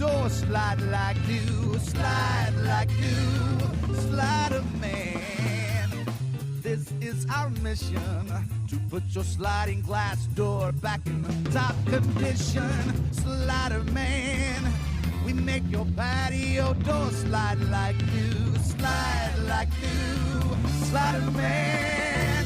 door, slide like new, slide like new, Slider Man. This is our mission, to put your sliding glass door back in the top condition. Slider Man, we make your patio door slide like new, Slider Man.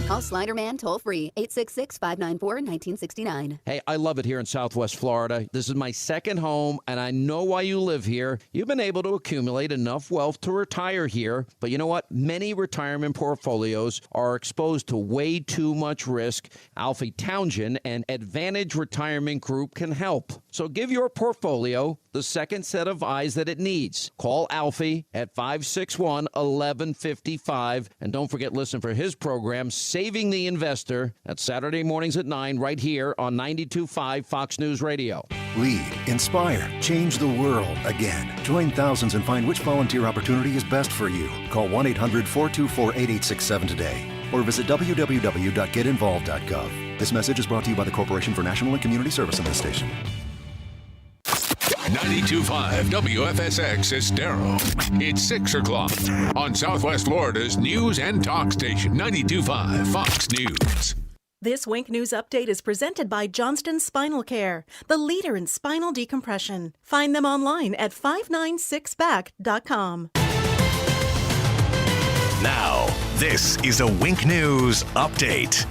Call Slider Man toll free, 866-594-1969. Hey, I love it here in Southwest Florida. This is my second home, and I know why you live here. You've been able to accumulate enough wealth to retire here. But you know what? Many retirement portfolios are exposed to way too much risk. Alfie Townsend and Advantage Retirement Group can help. So give your portfolio the second set of eyes that it needs. Call Alfie at 561-1155. And don't forget, listen for his program, Saving the Investor. That's Saturday mornings at 9 right here on 92.5 Fox News Radio. Lead, inspire, change the world again. Join thousands and find which volunteer opportunity is best for you. Call 1-800-424-8867 today or visit www.getinvolved.gov. This message is brought to you by the Corporation for National and Community Service Administration. 92.5 WFSX Estero. It's 6 o'clock on Southwest Florida's news and talk station, 92.5 Fox News. This Wink News update is presented by Johnston Spinal Care, the leader in spinal decompression. Find them online at 596back.com. Now, this is a Wink News update.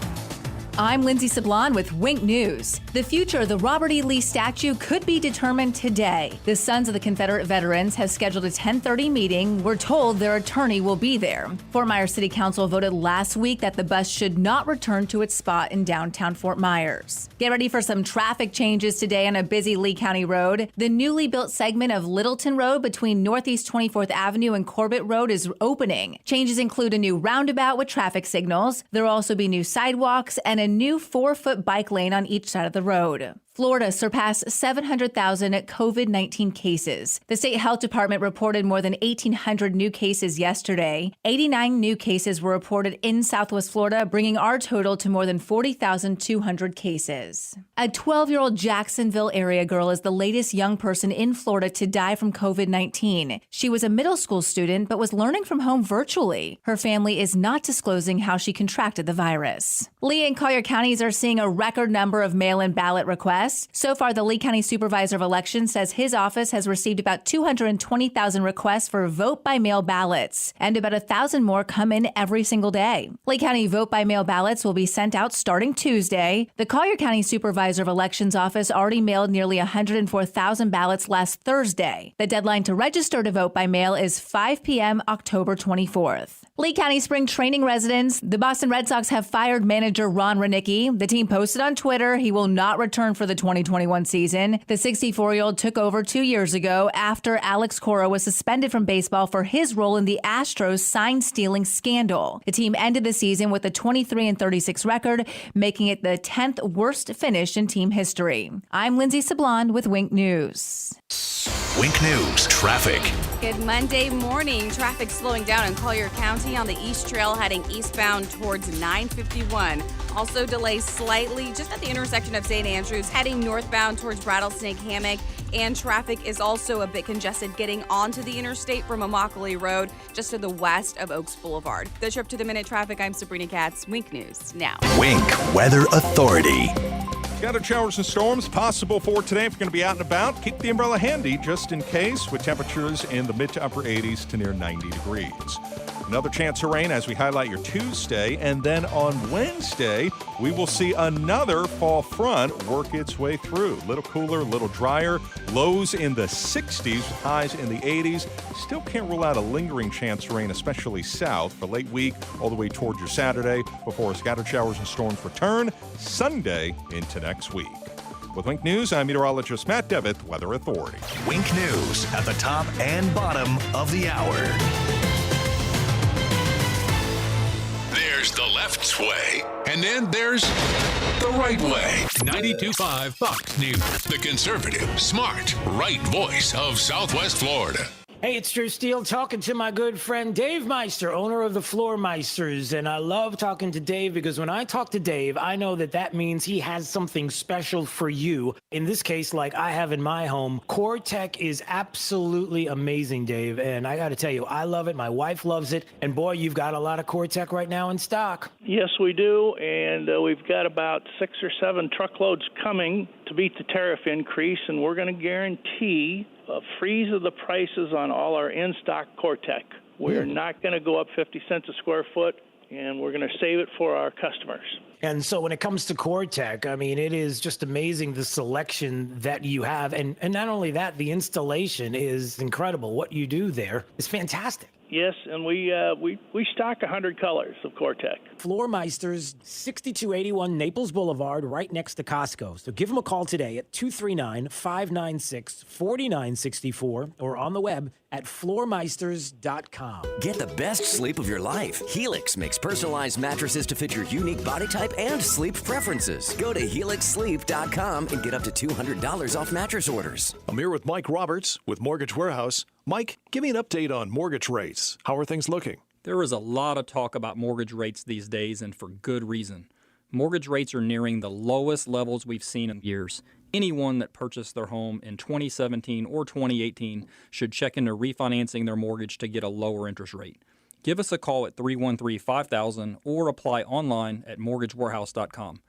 I'm Lindsay Sablon with Wink News. The future of the Robert E. Lee statue could be determined today. The Sons of the Confederate Veterans have scheduled a 10:30 meeting. We're told their attorney will be there. Fort Myers City Council voted last week that the bus should not return to its spot in downtown Fort Myers. Get ready for some traffic changes today on a busy Lee County road. The newly built segment of Littleton Road between Northeast 24th Avenue and Corbett Road is opening. Changes include a new roundabout with traffic signals. There will also be new sidewalks and a new 4-foot bike lane on each side of the road. Florida surpassed 700,000 COVID-19 cases. The state health department reported more than 1,800 new cases yesterday. 89 new cases were reported in Southwest Florida, bringing our total to more than 40,200 cases. A 12-year-old Jacksonville area girl is the latest young person in Florida to die from COVID-19. She was a middle school student, but was learning from home virtually. Her family is not disclosing how she contracted the virus. Lee and Collier counties are seeing a record number of mail-in ballot requests. So far, the Lee County Supervisor of Elections says his office has received about 220,000 requests for vote-by-mail ballots, and about 1,000 more come in every single day. Lee County vote-by-mail ballots will be sent out starting Tuesday. The Collier County Supervisor of Elections office already mailed nearly 104,000 ballots last Thursday. The deadline to register to vote by mail is 5 p.m. October 24th. Lee County spring training residents. The Boston Red Sox have fired manager Ron Ronicky. The team posted on Twitter he will not return for the 2021 season. The 64-year-old took over 2 years ago after Alex Cora was suspended from baseball for his role in the Astros sign-stealing scandal. The team ended the season with a 23-36 record, making it the 10th worst finish in team history. I'm Lindsay Sablon with Wink News. Wink News traffic. Good Monday morning. Traffic slowing down in Collier County on the East Trail heading eastbound towards 951. Also delays slightly just at the intersection of St. Andrews heading northbound towards Rattlesnake Hammock. And traffic is also a bit congested getting onto the interstate from Immokalee Road just to the west of Oaks Boulevard. The Trip to the Minute traffic, I'm Sabrina Katz. Wink News now. Wink Weather Authority. Scattered showers and storms possible for today. If you're going to be out and about, keep the umbrella handy just in case, with temperatures in the mid to upper 80s to near 90 degrees. Another chance of rain as we highlight your Tuesday, and then on Wednesday, we will see another fall front work its way through. A little cooler, a little drier, lows in the 60s, highs in the 80s. Still can't rule out a lingering chance of rain, especially south, for late week all the way towards your Saturday before scattered showers and storms return Sunday into next week. With Wink News, I'm meteorologist Matt Devitt, Weather Authority. Wink News at the top and bottom of the hour. There's the left way, and then there's the right way. 92.5 Fox News, the conservative, smart, right voice of Southwest Florida. Hey, it's Drew Steele talking to my good friend Dave Meister, owner of the Floor Meisters. And I love talking to Dave because when I talk to Dave, I know that means he has something special for you. In this case, like I have in my home, Core Tech is absolutely amazing, Dave. And I got to tell you, I love it. My wife loves it. And boy, you've got a lot of Core Tech right now in stock. Yes, we do. And we've got about 6 or 7 truckloads coming to beat the tariff increase. And we're going to guarantee a freeze of the prices on all our in-stock Core-Tech. We're not going to go up 50 cents a square foot, and we're going to save it for our customers. And so when it comes to Core-Tech, I mean, it is just amazing the selection that you have. And not only that, the installation is incredible. What you do there is fantastic. Yes, and we stock 100 colors of Core-Tech. Floor Meisters, 6281 Naples Boulevard, right next to Costco. So give them a call today at 239-596-4964 or on the web at floormeisters.com. Get the best sleep of your life. Helix makes personalized mattresses to fit your unique body type and sleep preferences. Go to helixsleep.com and get up to $200 off mattress orders. I'm here with Mike Roberts with Mortgage Warehouse. Mike, give me an update on mortgage rates. How are things looking? There is a lot of talk about mortgage rates these days, and for good reason. Mortgage rates are nearing the lowest levels we've seen in years. Anyone that purchased their home in 2017 or 2018 should check into refinancing their mortgage to get a lower interest rate. Give us a call at 313-5000 or apply online at mortgagewarehouse.com.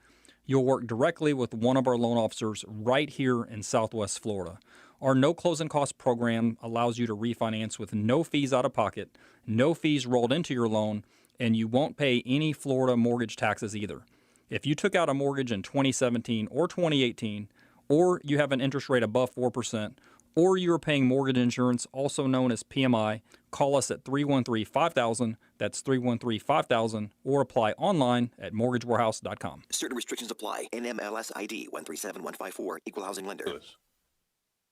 You'll work directly with one of our loan officers right here in Southwest Florida. Our no closing cost program allows you to refinance with no fees out of pocket, no fees rolled into your loan, and you won't pay any Florida mortgage taxes either. If you took out a mortgage in 2017 or 2018, or you have an interest rate above 4%, or you are paying mortgage insurance, also known as PMI, call us at 313-5000, that's 313-5000, or apply online at mortgagewarehouse.com. Certain restrictions apply. NMLS ID 137154, Equal Housing Lender.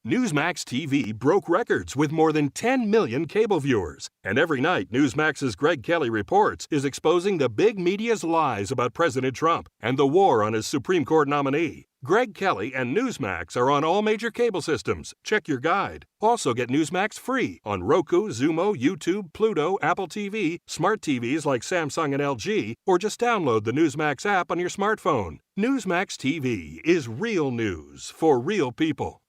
Newsmax TV broke records with more than 10 million cable viewers. And every night, Newsmax's Greg Kelly Reports is exposing the big media's lies about President Trump and the war on his Supreme Court nominee. Greg Kelly and Newsmax are on all major cable systems. Check your guide. Also get Newsmax free on Roku, Xumo, YouTube, Pluto, Apple TV, smart TVs like Samsung and LG, or just download the Newsmax app on your smartphone. Newsmax TV is real news for real people.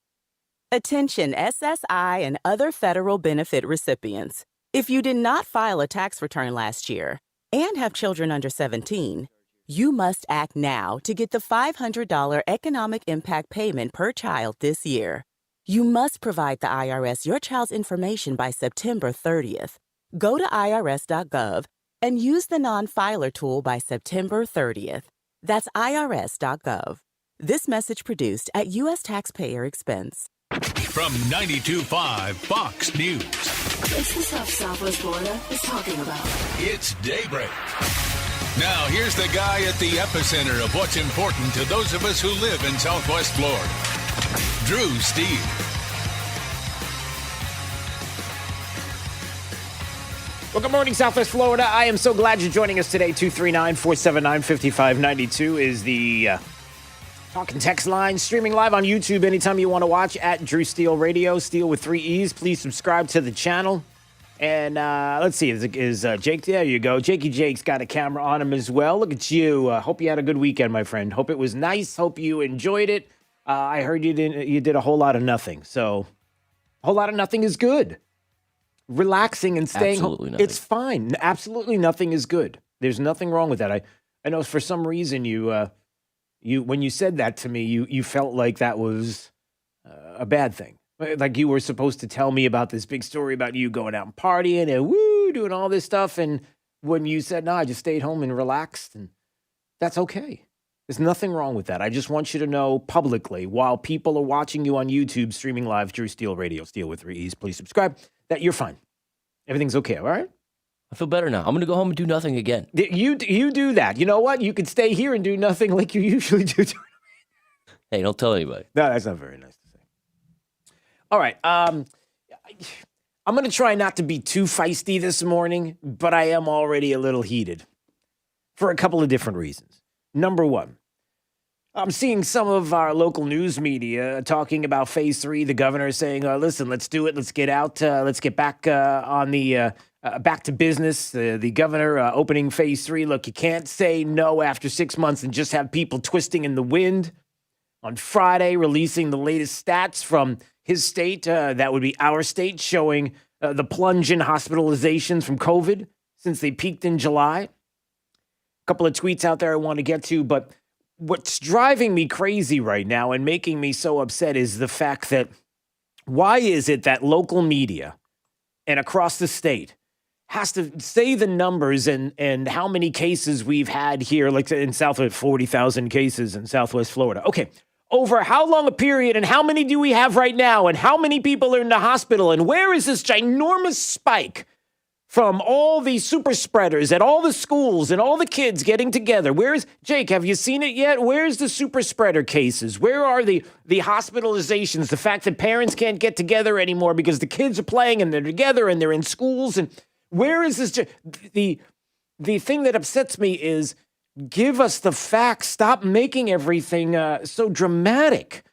Attention SSI and other federal benefit recipients. If you did not file a tax return last year and have children under 17, you must act now to get the $500 economic impact payment per child this year. You must provide the IRS your child's information by September 30th. Go to irs.gov and use the non-filer tool by September 30th. That's irs.gov. This message produced at U.S. taxpayer expense. From 92.5 Fox News. It's the stuff Southwest Florida is talking about. It's Daybreak. Now, here's the guy at the epicenter of what's important to those of us who live in Southwest Florida, Drew Steele. Well, good morning, Southwest Florida. I am so glad you're joining us today. 239-479-5592 is the talk and text line. Streaming live on YouTube anytime you want to watch at Drew Steele Radio. Steele with 3 E's. Please subscribe to the channel. And let's see, is Jake, there you go. Jakey Jake's got a camera on him as well. Look at you. Hope you had a good weekend, my friend. Hope it was nice. Hope you enjoyed it. I heard you did a whole lot of nothing. So a whole lot of nothing is good. Relaxing and staying home. It's fine. Absolutely nothing is good. There's nothing wrong with that. I know for some reason you when you said that to me, you felt like that was a bad thing. Like you were supposed to tell me about this big story about you going out and partying and doing all this stuff. And when you said, no, I just stayed home and relaxed, and that's okay. There's nothing wrong with that. I just want you to know publicly, while people are watching you on YouTube, streaming live, Drew Steele Radio, Steele with 3 E's, please subscribe, that you're fine. Everything's okay, all right? I feel better now. I'm going to go home and do nothing again. You do that. You know what? You could stay here and do nothing like you usually do. Hey, don't tell anybody. No, that's not very nice. All right, I'm going to try not to be too feisty this morning, but I am already a little heated for a couple of different reasons. Number one, I'm seeing some of our local news media talking about phase 3. The governor is saying, listen, let's do it. Let's get out. Let's get back on the back to business. The governor opening phase 3. Look, you can't say no after 6 months and just have people twisting in the wind. On Friday, releasing the latest stats from his state, that would be our state, showing the plunge in hospitalizations from COVID since they peaked in July. A couple of tweets out there I want to get to, but what's driving me crazy right now and making me so upset is the fact that why is it that local media and across the state has to say the numbers and how many cases we've had here, like in Southwest, 40,000 cases in Southwest Florida. Okay, over how long a period and how many do we have right now and how many people are in the hospital and where is this ginormous spike from all these super spreaders at all the schools and all the kids getting together? Where's Jake? Have you seen it yet? Where's the super spreader cases? Where are the hospitalizations? The fact that parents can't get together anymore because the kids are playing and they're together and they're in schools. And where is this? The thing that upsets me is give us the facts. Stop making everything so dramatic.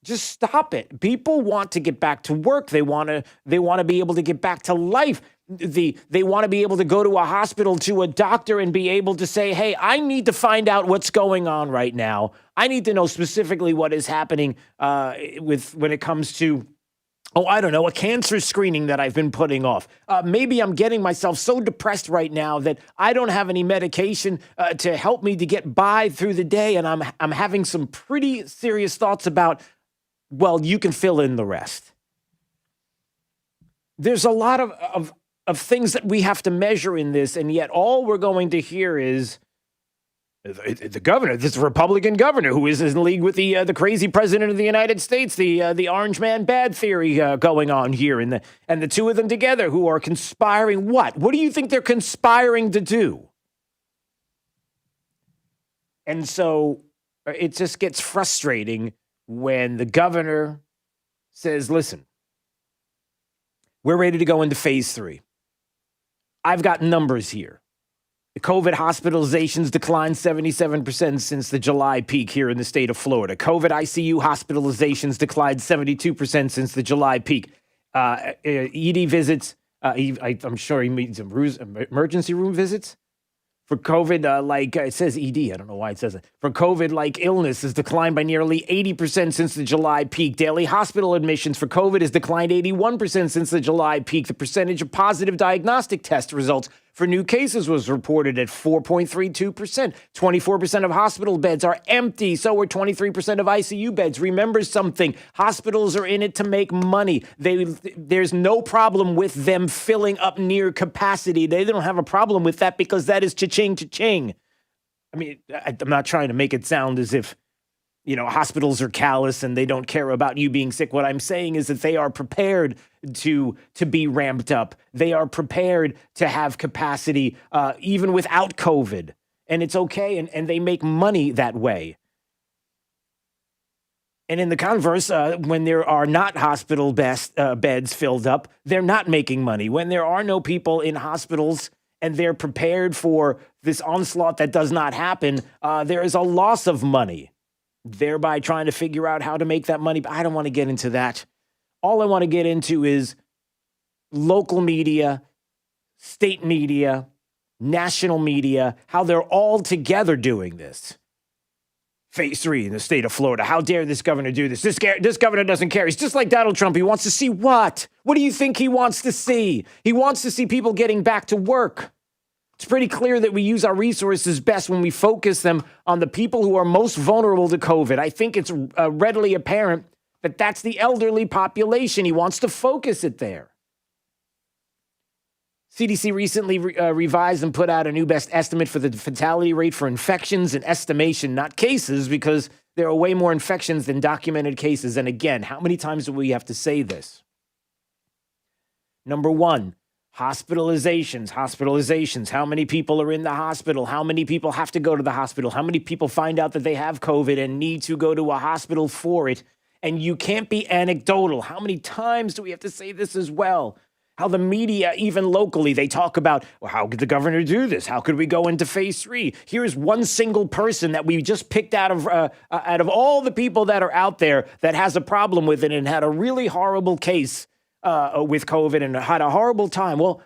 Just stop it. People want to get back to work. They want to be able to get back to life. They want to be able to go to a hospital, to a doctor, and be able to say, hey, I need to find out what's going on right now. I need to know specifically what is happening when it comes to, I don't know, a cancer screening that I've been putting off. Maybe I'm getting myself so depressed right now that I don't have any medication to help me to get by through the day, and I'm having some pretty serious thoughts about, well, you can fill in the rest. There's a lot of things that we have to measure in this, and yet all we're going to hear is the governor, this Republican governor who is in league with the crazy president of the United States, the orange man bad theory going on here, and the two of them together who are conspiring. What do you think they're conspiring to do? And so it just gets frustrating when the governor says, listen, we're ready to go into phase 3. I've got numbers here. The COVID hospitalizations declined 77% since the July peak here in the state of Florida. COVID ICU hospitalizations declined 72% since the July peak. ED visits, I'm sure he means emergency room visits. For COVID, it says ED. I don't know why it says it. For COVID-like illness has declined by nearly 80% since the July peak. Daily hospital admissions for COVID has declined 81% since the July peak. The percentage of positive diagnostic test results for new cases was reported at 4.32%. 24% of hospital beds are empty. So are 23% of ICU beds. Remember something. Hospitals are in it to make money. There's no problem with them filling up near capacity. They don't have a problem with that because that is cha-ching, cha-ching. I mean, I'm not trying to make it sound as if, hospitals are callous and they don't care about you being sick. What I'm saying is that they are prepared to be ramped up. They are prepared to have capacity even without COVID. And it's okay. And they make money that way. And in the converse, when there are not hospital beds filled up, they're not making money. When there are no people in hospitals and they're prepared for this onslaught that does not happen, there is a loss of money, thereby trying to figure out how to make that money. But I don't want to get into that. All I want to get into is local media, state media, national media, how they're all together doing this. Phase 3 in the state of Florida. How dare this governor do this? This governor doesn't care. He's just like Donald Trump. He wants to see what? What do you think he wants to see? He wants to see people getting back to work. It's pretty clear that we use our resources best when we focus them on the people who are most vulnerable to COVID. I think it's readily apparent that that's the elderly population. He wants to focus it there. CDC recently revised and put out a new best estimate for the fatality rate for infections and estimation, not cases, because there are way more infections than documented cases. And again, how many times do we have to say this? Number one, hospitalizations. How many people are in the hospital? How many people have to go to the hospital? How many people find out that they have COVID and need to go to a hospital for it? And you can't be anecdotal. How many times do we have to say this as well? How the media, even locally, they talk about, well, how could the governor do this? How could we go into phase 3? Here's one single person that we just picked out of all the people that are out there that has a problem with it and had a really horrible case with COVID and had a horrible time. Well,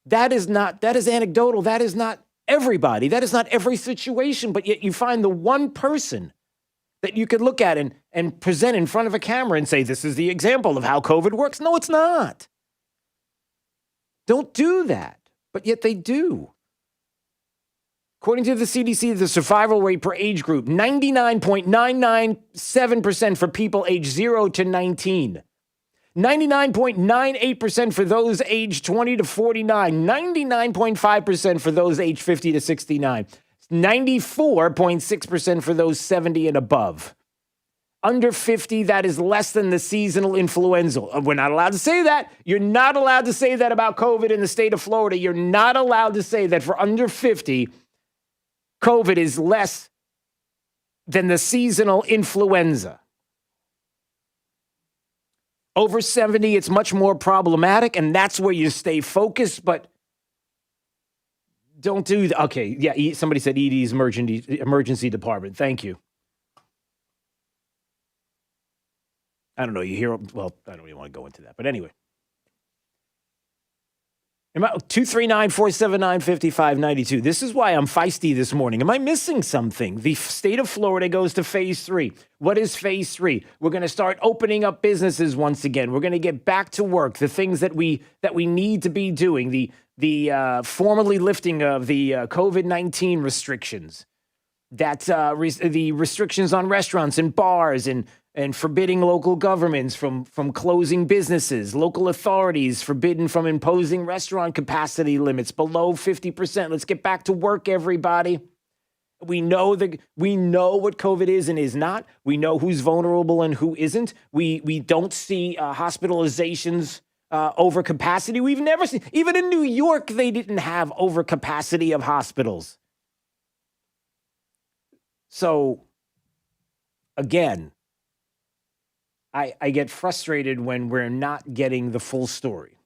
that is anecdotal. That is not everybody. That is not every situation. But yet you find the one person that you could look at and present in front of a camera and say, this is the example of how COVID works. No, it's not. Don't do that. But yet they do. According to the CDC, the survival rate per age group, 99.997% for people aged 0 to 19. 99.98% for those aged 20 to 49. 99.5% for those aged 50 to 69. 94.6% for those 70 and above. Under 50, that is less than the seasonal influenza. We're not allowed to say that. You're not allowed to say that about COVID in the state of Florida. You're not allowed to say that for under 50, COVID is less than the seasonal influenza. Over 70, it's much more problematic, and that's where you stay focused, but don't do that. Okay, yeah, somebody said ED's emergency department. Thank you. I don't know. You hear, well, I don't even want to go into that. But anyway. 239-479-5592. This is why I'm feisty this morning. Am I missing something? The state of Florida goes to phase 3. What is phase 3? We're going to start opening up businesses once again. We're going to get back to work. The things that we need to be doing. The formally lifting of the COVID-19 restrictions. The restrictions on restaurants and bars and forbidding local governments from closing businesses, local authorities forbidden from imposing restaurant capacity limits below 50%. Let's get back to work, everybody. We know what COVID is and is not. We know who's vulnerable and who isn't. We don't see hospitalizations over capacity. We've never seen, even in New York, they didn't have overcapacity of hospitals. So, again, I get frustrated when we're not getting the full story.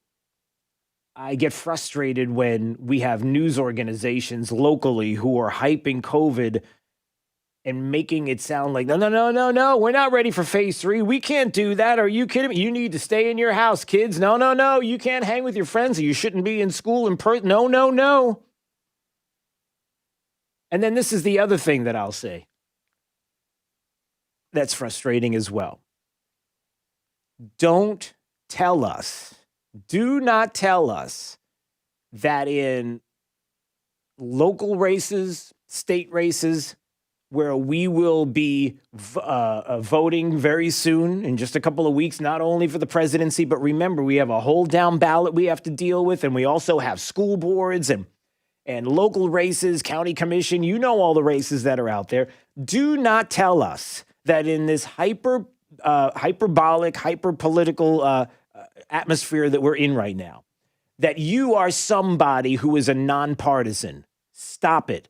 I get frustrated when we have news organizations locally who are hyping COVID and making it sound like, no, we're not ready for phase 3. We can't do that. Are you kidding me? You need to stay in your house, kids. No, you can't hang with your friends. You shouldn't be in school in person. No. And then this is the other thing that I'll say that's frustrating as well. Do not tell us that in local races, state races, where we will be voting very soon in just a couple of weeks, not only for the presidency, but remember, we have a hold down ballot we have to deal with, and we also have school boards and local races, county commission, all the races that are out there. Do not tell us that in this hyperbolic, hyper-political atmosphere that we're in right now, that you are somebody who is a nonpartisan. Stop it.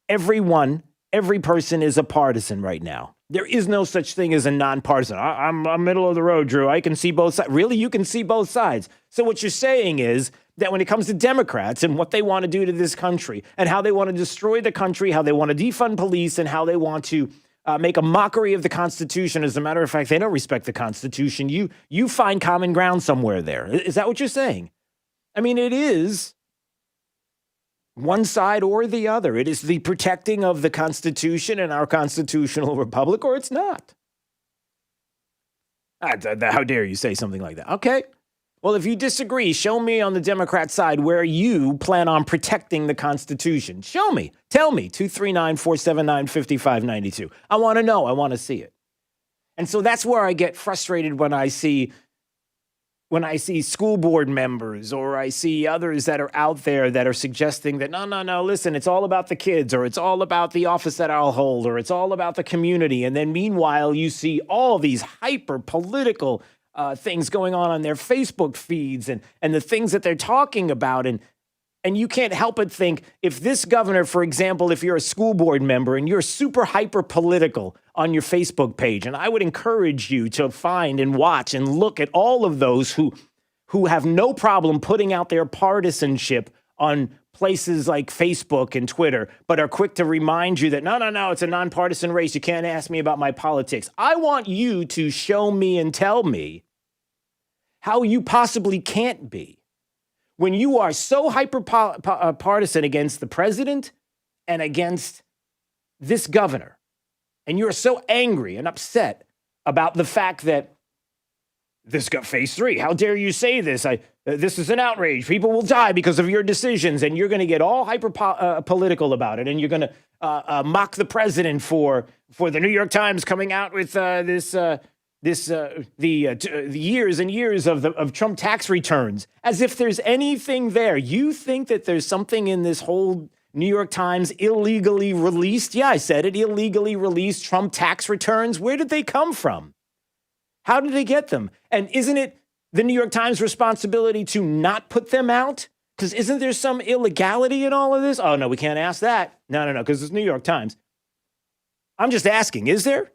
Every person is a partisan right now. There is no such thing as a nonpartisan. I'm middle of the road, Drew. I can see both sides. Really? You can see both sides. So what you're saying is that when it comes to Democrats and what they want to do to this country and how they want to destroy the country, how they want to defund police, and how they want to make a mockery of the Constitution. As a matter of fact, they don't respect the Constitution. You find common ground somewhere there. Is that what you're saying? I mean, it is one side or the other. It is the protecting of the Constitution and our constitutional republic, or it's not. How dare you say something like that? Okay. Well, if you disagree, show me on the Democrat side where you plan on protecting the Constitution. Show me. Tell me. 239-479-5592. I want to know. I want to see it. And so that's where I get frustrated when I see school board members or I see others that are out there that are suggesting that, no, listen, it's all about the kids, or it's all about the office that I'll hold, or it's all about the community. And then meanwhile, you see all these hyper-political things going on their Facebook feeds and the things that they're talking about. And you can't help but think, if this governor, for example, if you're a school board member and you're super hyper political on your Facebook page, and I would encourage you to find and watch and look at all of those who who have no problem putting out their partisanship on places like Facebook and Twitter, but are quick to remind you that, no, it's a nonpartisan race. You can't ask me about my politics. I want you to show me and tell me how you possibly can't be when you are so partisan against the president and against this governor. And you're so angry and upset about the fact that this got phase 3. How dare you say this? This is an outrage. People will die because of your decisions. And you're going to get all political about it. And you're going to mock the president for the New York Times coming out with the years and years of Trump tax returns, as if there's anything there. You think that there's something in this whole New York Times illegally released? Yeah, I said it. Illegally released Trump tax returns. Where did they come from? How did they get them? And isn't it the New York Times' responsibility to not put them out? Because isn't there some illegality in all of this? Oh, no, we can't ask that. No, because it's New York Times. I'm just asking, is there?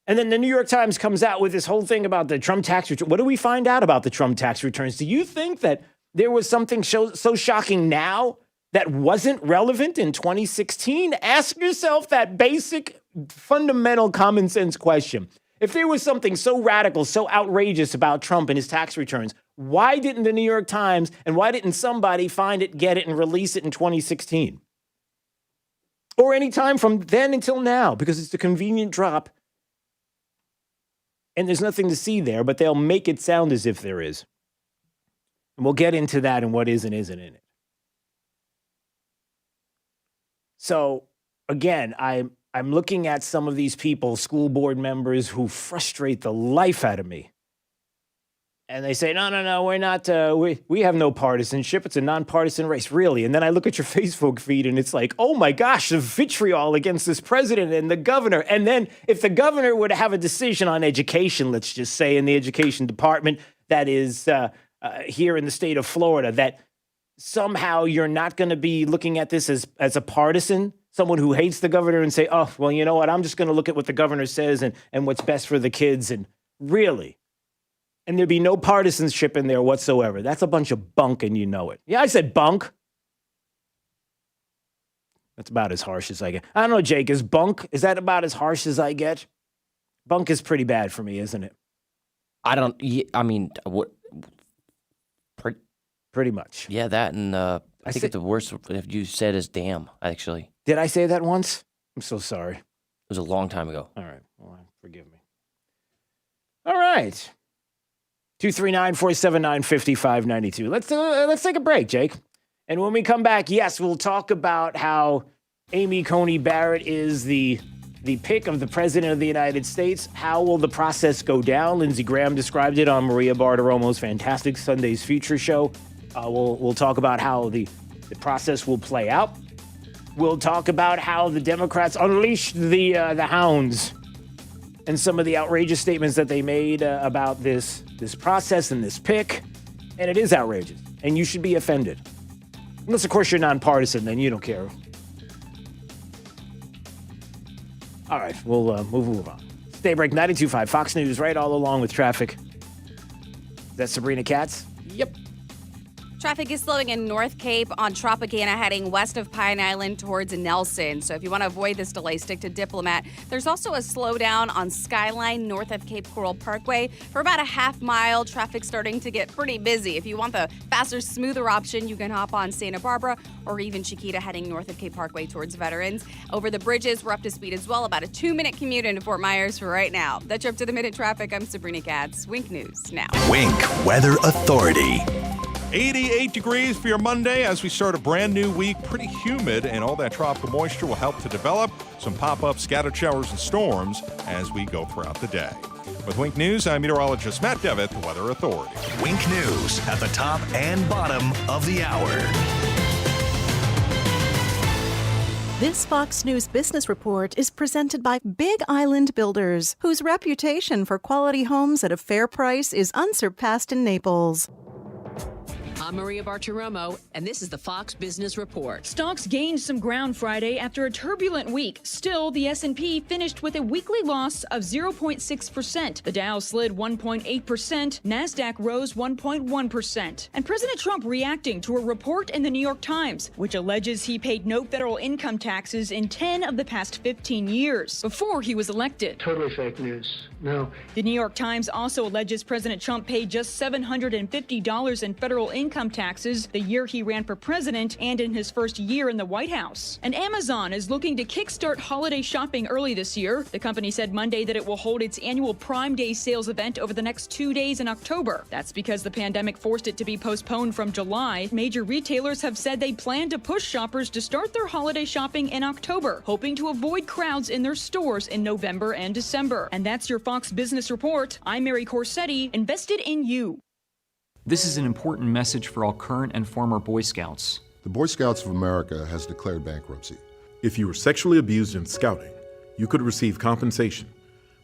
And then the New York Times comes out with this whole thing about the Trump tax return. What do we find out about the Trump tax returns? Do you think that there was something so shocking now that wasn't relevant in 2016? Ask yourself that basic, fundamental common sense question. If there was something so radical, so outrageous about Trump and his tax returns, why didn't the New York Times and why didn't somebody find it, get it, and release it in 2016? Or any time from then until now, because it's a convenient drop and there's nothing to see there, but they'll make it sound as if there is. And we'll get into that and what is and isn't in it. So, again, I'm looking at some of these people, school board members, who frustrate the life out of me. And they say, no, we're not, we have no partisanship. It's a nonpartisan race, really. And then I look at your Facebook feed and it's like, oh my gosh, the vitriol against this president and the governor. And then if the governor were to have a decision on education, let's just say in the education department that is here in the state of Florida, that somehow you're not going to be looking at this as a partisan, someone who hates the governor, and say, oh, well, you know what? I'm just going to look at what the governor says and what's best for the kids. And really, and there'd be no partisanship in there whatsoever. That's a bunch of bunk, and you know it. Yeah, I said bunk. That's about as harsh as I get. I don't know, Jake, is that about as harsh as I get? Bunk is pretty bad for me, isn't it? Pretty much. Yeah, that, and I think it's the worst if you said is damn, actually. Did I say that once? I'm so sorry. It was a long time ago. All right. Well, forgive me. All right. 239-479-5592. Let's take a break, Jake. And when we come back, yes, we'll talk about how Amy Coney Barrett is the pick of the president of the United States. How will the process go down? Lindsey Graham described it on Maria Bartiromo's fantastic Sunday's Future show. We'll talk about how the process will play out. We'll talk about how the Democrats unleashed the hounds and some of the outrageous statements that they made about this process and this pick. And it is outrageous, and you should be offended. Unless, of course, you're nonpartisan, then you don't care. All right, we'll move on. Daybreak 92.5, Fox News, right all along with traffic. Is that Sabrina Katz? Yep. Traffic is slowing in North Cape on Tropicana heading west of Pine Island towards Nelson. So if you want to avoid this delay, stick to Diplomat. There's also a slowdown on Skyline north of Cape Coral Parkway. For about a half mile, traffic starting to get pretty busy. If you want the faster, smoother option, you can hop on Santa Barbara or even Chiquita heading north of Cape Parkway towards Veterans. Over the bridges, we're up to speed as well. About a 2-minute commute into Fort Myers for right now. That's your up to the minute traffic. I'm Sabrina Katz. Wink News now. Wink Weather Authority. 88 degrees for your Monday as we start a brand new week. Pretty humid, and all that tropical moisture will help to develop some pop-up scattered showers and storms as we go throughout the day. With Wink News, I'm meteorologist Matt Devitt, the Weather Authority. Wink News at the top and bottom of the hour. This Fox News Business Report is presented by Big Island Builders, whose reputation for quality homes at a fair price is unsurpassed in Naples. I'm Maria Bartiromo, and this is the Fox Business Report. Stocks gained some ground Friday after a turbulent week. Still, the S&P finished with a weekly loss of 0.6%. The Dow slid 1.8%. NASDAQ rose 1.1%. And President Trump reacting to a report in the New York Times, which alleges he paid no federal income taxes in 10 of the past 15 years before he was elected. Totally fake news. No. The New York Times also alleges President Trump paid just $750 in federal income taxes the year he ran for president and in his first year in the White House. And Amazon is looking to kickstart holiday shopping early this year. The company said Monday that it will hold its annual Prime Day sales event over the next 2 days in October. That's because the pandemic forced it to be postponed from July. Major retailers have said they plan to push shoppers to start their holiday shopping in October, hoping to avoid crowds in their stores in November and December. And that's your Fox Business Report. I'm Mary Corsetti, invested in you. This is an important message for all current and former Boy Scouts. The Boy Scouts of America has declared bankruptcy. If you were sexually abused in scouting, you could receive compensation,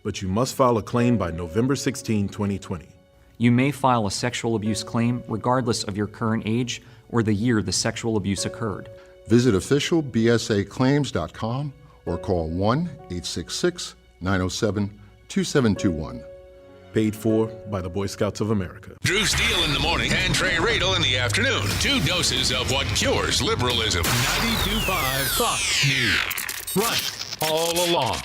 but you must file a claim by November 16, 2020. You may file a sexual abuse claim regardless of your current age or the year the sexual abuse occurred. Visit officialbsaclaims.com or call 1-866-907-2721. Paid for by the Boy Scouts of America. Drew Steele in the morning and Trey Radel in the afternoon. 2 doses of what cures liberalism. 92.5 Fox News. Right all along.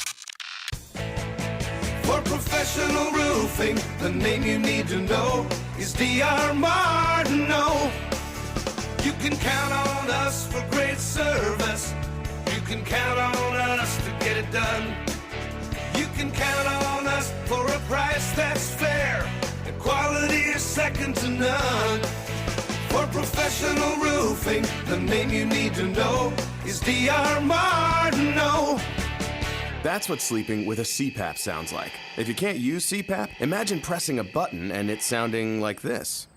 For professional roofing, the name you need to know is D.R. Martineau. You can count on us for great service. You can count on us to get it done. You can count on us for a price that's fair, and quality is second to none. For professional roofing, the name you need to know is D.R. Martineau. That's what sleeping with a CPAP sounds like. If you can't use CPAP, imagine pressing a button and it sounding like this.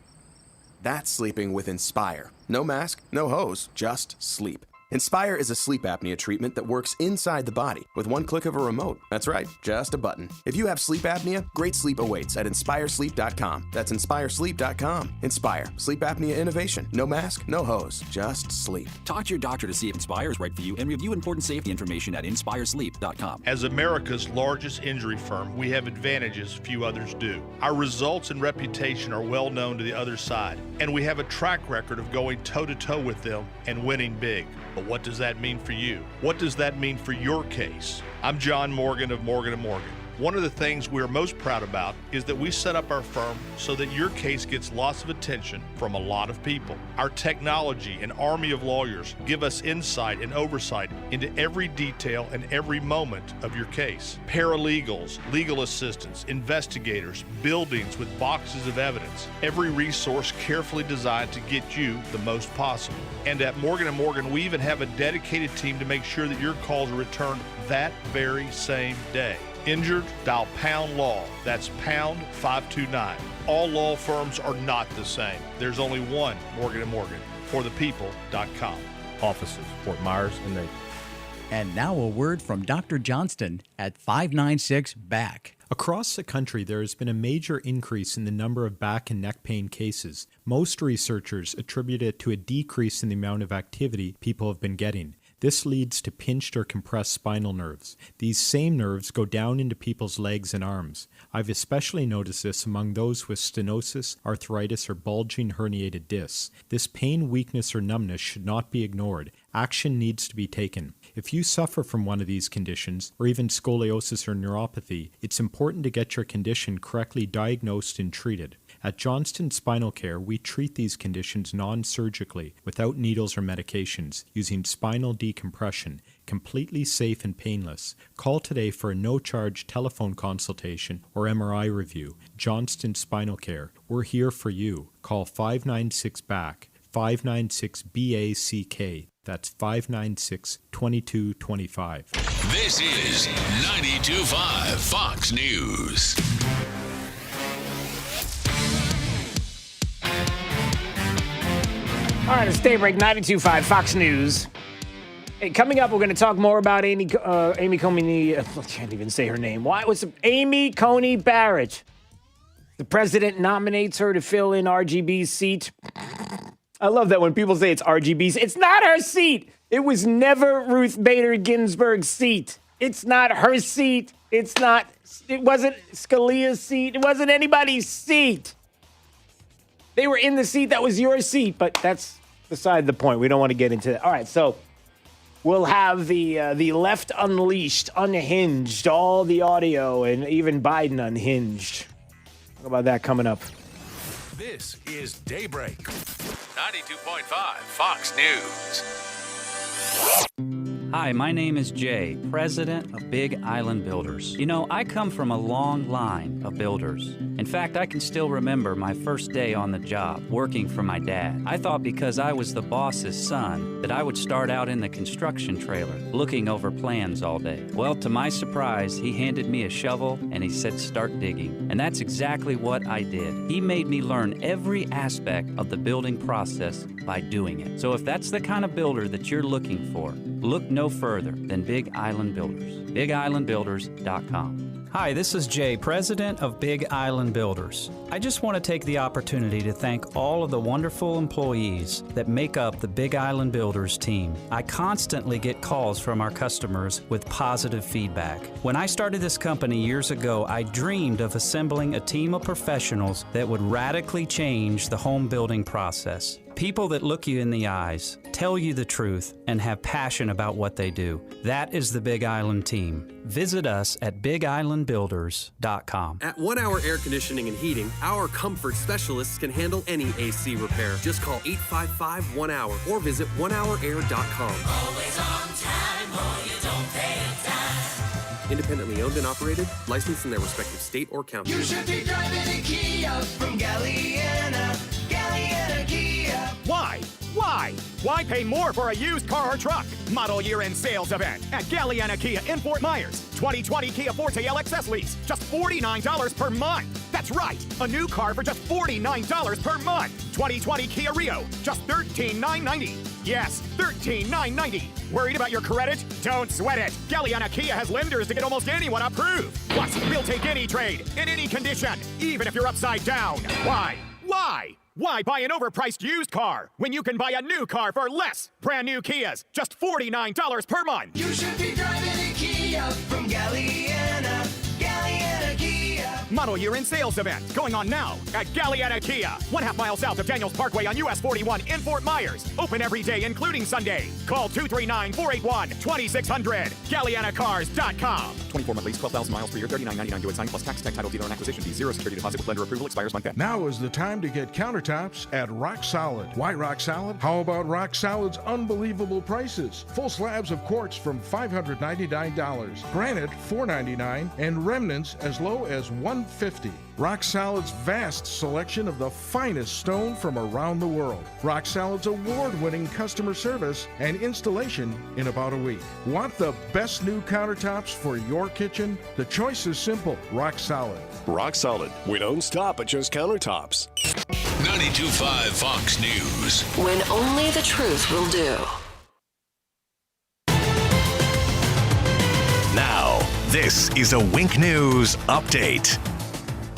That's sleeping with Inspire. No mask, no hose, just sleep. Inspire is a sleep apnea treatment that works inside the body with one click of a remote. That's right, just a button. If you have sleep apnea, great sleep awaits at InspireSleep.com. That's InspireSleep.com. Inspire. Sleep apnea innovation. No mask, no hose, just sleep. Talk to your doctor to see if Inspire is right for you and review important safety information at InspireSleep.com. As America's largest injury firm, we have advantages few others do. Our results and reputation are well known to the other side, and we have a track record of going toe-to-toe with them and winning big. But what does that mean for you? What does that mean for your case? I'm John Morgan of Morgan & Morgan. One of the things we're most proud about is that we set up our firm so that your case gets lots of attention from a lot of people. Our technology and army of lawyers give us insight and oversight into every detail and every moment of your case. Paralegals, legal assistants, investigators, buildings with boxes of evidence. Every resource carefully designed to get you the most possible. And at Morgan & Morgan, we even have a dedicated team to make sure that your calls are returned that very same day. Injured? Dial pound law. That's pound 529. All law firms are not the same. There's only one Morgan & Morgan. ForThePeople.com. Offices, Fort Myers and Naples. And now a word from Dr. Johnston at 596 BACK. Across the country, there has been a major increase in the number of back and neck pain cases. Most researchers attribute it to a decrease in the amount of activity people have been getting. This leads to pinched or compressed spinal nerves. These same nerves go down into people's legs and arms. I've especially noticed this among those with stenosis, arthritis, or bulging herniated discs. This pain, weakness, or numbness should not be ignored. Action needs to be taken. If you suffer from one of these conditions, or even scoliosis or neuropathy, it's important to get your condition correctly diagnosed and treated. At Johnston Spinal Care, we treat these conditions non-surgically, without needles or medications, using spinal decompression, completely safe and painless. Call today for a no-charge telephone consultation or MRI review. Johnston Spinal Care. We're here for you. Call 596-BACK, 596-BACK. That's 596-2225. This is 92.5 Fox News. All right, it's Daybreak 92.5 Fox News. Hey, coming up, we're going to talk more about Amy Coney. I can't even say her name. Amy Coney Barrett. The president nominates her to fill in RGB's seat. I love that when people say it's RGB's, it's not her seat. It was never Ruth Bader Ginsburg's seat. It's not her seat. It wasn't Scalia's seat. It wasn't anybody's seat. They were in the seat that was your seat, but that's beside the point. We don't want to get into that. All right, so we'll have the left unleashed, unhinged, all the audio, and even Biden unhinged. Talk about that coming up. This is Daybreak. 92.5 Fox News. Hi, my name is Jay, president of Big Island Builders. You know, I come from a long line of builders. In fact, I can still remember my first day on the job, working for my dad. I thought because I was the boss's son that I would start out in the construction trailer, looking over plans all day. Well, to my surprise, he handed me a shovel and he said, start digging. And that's exactly what I did. He made me learn every aspect of the building process by doing it. So if that's the kind of builder that you're looking for, look no further than Big Island Builders. BigIslandBuilders.com. Hi, this is Jay, president of Big Island Builders. I just want to take the opportunity to thank all of the wonderful employees that make up the Big Island Builders team. I constantly get calls from our customers with positive feedback. When I started this company years ago, I dreamed of assembling a team of professionals that would radically change the home building process. People that look you in the eyes, tell you the truth, and have passion about what they do. That is the Big Island team. Visit us at BigIslandBuilders.com. At 1 Hour Air Conditioning and Heating, our comfort specialists can handle any AC repair. Just call 855-1-HOUR or visit onehourair.com. Always on time or you don't pay a dime. Independently owned and operated, licensed in their respective state or county. You should be driving a Kia from Galliana Kia. Why pay more for a used car or truck? Model year-end sales event at Galliana Kia in Fort Myers. 2020 Kia Forte LXS lease, just $49 per month. That's right, a new car for just $49 per month. 2020 Kia Rio, just $13,990. Yes, $13,990. Worried about your credit? Don't sweat it. Galliana Kia has lenders to get almost anyone approved. Plus, we'll take any trade, in any condition, even if you're upside down. Why? Why buy an overpriced used car when you can buy a new car for less? Brand new Kias, just $49 per month. You should be driving a Kia from Galliana Kia. Model year-end sales event going on now at Galliana Kia, 1/2 mile south of Daniels Parkway on US 41 in Fort Myers. Open every day, including Sunday. Call 239-481-2600. GallianaCars.com. 24-month lease, 12,000 miles per year, $39.99 due at sign plus tax, title, dealer, and acquisition fee. 0 security deposit with lender approval, expires month end. Now is the time to get countertops at Rock Solid. Why Rock Solid? How about Rock Solid's unbelievable prices? Full slabs of quartz from $599, granite $499, and remnants as low as $150. Rock Solid's vast selection of the finest stone from around the world. Rock Solid's award-winning customer service and installation in about a week. Want the best new countertops for your kitchen? The choice is simple. Rock Solid. Rock Solid. We don't stop at just countertops. 92.5 Fox News. When only the truth will do. Now, this is a Wink News update.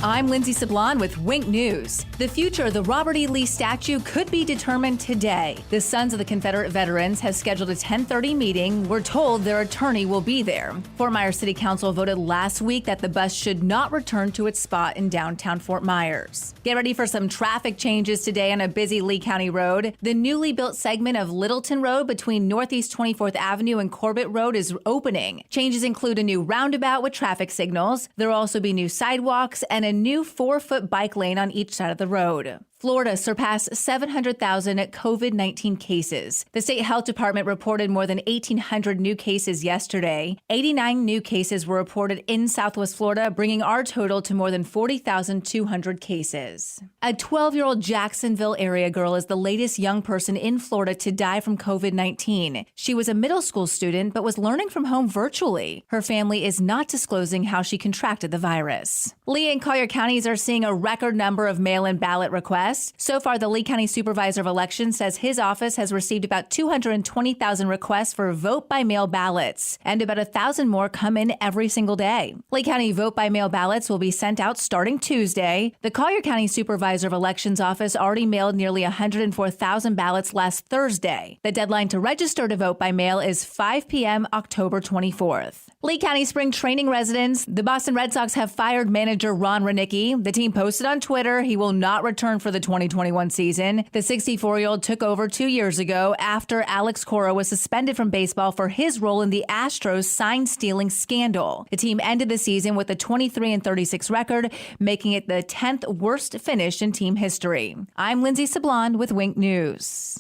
I'm Lindsay Sablon with Wink News. The future of the Robert E. Lee statue could be determined today. The Sons of the Confederate Veterans has scheduled a 10:30 meeting. We're told their attorney will be there. Fort Myers City Council voted last week that the bus should not return to its spot in downtown Fort Myers. Get ready for some traffic changes today on a busy Lee County road. The newly built segment of Littleton Road between Northeast 24th Avenue and Corbett Road is opening. Changes include a new roundabout with traffic signals. There will also be new sidewalks and a new 4-foot bike lane on each side of the road. Florida surpassed 700,000 COVID-19 cases. The state health department reported more than 1,800 new cases yesterday. 89 new cases were reported in Southwest Florida, bringing our total to more than 40,200 cases. A 12-year-old Jacksonville area girl is the latest young person in Florida to die from COVID-19. She was a middle school student, but was learning from home virtually. Her family is not disclosing how she contracted the virus. Lee and Collier counties are seeing a record number of mail-in ballot requests. requests. So far, the Lee County Supervisor of Elections says his office has received about 220,000 requests for vote-by-mail ballots, and about 1,000 more come in every single day. Lee County vote-by-mail ballots will be sent out starting Tuesday. The Collier County Supervisor of Elections office already mailed nearly 104,000 ballots last Thursday. The deadline to register to vote by mail is 5 p.m. October 24th. Lee County spring training residents. The Boston Red Sox have fired manager Ron Ronicky. The team posted on Twitter he will not return for the 2021 season. The 64-year-old took over 2 years ago after Alex Cora was suspended from baseball for his role in the Astros sign-stealing scandal. The team ended the season with a 23-36 record, making it the 10th worst finish in team history. I'm Lindsay Sablon with Wink News.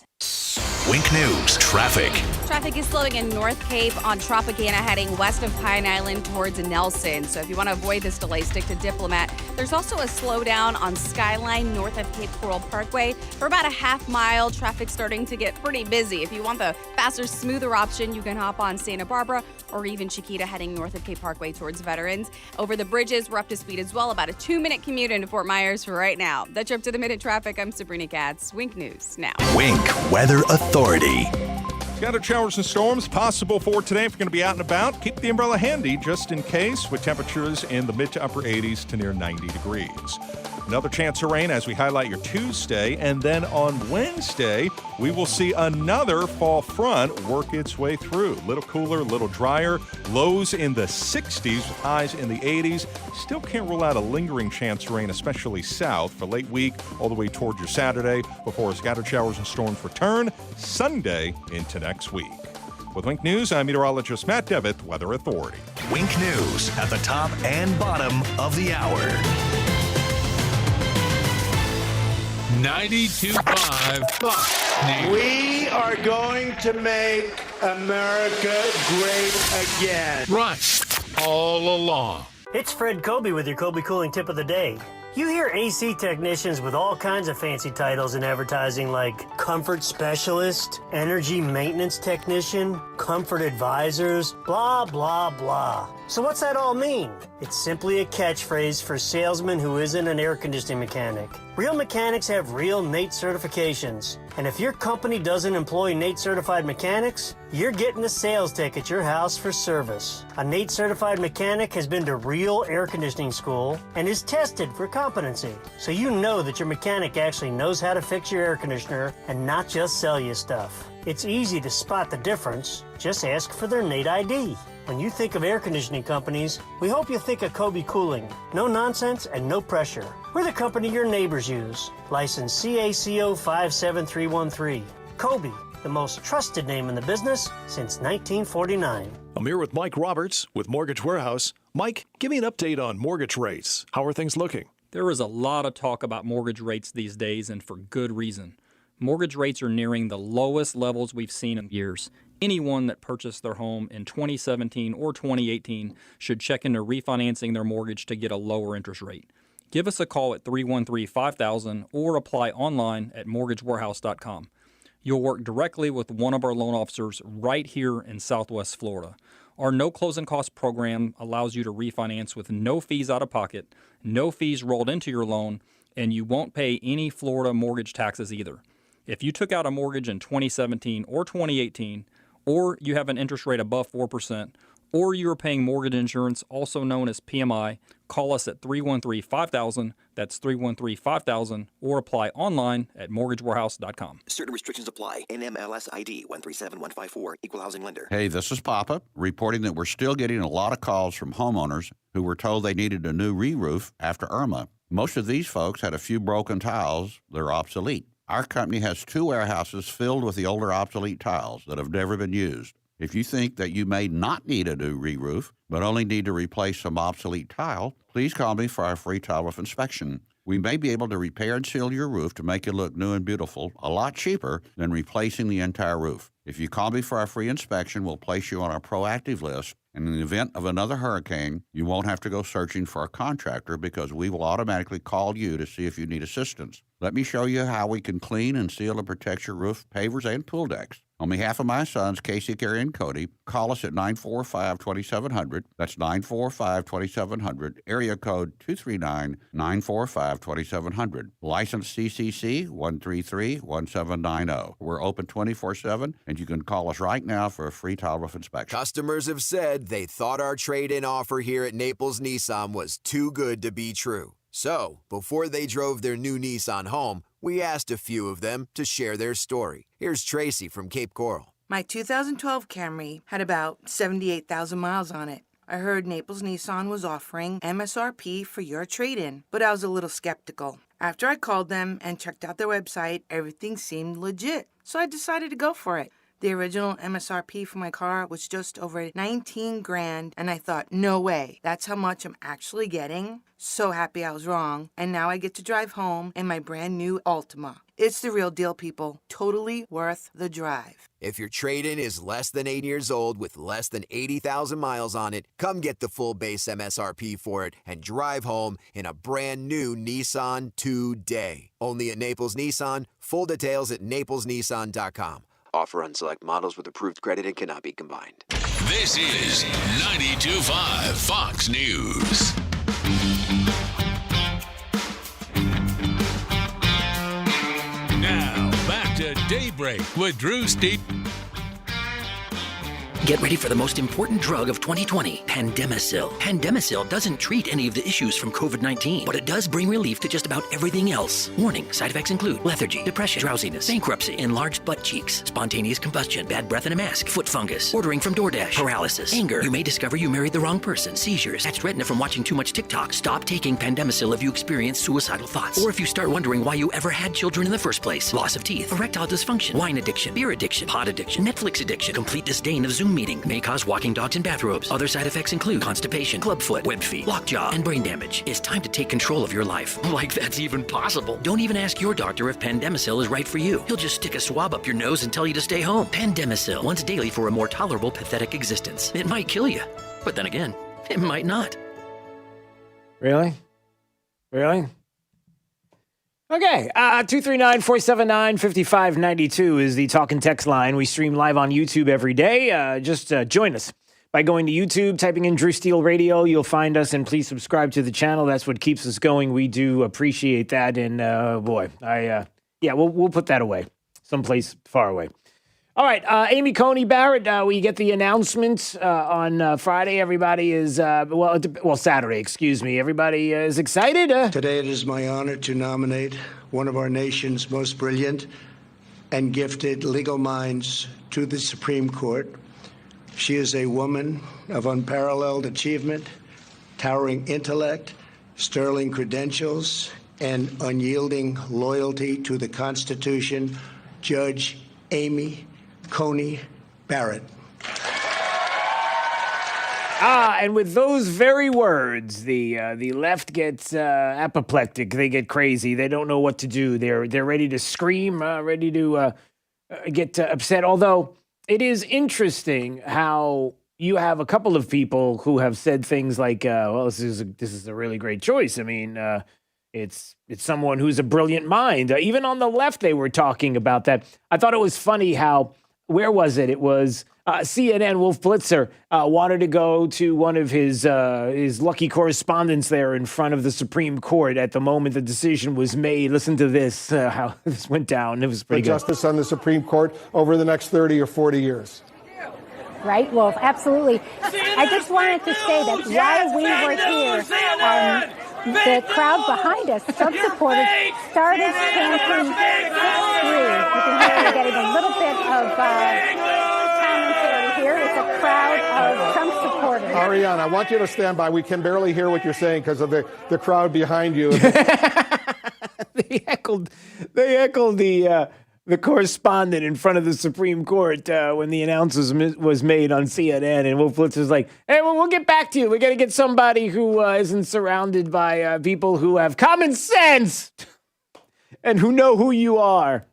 Wink News traffic. Traffic is slowing in North Cape on Tropicana heading west of Pine Island towards Nelson. So if you want to avoid this delay, stick to Diplomat. There's also a slowdown on Skyline north of Cape Coral Parkway. For about a half mile, traffic starting to get pretty busy. If you want the faster, smoother option, you can hop on Santa Barbara or even Chiquita heading north of Cape Parkway towards Veterans. Over the bridges, we're up to speed as well. About a 2-minute commute into Fort Myers for right now. That's your up to the minute traffic. I'm Sabrina Katz. Wink News now. Wink Weather Authority. Scattered showers and storms possible for today. If you're going to be out and about, keep the umbrella handy just in case, with temperatures in the mid to upper 80s to near 90 degrees. Another chance of rain as we highlight your Tuesday, and then on Wednesday, we will see another fall front work its way through. Little cooler, little drier, lows in the 60s with highs in the 80s. Still can't rule out a lingering chance of rain, especially south, for late week all the way toward your Saturday before scattered showers and storms return Sunday into next week. With Wink News, I'm meteorologist Matt Devitt, Weather Authority. Wink News at the top and bottom of the hour. 92.5 Fox News. We are going to make America great again. Right, all along. It's Fred Kobe with your Kobe Cooling Tip of the Day. You hear AC technicians with all kinds of fancy titles in advertising like Comfort Specialist, Energy Maintenance Technician, Comfort Advisors, blah, blah, blah. So what's that all mean? It's simply a catchphrase for salesman who isn't an air conditioning mechanic. Real mechanics have real NATE certifications. And if your company doesn't employ NATE certified mechanics, you're getting a sales tech at your house for service. A NATE certified mechanic has been to real air conditioning school and is tested for competency. So you know that your mechanic actually knows how to fix your air conditioner and not just sell you stuff. It's easy to spot the difference. Just ask for their NATE ID. When you think of air conditioning companies, we hope you think of Kobe Cooling. No nonsense and no pressure. We're the company your neighbors use. License CACO 57313. Kobe, the most trusted name in the business since 1949. I'm here with Mike Roberts with Mortgage Warehouse. Mike, give me an update on mortgage rates. How are things looking? There is a lot of talk about mortgage rates these days, and for good reason. Mortgage rates are nearing the lowest levels we've seen in years. Anyone that purchased their home in 2017 or 2018 should check into refinancing their mortgage to get a lower interest rate. Give us a call at 313-5000 or apply online at mortgagewarehouse.com. You'll work directly with one of our loan officers right here in Southwest Florida. Our no closing cost program allows you to refinance with no fees out of pocket, no fees rolled into your loan, and you won't pay any Florida mortgage taxes either. If you took out a mortgage in 2017 or 2018, or you have an interest rate above 4%, or you are paying mortgage insurance, also known as PMI, call us at 313-5000, that's 313-5000, or apply online at mortgagewarehouse.com. Certain restrictions apply. NMLS ID 137154, Equal Housing Lender. Hey, this is Papa, reporting that we're still getting a lot of calls from homeowners who were told they needed a new re-roof after Irma. Most of these folks had a few broken tiles that are obsolete. Our company has 2 warehouses filled with the older obsolete tiles that have never been used. If you think that you may not need a new re-roof, but only need to replace some obsolete tile, please call me for our free tile roof inspection. We may be able to repair and seal your roof to make it look new and beautiful, a lot cheaper than replacing the entire roof. If you call me for our free inspection, we'll place you on our proactive list. And in the event of another hurricane, you won't have to go searching for a contractor because we will automatically call you to see if you need assistance. Let me show you how we can clean and seal and protect your roof, pavers, and pool decks. On behalf of my sons, Casey, Carrie, and Cody, call us at 945-2700. That's 945-2700, area code 239-945-2700. License CCC 133-1790. We're open 24/7, and you can call us right now for a free tile roof inspection. Customers have said they thought our trade-in offer here at Naples Nissan was too good to be true. So, before they drove their new Nissan home, we asked a few of them to share their story. Here's Tracy from Cape Coral. My 2012 Camry had about 78,000 miles on it. I heard Naples Nissan was offering MSRP for your trade-in, but I was a little skeptical. After I called them and checked out their website, everything seemed legit, so I decided to go for it. The original MSRP for my car was just over 19 grand, and I thought, no way, that's how much I'm actually getting? So happy I was wrong, and now I get to drive home in my brand new Altima. It's the real deal, people. Totally worth the drive. If your trade-in is less than 8 years old with less than 80,000 miles on it, come get the full base MSRP for it and drive home in a brand new Nissan today. Only at Naples Nissan. Full details at naplesnissan.com. Offer on select models with approved credit and cannot be combined. This is 92.5 Fox News. Now, back to Daybreak with Drew Steve. Get ready for the most important drug of 2020, Pandemicil. Pandemicil doesn't treat any of the issues from COVID-19, but it does bring relief to just about everything else. Warning, side effects include lethargy, depression, drowsiness, bankruptcy, enlarged butt cheeks, spontaneous combustion, bad breath in a mask, foot fungus, ordering from DoorDash, paralysis, anger. You may discover you married the wrong person, seizures, that's retina from watching too much TikTok. Stop taking Pandemicil if you experience suicidal thoughts, or if you start wondering why you ever had children in the first place. Loss of teeth, erectile dysfunction, wine addiction, beer addiction, pot addiction, Netflix addiction, complete disdain of Zoom meeting, may cause walking dogs in bathrobes. Other side effects include constipation, clubfoot, webbed feet, lockjaw, and brain damage. It's time to take control of your life. Like that's even possible. Don't even ask your doctor if Pandemicil is right for you. He'll just stick a swab up your nose and tell you to stay home. Pandemicil, once daily for a more tolerable, pathetic existence. It might kill you, but then again, it might not. Really? Really? Okay, 239-479-5592 is the talk and text line. We stream live on YouTube every day. Just join us by going to YouTube, typing in Drew Steele Radio. You'll find us, and please subscribe to the channel. That's what keeps us going. We do appreciate that, and we'll put that away someplace far away. All right, Amy Coney Barrett, we get the announcement on Friday. Everybody is, Saturday, excuse me. Everybody is excited. Today it is my honor to nominate one of our nation's most brilliant and gifted legal minds to the Supreme Court. She is a woman of unparalleled achievement, towering intellect, sterling credentials, and unyielding loyalty to the Constitution, Judge Amy Coney Barrett. And with those very words, the left gets apoplectic. They get crazy. They don't know what to do. They're ready to scream, ready to get upset. Although it is interesting how you have a couple of people who have said things like, "This is a really great choice." I mean, it's someone who's a brilliant mind. Even on the left, they were talking about that. I thought it was funny how. Where was it? It was CNN. Wolf Blitzer wanted to go to one of his lucky correspondents there in front of the Supreme Court at the moment the decision was made. Listen to this, how this went down. It was pretty good. Justice on the Supreme Court over the next 30 or 40 years. Right, Wolf, absolutely. I just wanted to say that while we were here, the crowd behind us, Trump supporters, started chanting through. You can hear we're getting a little bit of commentary here. It's a crowd of Trump supporters. Ariane, I want you to stand by. We can barely hear what you're saying because of the crowd behind you. They echoed the correspondent in front of the Supreme Court when the announcement was made on CNN, and Wolf Blitzer's like, "Hey, we'll get back to you. We got to get somebody who isn't surrounded by people who have common sense and who know who you are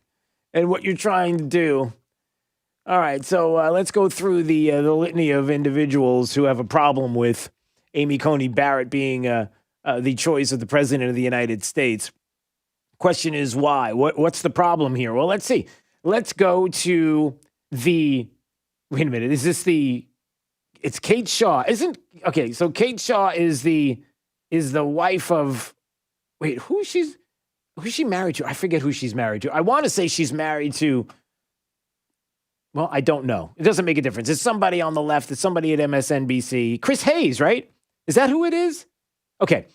and what you're trying to do." All right, so let's go through the litany of individuals who have a problem with Amy Coney Barrett being the choice of the President of the United States. Question is why? What's the problem here? Well, let's see. Let's go to wait a minute, is this it's Kate Shaw, so Kate Shaw is the wife of, who's she married to? I forget who she's married to. I want to say she's married to, well, I don't know. It doesn't make a difference. It's somebody on the left. It's somebody at MSNBC. Chris Hayes, right? Is that who it is? Okay.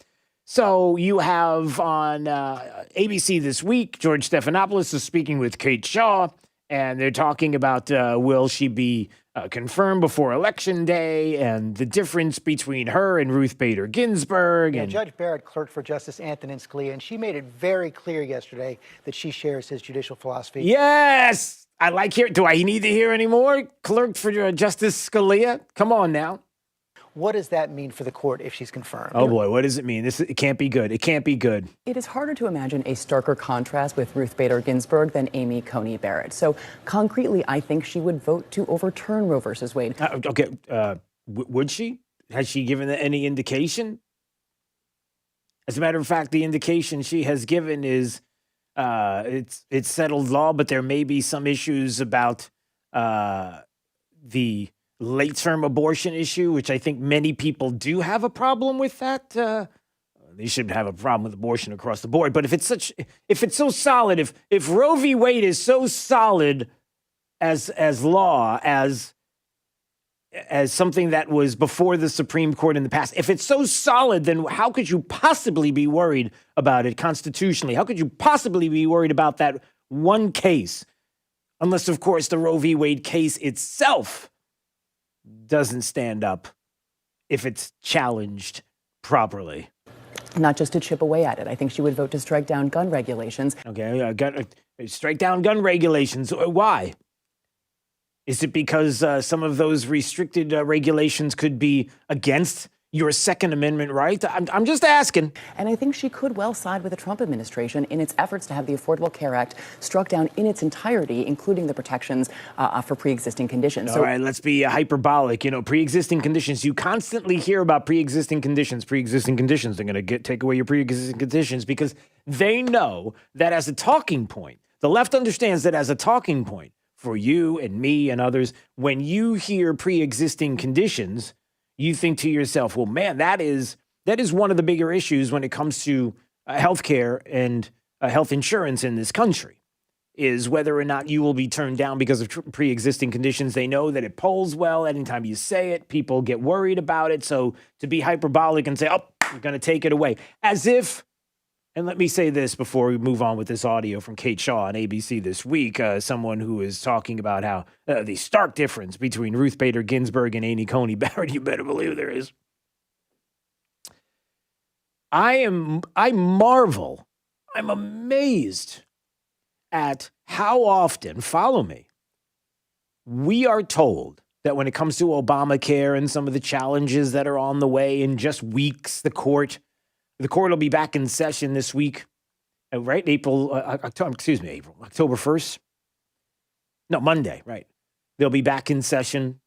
So you have on ABC this week, George Stephanopoulos is speaking with Kate Shaw, and they're talking about will she be confirmed before Election Day and the difference between her and Ruth Bader Ginsburg. Yeah, And Judge Barrett clerked for Justice Antonin Scalia, and she made it very clear yesterday that she shares his judicial philosophy. yes, I like hearing. Do I need to hear any more? Clerked for Justice Scalia? Come on now. What does that mean for the court if she's confirmed? Oh boy, what does it mean? It can't be good. It can't be good. It is harder to imagine a starker contrast with Ruth Bader Ginsburg than Amy Coney Barrett. So concretely, I think she would vote to overturn Roe versus Wade. Would she? Has she given any indication? As a matter of fact, the indication she has given is it's settled law, but there may be some issues about the late-term abortion issue, which I think many people do have a problem with that. They shouldn't have a problem with abortion across the board. But if it's so solid, if Roe v. Wade is so solid as law, as something that was before the Supreme Court in the past, if it's so solid, then how could you possibly be worried about it constitutionally? How could you possibly be worried about that one case? Unless, of course, the Roe v. Wade case itself doesn't stand up if it's challenged properly. Not just to chip away at it. I think she would vote to strike down gun regulations. Okay, strike down gun regulations. Why? Is it because some of those restricted regulations could be against your Second Amendment right? I'm just asking. And I think she could well side with the Trump administration in its efforts to have the Affordable Care Act struck down in its entirety, including the protections for pre-existing conditions. All right, let's be hyperbolic. Pre-existing conditions. You constantly hear about pre-existing conditions. Pre-existing conditions. They're going to take away your pre-existing conditions because they know that as a talking point, the left understands that as a talking point for you and me and others, when you hear pre-existing conditions, you think to yourself, well, man, that is one of the bigger issues when it comes to healthcare and health insurance in this country, is whether or not you will be turned down because of pre-existing conditions. They know that it polls well. Anytime you say it, people get worried about it. So to be hyperbolic and say, oh, we're going to take it away, as if, and let me say this before we move on with this audio from Kate Shaw on ABC this week, someone who is talking about how the stark difference between Ruth Bader Ginsburg and Amy Coney Barrett, you better believe there is. I'm amazed at how often, follow me, we are told that when it comes to Obamacare and some of the challenges that are on the way in just weeks, the court will be back in session this week, right? October 1st. No, Monday, right? They'll be back in session.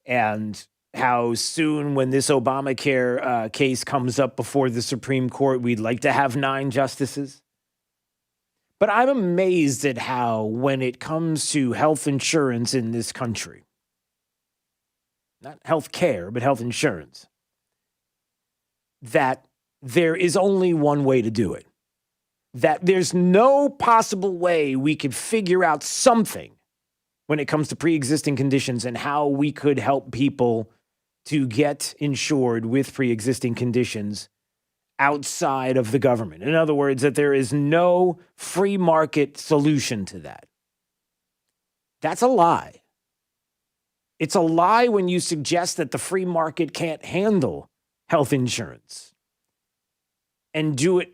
And how soon, when this Obamacare case comes up before the Supreme Court, we'd like to have 9 justices. But I'm amazed at how, when it comes to health insurance in this country, not health care, but health insurance, that there is only one way to do it. That there's no possible way we could figure out something when it comes to pre-existing conditions and how we could help people to get insured with pre-existing conditions outside of the government. In other words, that there is no free market solution to that. That's a lie. It's a lie when you suggest that the free market can't handle health insurance and do it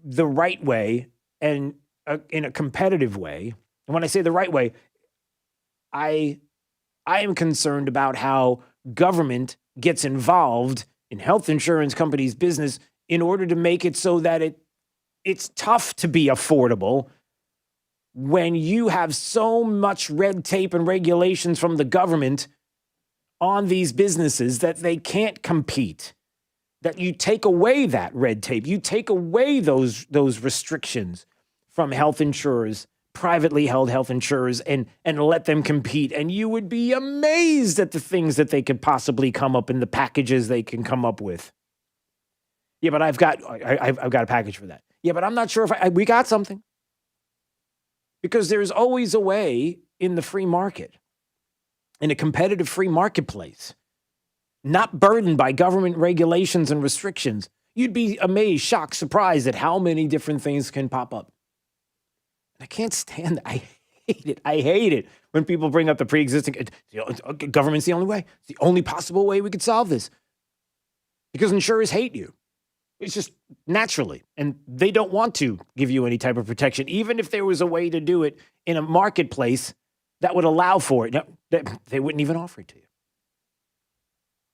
the right way and in a competitive way. And when I say the right way, I am concerned about how government gets involved in health insurance companies' business in order to make it so that it's tough to be affordable when you have so much red tape and regulations from the government on these businesses that they can't compete. That you take away that red tape, you take away those restrictions from health insurers, privately held health insurers and let them compete. And you would be amazed at the things that they could possibly come up in the packages they can come up with. Yeah, but I've got a package for that. Yeah, but I'm not sure if we got something. Because there's always a way in the free market, in a competitive free marketplace, not burdened by government regulations and restrictions. You'd be amazed, shocked, surprised at how many different things can pop up. I can't stand that. I hate it. I hate it when people bring up the pre-existing. Government's the only way. It's the only possible way we could solve this. Because insurers hate you. It's just naturally. And they don't want to give you any type of protection, even if there was a way to do it in a marketplace that would allow for it. No, they wouldn't even offer it to you.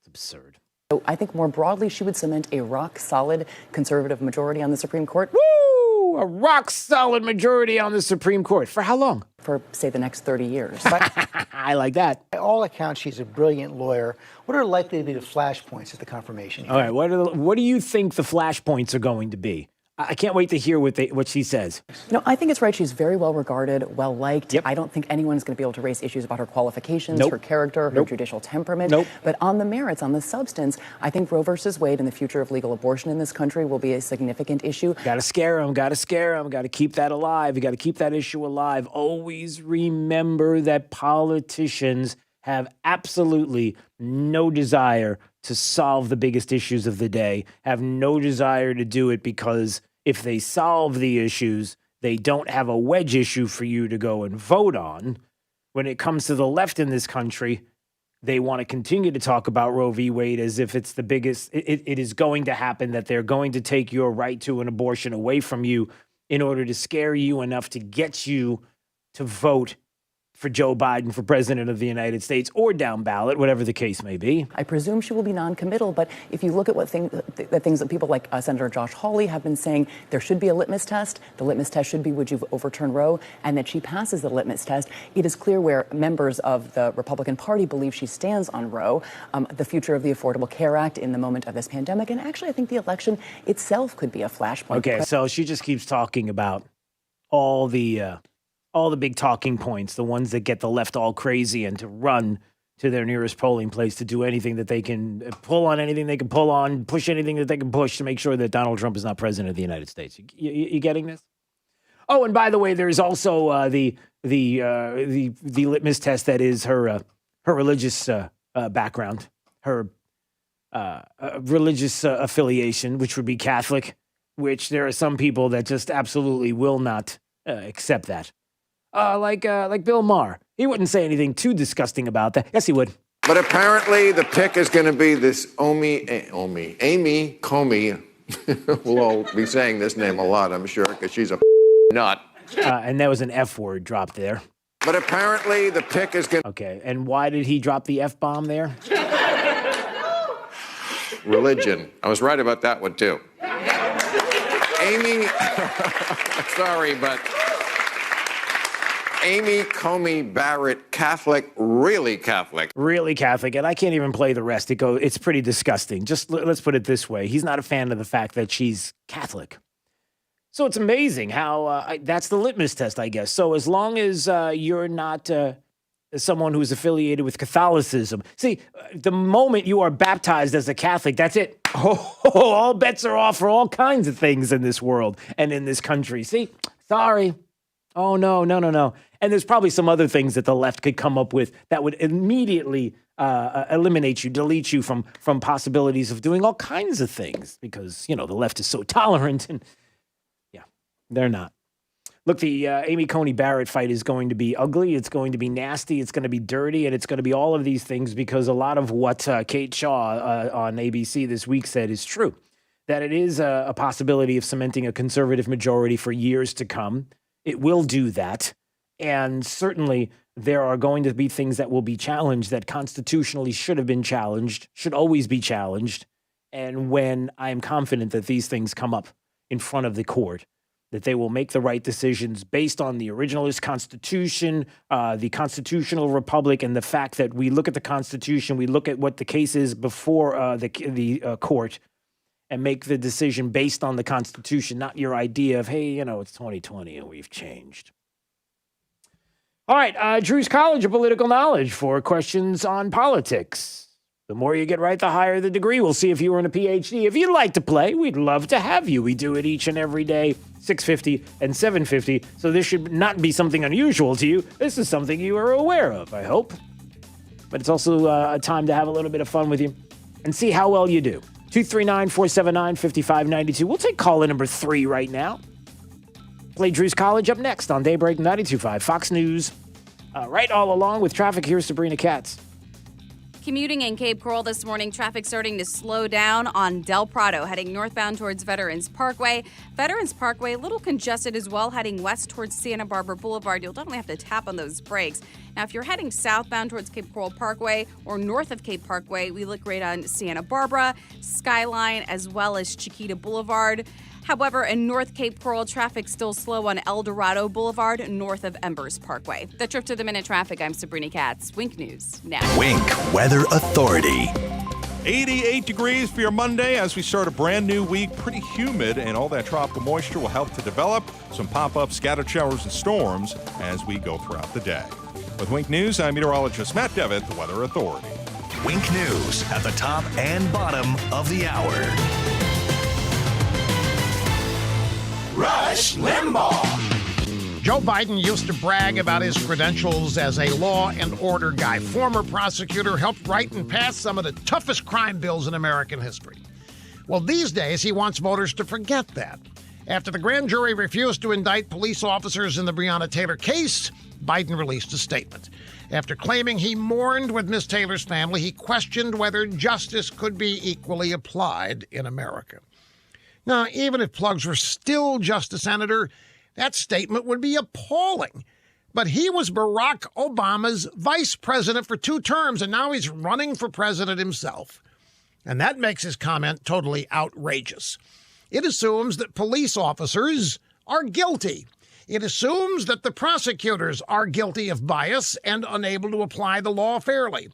It's absurd. I think more broadly, she would cement a rock-solid conservative majority on the Supreme Court. Woo! A rock-solid majority on the Supreme Court. For how long? For, say, the next 30 years. I like that. By all accounts, she's a brilliant lawyer. What are likely to be the flashpoints at the confirmation hearing? All right, what do you think the flashpoints are going to be? I can't wait to hear what she says. No, I think it's right. She's very well regarded, well liked. Yep. I don't think anyone's going to be able to raise issues about her qualifications, her character, her judicial temperament. But on the merits, on the substance, I think Roe versus Wade and the future of legal abortion in this country will be a significant issue. Got to scare them, got to keep that alive. You got to keep that issue alive. Always remember that politicians have absolutely no desire to solve the biggest issues of the day, have no desire to do it because if they solve the issues, they don't have a wedge issue for you to go and vote on. When it comes to the left in this country, they want to continue to talk about Roe v. Wade as if it's the biggest, it is going to happen, that they're going to take your right to an abortion away from you in order to scare you enough to get you to vote for Joe Biden for president of the United States or down ballot, whatever the case may be. I presume she will be non-committal, but if you look at the things that people like Senator Josh Hawley have been saying, there should be a litmus test. The litmus test should be, would you overturn Roe? And that she passes the litmus test. It is clear where members of the Republican Party believe she stands on Roe, the future of the Affordable Care Act in the moment of this pandemic. And actually, I think the election itself could be a flashpoint. Okay, so she just keeps talking about all the big talking points, the ones that get the left all crazy and to run to their nearest polling place to do anything that they can, pull on anything they can pull on, push anything that they can push to make sure that Donald Trump is not president of the United States. You getting this? Oh, and by the way, there's also the litmus test that is her religious background, her religious affiliation, which would be Catholic, which there are some people that just absolutely will not accept that. Like Bill Maher. He wouldn't say anything too disgusting about that. Yes, he would. But apparently the pick is going to be this Amy Coney. We'll all be saying this name a lot, I'm sure, because she's a nut. And there was an F word dropped there. But apparently the pick is going to... Okay, and why did he drop the F-bomb there? Religion. I was right about that one, too. Amy... Sorry, but... Amy Coney Barrett, Catholic, really Catholic. Really Catholic, and I can't even play the rest. It's pretty disgusting. Just let's put it this way. He's not a fan of the fact that she's Catholic. So it's amazing how that's the litmus test, I guess. So as long as you're not someone who's affiliated with Catholicism. See, the moment you are baptized as a Catholic, that's it. All bets are off for all kinds of things in this world and in this country. See, sorry. Oh, no. And there's probably some other things that the left could come up with that would immediately eliminate you, delete you from possibilities of doing all kinds of things because, the left is so tolerant. And yeah, they're not. Look, the Amy Coney Barrett fight is going to be ugly. It's going to be nasty. It's going to be dirty. And it's going to be all of these things because a lot of what Kate Shaw on ABC this week said is true, that it is a possibility of cementing a conservative majority for years to come. It will do that. And certainly there are going to be things that will be challenged that constitutionally should have been challenged, should always be challenged. And when I am confident that these things come up in front of the court, that they will make the right decisions based on the originalist Constitution, the constitutional republic, and the fact that we look at the Constitution, we look at what the case is before the court, and make the decision based on the Constitution, not your idea of, hey, it's 2020 and we've changed. All right, Drew's College of Political Knowledge for questions on politics. The more you get right, the higher the degree. We'll see if you earn a PhD. If you'd like to play, we'd love to have you. We do it each and every day, 6:50 and 7:50. So this should not be something unusual to you. This is something you are aware of, I hope. But it's also a time to have a little bit of fun with you and see how well you do. 239-479-5592. We'll take caller number 3 right now. Play Drew's College up next on Daybreak 92.5 Fox News. Right all along with traffic, here's Sabrina Katz. Commuting in Cape Coral this morning, traffic starting to slow down on Del Prado, heading northbound towards Veterans Parkway. Veterans Parkway, a little congested as well, heading west towards Santa Barbara Boulevard. You'll definitely have to tap on those brakes. Now, if you're heading southbound towards Cape Coral Parkway or north of Cape Parkway, we look great on Santa Barbara, Skyline, as well as Chiquita Boulevard. However, in North Cape Coral, traffic still slow on El Dorado Boulevard, north of Embers Parkway. The Trip to the Minute traffic, I'm Sabrina Katz. Wink News now. Wink Weather Authority. 88 degrees for your Monday as we start a brand new week. Pretty humid, and all that tropical moisture will help to develop some pop-up scattered showers and storms as we go throughout the day. With Wink News, I'm meteorologist Matt Devitt, the Weather Authority. Wink News at the top and bottom of the hour. Rush Limbaugh. Joe Biden used to brag about his credentials as a law and order guy. Former prosecutor, helped write and pass some of the toughest crime bills in American history. Well, these days, he wants voters to forget that. After the grand jury refused to indict police officers in the Breonna Taylor case, Biden released a statement. After claiming he mourned with Miss Taylor's family, he questioned whether justice could be equally applied in America. Now, even if plugs were still just a senator, that statement would be appalling. But he was Barack Obama's vice president for 2 terms, and now he's running for president himself. And that makes his comment totally outrageous. It assumes that police officers are guilty. It assumes that the prosecutors are guilty of bias and unable to apply the law fairly.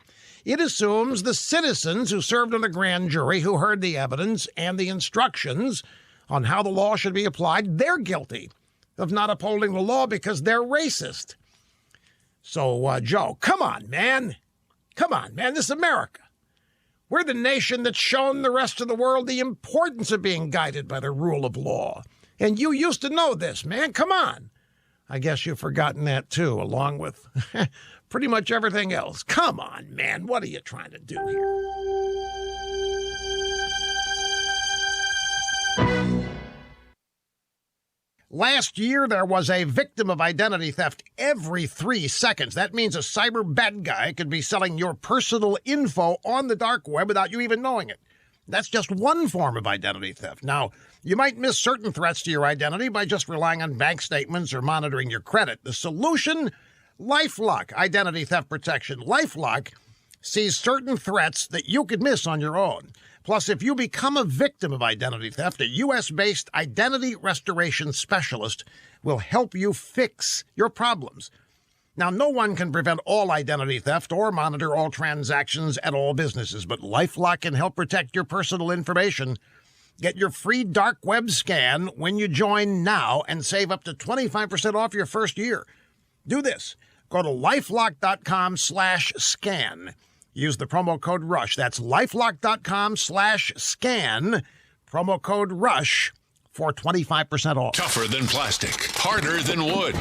It assumes the citizens who served on the grand jury, who heard the evidence and the instructions on how the law should be applied, they're guilty of not upholding the law because they're racist. So, Joe, come on, man. Come on, man. This is America. We're the nation that's shown the rest of the world the importance of being guided by the rule of law. And you used to know this, man. Come on. I guess you've forgotten that, too, along with pretty much everything else. Come on, man. What are you trying to do here? Last year, there was a victim of identity theft every 3 seconds. That means a cyber bad guy could be selling your personal info on the dark web without you even knowing it. That's just one form of identity theft. Now, you might miss certain threats to your identity by just relying on bank statements or monitoring your credit. The solution? LifeLock Identity Theft Protection. LifeLock sees certain threats that you could miss on your own. Plus, if you become a victim of identity theft, a U.S.-based identity restoration specialist will help you fix your problems. Now, no one can prevent all identity theft or monitor all transactions at all businesses, but LifeLock can help protect your personal information. Get your free dark web scan when you join now and save up to 25% off your first year. Do this. Go to LifeLock.com/scan. Use the promo code RUSH. That's LifeLock.com/scan. Promo code RUSH for 25% off. Tougher than plastic, harder than wood.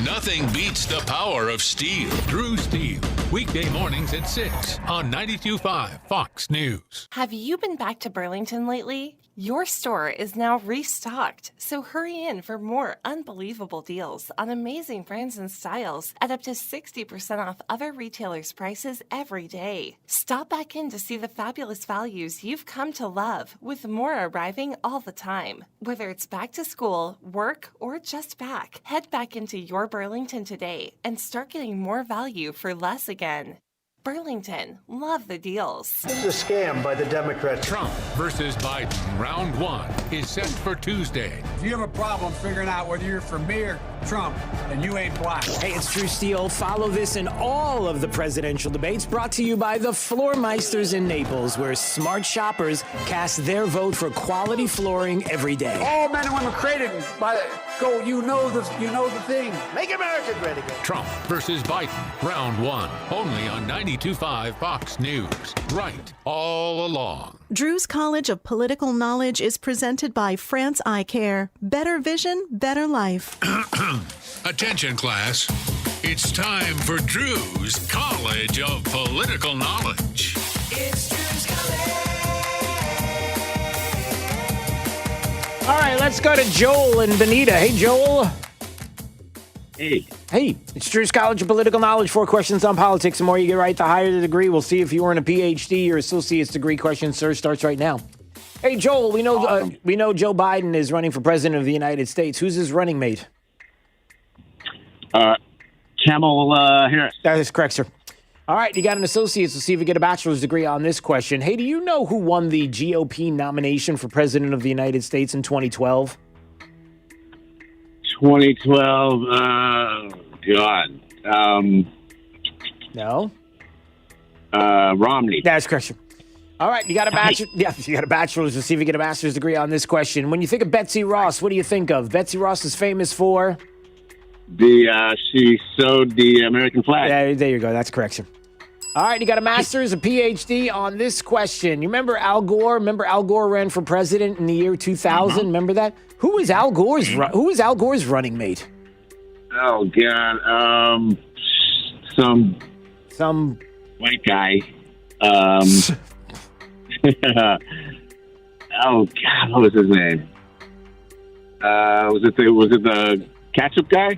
Nothing beats the power of steel. Drew Steel. Weekday mornings at 6 on 92.5 Fox News. Have you been back to Burlington lately? Your store is now restocked, so hurry in for more unbelievable deals on amazing brands and styles at up to 60% off other retailers' prices every day. Stop back in to see the fabulous values you've come to love, with more arriving all the time. Whether it's back to school, work, or just back, head back into your Burlington today and start getting more value for less again. Burlington, love the deals. This is a scam by the Democrats. Trump versus Biden, round 1 is set for Tuesday. If you have a problem figuring out whether you're for me or Trump, and you ain't black. Hey, it's Drew Steele. Follow this and all of the presidential debates brought to you by the Floormeisters in Naples, where smart shoppers cast their vote for quality flooring every day. All men and women created by Go, you know the thing. Make America great again. Trump versus Biden, round one, only on 92.5 Fox News. Right all along. Drew's College of Political Knowledge is presented by France Eye Care. Better vision, better life. Attention, class. It's time for Drew's College of Political Knowledge. It's Drew's College. All right, let's go to Joel in Bonita. Hey, Joel. Hey. Hey, it's Drew's College of Political Knowledge. 4 questions on politics. The more you get right, the higher the degree. We'll see if you earn a PhD or associate's degree. Question, sir, starts right now. Hey, Joel, we know Joe Biden is running for president of the United States. Who's his running mate? Kamala Harris. That is correct, sir. All right, you got an associate's. Let's see if you get a bachelor's degree on this question. Hey, do you know who won the GOP nomination for president of the United States in 2012? 2012, God. No? Romney. That's correct, sir. All right, you got a bachelor. Yeah, you got a bachelor's. Let's see if you get a master's degree on this question. When you think of Betsy Ross, what do you think of? Betsy Ross is famous for? She sewed the American flag. Yeah, there you go. That's correct, sir. All right, you got a master's, a PhD on this question. You remember Al Gore? Remember Al Gore ran for president in the year 2000? Remember that? Who was Al Gore's running mate? Oh God, some white guy. Oh God, what was his name? Was it the ketchup guy?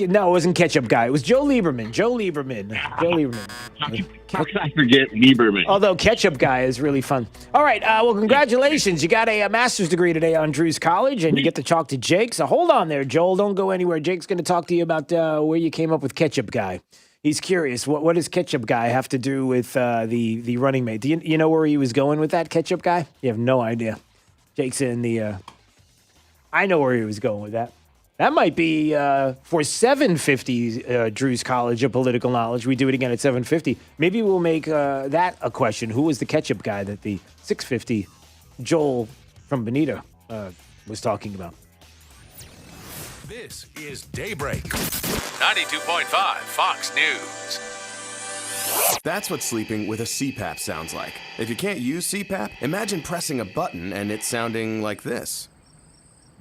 No, it wasn't ketchup guy. It was Joe Lieberman. Joe Lieberman. How can I forget Lieberman? Although ketchup guy is really fun. All right. Well, congratulations. You got a master's degree today on Drew's College, and you get to talk to Jake. So hold on there, Joel. Don't go anywhere. Jake's going to talk to you about where you came up with ketchup guy. He's curious. What does ketchup guy have to do with the running mate? Do you know where he was going with that ketchup guy? You have no idea. Jake's in the... I know where he was going with that. That might be for 750 Drew's College of Political Knowledge. We do it again at 750. Maybe we'll make that a question. Who was the ketchup guy that the 650 Joel from Bonita was talking about? This is Daybreak. 92.5 Fox News. That's what sleeping with a CPAP sounds like. If you can't use CPAP, imagine pressing a button and it sounding like this.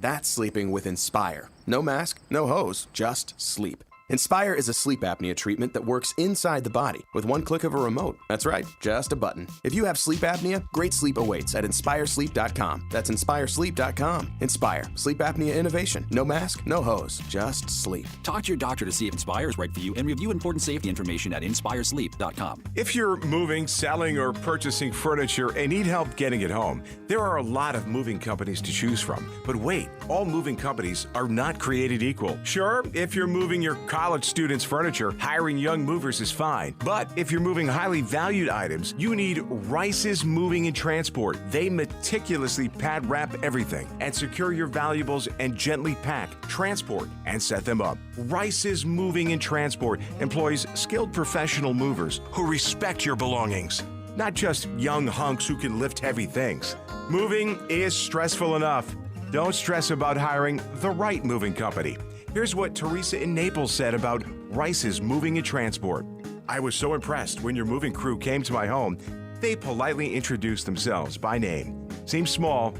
That's sleeping with Inspire. No mask, no hose, just sleep. Inspire is a sleep apnea treatment that works inside the body with one click of a remote. That's right, just a button. If you have sleep apnea, great sleep awaits at InspireSleep.com. That's InspireSleep.com. Inspire. Sleep apnea innovation. No mask, no hose, just sleep. Talk to your doctor to see if Inspire is right for you and review important safety information at InspireSleep.com. If you're moving, selling, or purchasing furniture and need help getting it home, there are a lot of moving companies to choose from. But wait, all moving companies are not created equal. Sure, if you're moving your college students' furniture, hiring young movers is fine. But if you're moving highly valued items, you need Rice's Moving and Transport. They meticulously pad wrap everything and secure your valuables and gently pack, transport, and set them up. Rice's Moving and Transport employs skilled professional movers who respect your belongings, not just young hunks who can lift heavy things. Moving is stressful enough. Don't stress about hiring the right moving company. Here's what Teresa in Naples said about Rice's Moving and Transport. I was so impressed when your moving crew came to my home. They politely introduced themselves by name. Seems small,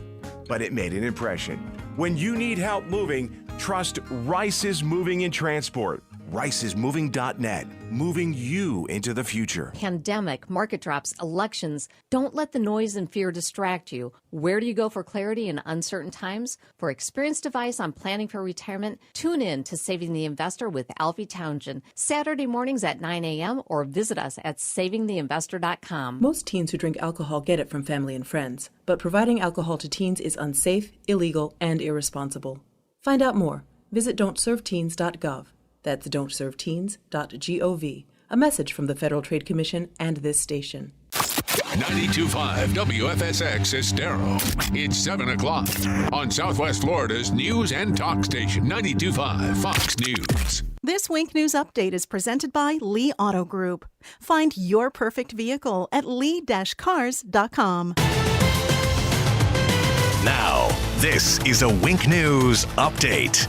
but it made an impression. When you need help moving, trust Rice's Moving and Transport. Rice'sMoving.net, moving you into the future. Pandemic, market drops, elections. Don't let the noise and fear distract you. Where do you go for clarity in uncertain times? For experienced advice on planning for retirement, tune in to Saving the Investor with Alfie Townsend, Saturday mornings at 9 a.m. or visit us at SavingTheInvestor.com. Most teens who drink alcohol get it from family and friends, but providing alcohol to teens is unsafe, illegal, and irresponsible. Find out more. Visit Don'tServeTeens.gov. That's don'tserveteens.gov. A message from the Federal Trade Commission and this station. 92.5 WFSX Estero. It's 7 o'clock on Southwest Florida's news and talk station, 92.5 Fox News. This Wink News Update is presented by Lee Auto Group. Find your perfect vehicle at lee-cars.com. Now, this is a Wink News Update.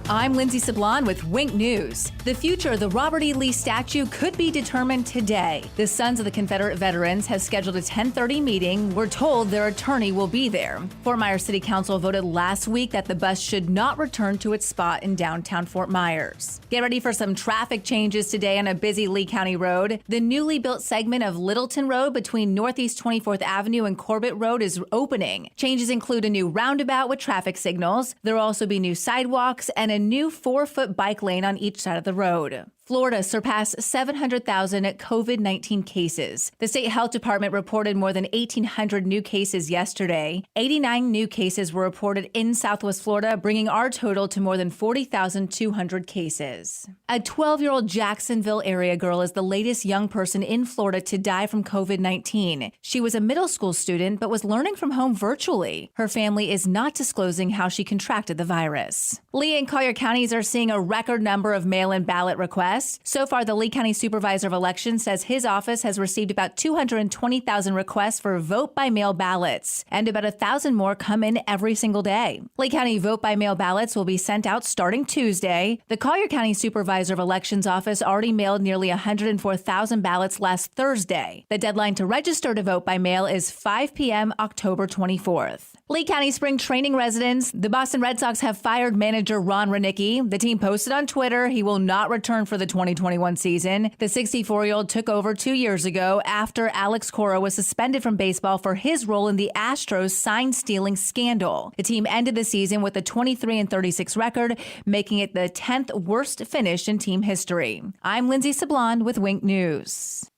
I'm Lindsay Sablon with Wink News. The future of the Robert E. Lee statue could be determined today. The Sons of the Confederate Veterans have scheduled a 10:30 meeting. We're told their attorney will be there. Fort Myers City Council voted last week that the bus should not return to its spot in downtown Fort Myers. Get ready for some traffic changes today on a busy Lee County road. The newly built segment of Littleton Road between Northeast 24th Avenue and Corbett Road is opening. Changes include a new roundabout with traffic signals. There will also be new sidewalks and a new 4-foot bike lane on each side of the road. Florida surpassed 700,000 COVID-19 cases. The state health department reported more than 1,800 new cases yesterday. 89 new cases were reported in Southwest Florida, bringing our total to more than 40,200 cases. A 12-year-old Jacksonville area girl is the latest young person in Florida to die from COVID-19. She was a middle school student, but was learning from home virtually. Her family is not disclosing how she contracted the virus. Lee and Collier counties are seeing a record number of mail-in ballot requests. So far, the Lee County Supervisor of Elections says his office has received about 220,000 requests for vote-by-mail ballots, and about 1,000 more come in every single day. Lee County vote-by-mail ballots will be sent out starting Tuesday. The Collier County Supervisor of Elections office already mailed nearly 104,000 ballots last Thursday. The deadline to register to vote by mail is 5 p.m. October 24th. Lee County spring training residents. The Boston Red Sox have fired manager Ron Ronicky. The team posted on Twitter he will not return for the 2021 season. The 64-year-old took over 2 years ago after Alex Cora was suspended from baseball for his role in the Astros sign-stealing scandal. The team ended the season with a 23-36 record, making it the 10th worst finish in team history. I'm Lindsay Sablon with Wink News.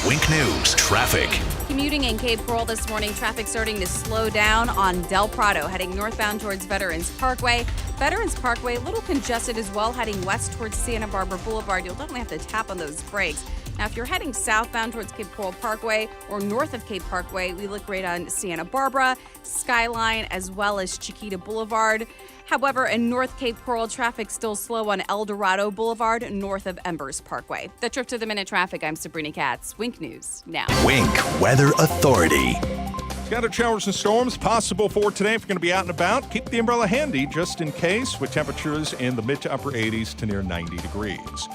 Wink News traffic. Commuting in Cape Coral this morning, traffic starting to slow down on Del Prado, heading northbound towards Veterans Parkway. Veterans Parkway, a little congested as well, heading west towards Santa Barbara Boulevard. You'll definitely have to tap on those brakes. Now, if you're heading southbound towards Cape Coral Parkway or north of Cape Parkway, we look right on Santa Barbara, Skyline, as well as Chiquita Boulevard. However, in North Cape Coral, traffic still slow on El Dorado Boulevard, north of Embers Parkway. The Trip to the Minute traffic, I'm Sabrina Katz. Wink News now. Wink Weather Authority. Scattered showers and storms possible for today. If you're going to be out and about, keep the umbrella handy just in case, with temperatures in the mid to upper 80s to near 90 degrees.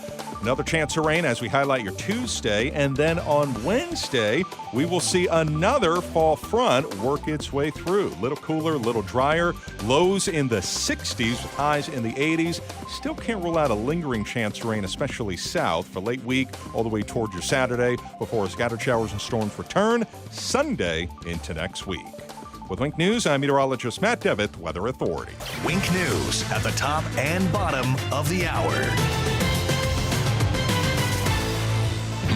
Another chance of rain as we highlight your Tuesday, and then on Wednesday, we will see another fall front work its way through. Little cooler, little drier, lows in the 60s with highs in the 80s. Still can't rule out a lingering chance of rain, especially south for late week all the way towards your Saturday before scattered showers and storms return Sunday into next week. With Wink News, I'm meteorologist Matt Devitt, Weather Authority. Wink News at the top and bottom of the hour.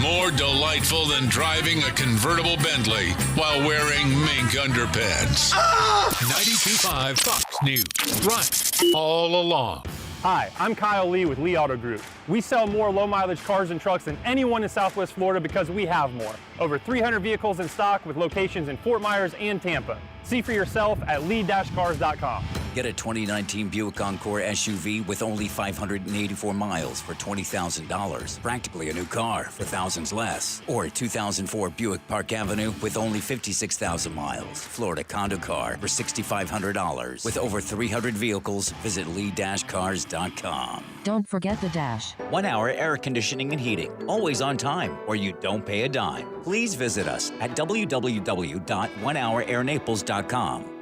More delightful than driving a convertible Bentley while wearing mink underpants. 92.5 Fox News. Right all along. Hi, I'm Kyle Lee with Lee Auto Group. We sell more low-mileage cars and trucks than anyone in Southwest Florida because we have more. Over 300 vehicles in stock with locations in Fort Myers and Tampa. See for yourself at lee-cars.com. Get a 2019 Buick Encore SUV with only 584 miles for $20,000. Practically a new car for thousands less. Or a 2004 Buick Park Avenue with only 56,000 miles. Florida condo car for $6,500. With over 300 vehicles, visit lee-cars.com. Don't forget the dash. 1 hour air conditioning and heating. Always on time, or you don't pay a dime. Please visit us at www.onehourairnaples.com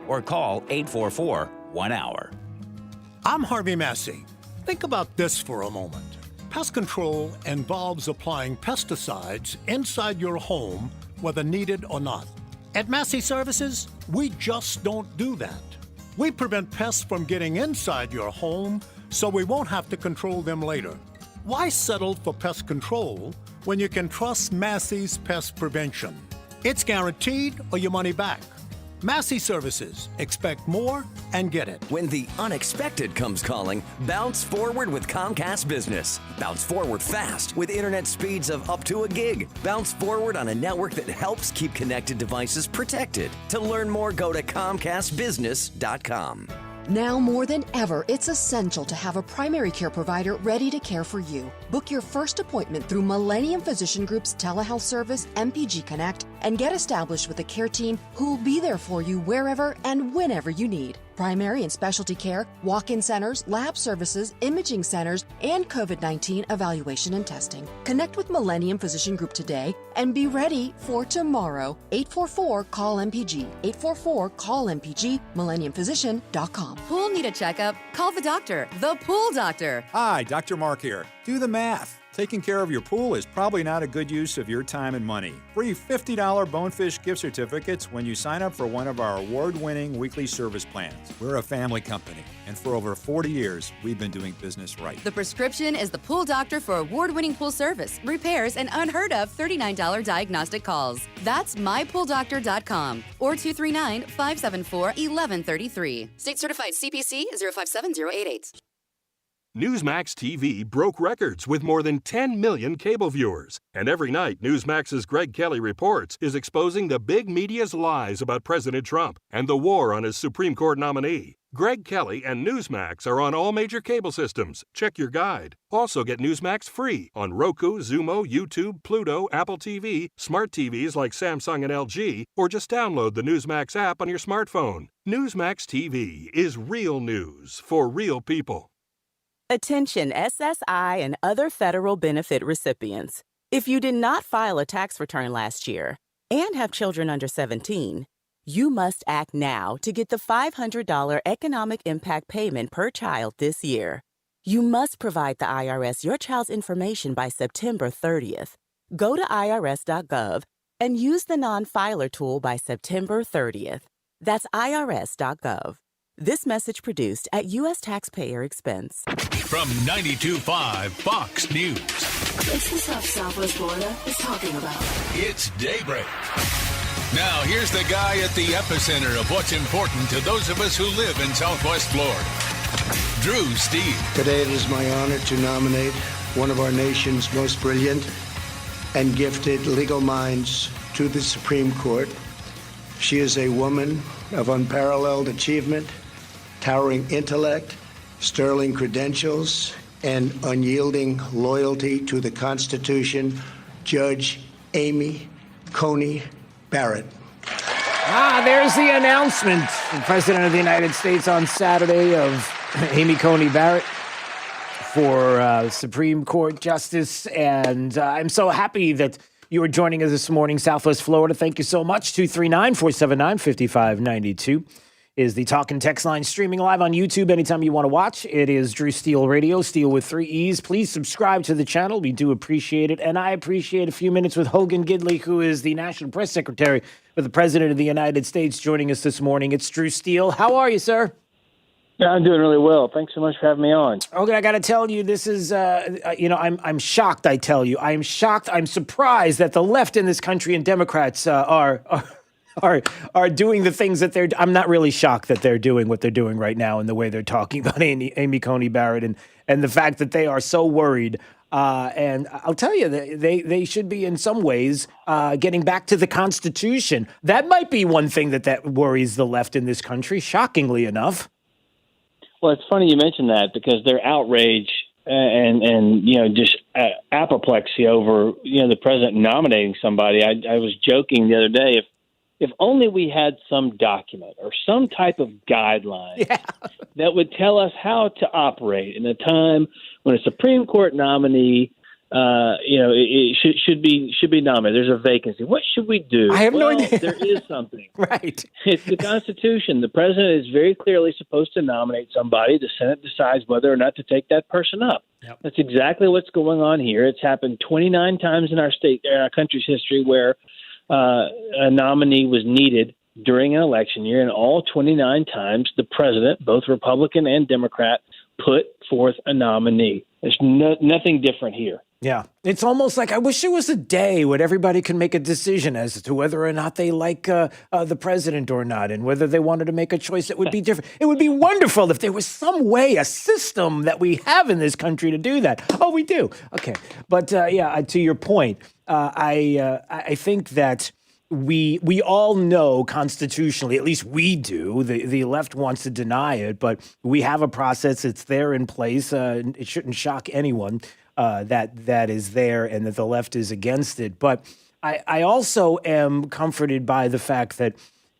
or call 844-1HOUR. I'm Harvey Massey. Think about this for a moment. Pest control involves applying pesticides inside your home, whether needed or not. At Massey Services, we just don't do that. We prevent pests from getting inside your home so we won't have to control them later. Why settle for pest control when you can trust Massey's Pest Prevention? It's guaranteed or your money back. Massey Services. Expect more and get it. When the unexpected comes calling, bounce forward with Comcast Business. Bounce forward fast with internet speeds of up to a gig. Bounce forward on a network that helps keep connected devices protected. To learn more, go to ComcastBusiness.com. Now more than ever, it's essential to have a primary care provider ready to care for you. Book your first appointment through Millennium Physician Group's telehealth service, MPG Connect, and get established with a care team who will be there for you wherever and whenever you need. primary and specialty care, walk-in centers, lab services, imaging centers, and COVID-19 evaluation and testing. Connect with Millennium Physician Group today and be ready for tomorrow. 844-CALL-MPG. 844-CALL-MPG. MillenniumPhysician.com. Pool need a checkup? Call the doctor, the Pool Doctor. Hi, Dr. Mark here. Do the math. Taking care of your pool is probably not a good use of your time and money. Free $50 Bonefish gift certificates when you sign up for one of our award-winning weekly service plans. We're a family company, and for over 40 years, we've been doing business right. The prescription is the Pool Doctor for award-winning pool service, repairs, and unheard of $39 diagnostic calls. That's mypooldoctor.com or 239-574-1133. State certified CPC 057088. Newsmax TV broke records with more than 10 million cable viewers. And every night, Newsmax's Greg Kelly Reports is exposing the big media's lies about President Trump and the war on his Supreme Court nominee. Greg Kelly and Newsmax are on all major cable systems. Check your guide. Also get Newsmax free on Roku, Xumo, YouTube, Pluto, Apple TV, smart TVs like Samsung and LG, or just download the Newsmax app on your smartphone. Newsmax TV is real news for real people. Attention SSI and other federal benefit recipients. If you did not file a tax return last year and have children under 17, you must act now to get the $500 economic impact payment per child this year. You must provide the IRS your child's information by September 30th. Go to irs.gov and use the non-filer tool by September 30th. That's irs.gov. This message produced at U.S. taxpayer expense. From 92.5 Fox News. It's the stuff Southwest Florida is talking about. It's Daybreak. Now, here's the guy at the epicenter of what's important to those of us who live in Southwest Florida. Drew Steele. Today it is my honor to nominate one of our nation's most brilliant and gifted legal minds to the Supreme Court. She is a woman of unparalleled achievement, towering intellect, sterling credentials, and unyielding loyalty to the Constitution, Judge Amy Coney Barrett. There's the announcement. The President of the United States on Saturday of Amy Coney Barrett for Supreme Court Justice. And I'm so happy that you are joining us this morning, Southwest Florida. Thank you so much. 239-479-5592 is the talk and text line, streaming live on YouTube anytime you want to watch. It is Drew Steele Radio, Steele with 3 E's. Please subscribe to the channel. We do appreciate it. And I appreciate a few minutes with Hogan Gidley, who is the National Press Secretary for the President of the United States, joining us this morning. It's Drew Steele. How are you, sir? Yeah, I'm doing really well. Thanks so much for having me on. Okay, I got to tell you, this is, I'm shocked, I tell you. I'm shocked. I'm surprised that the left in this country and Democrats are doing the things that they're. I'm not really shocked that they're doing what they're doing right now and the way they're talking about Amy Coney Barrett and the fact that they are so worried. And I'll tell you, they should be in some ways getting back to the Constitution. That might be one thing that worries the left in this country, shockingly enough. Well, it's funny you mentioned that because their outrage and just apoplexy over the president nominating somebody. I was joking the other day, if only we had some document or some type of guideline that would tell us how to operate in a time when a Supreme Court nominee, it should be nominated. There's a vacancy. What should we do? I have no idea. There is something. Right. It's the Constitution. The president is very clearly supposed to nominate somebody. The Senate decides whether or not to take that person up. Yep. That's exactly what's going on here. It's happened 29 times in our country's history where a nominee was needed during an election year, and all 29 times the president, both Republican and Democrat, put forth a nominee. There's nothing different here. Yeah. It's almost like I wish there was a day when everybody can make a decision as to whether or not they like the president or not, and whether they wanted to make a choice that would be different. It would be wonderful if there was some way, a system that we have in this country to do that. Oh, we do. Okay. But to your point, I think that we all know constitutionally, at least we do, the left wants to deny it, but we have a process. It's there in place. It shouldn't shock anyone that is there and that the left is against it. But I also am comforted by the fact that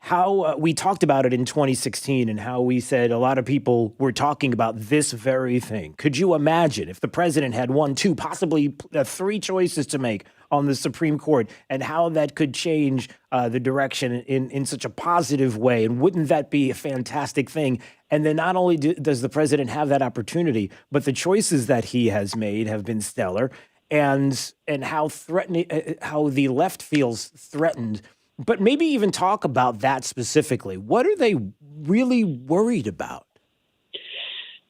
how we talked about it in 2016 and how we said a lot of people were talking about this very thing. Could you imagine if the president had 1, 2, possibly 3 choices to make on the Supreme Court and how that could change the direction in such a positive way? And wouldn't that be a fantastic thing? And then not only does the president have that opportunity, but the choices that he has made have been stellar, and how threatening, how the left feels threatened. But maybe even talk about that specifically. What are they really worried about?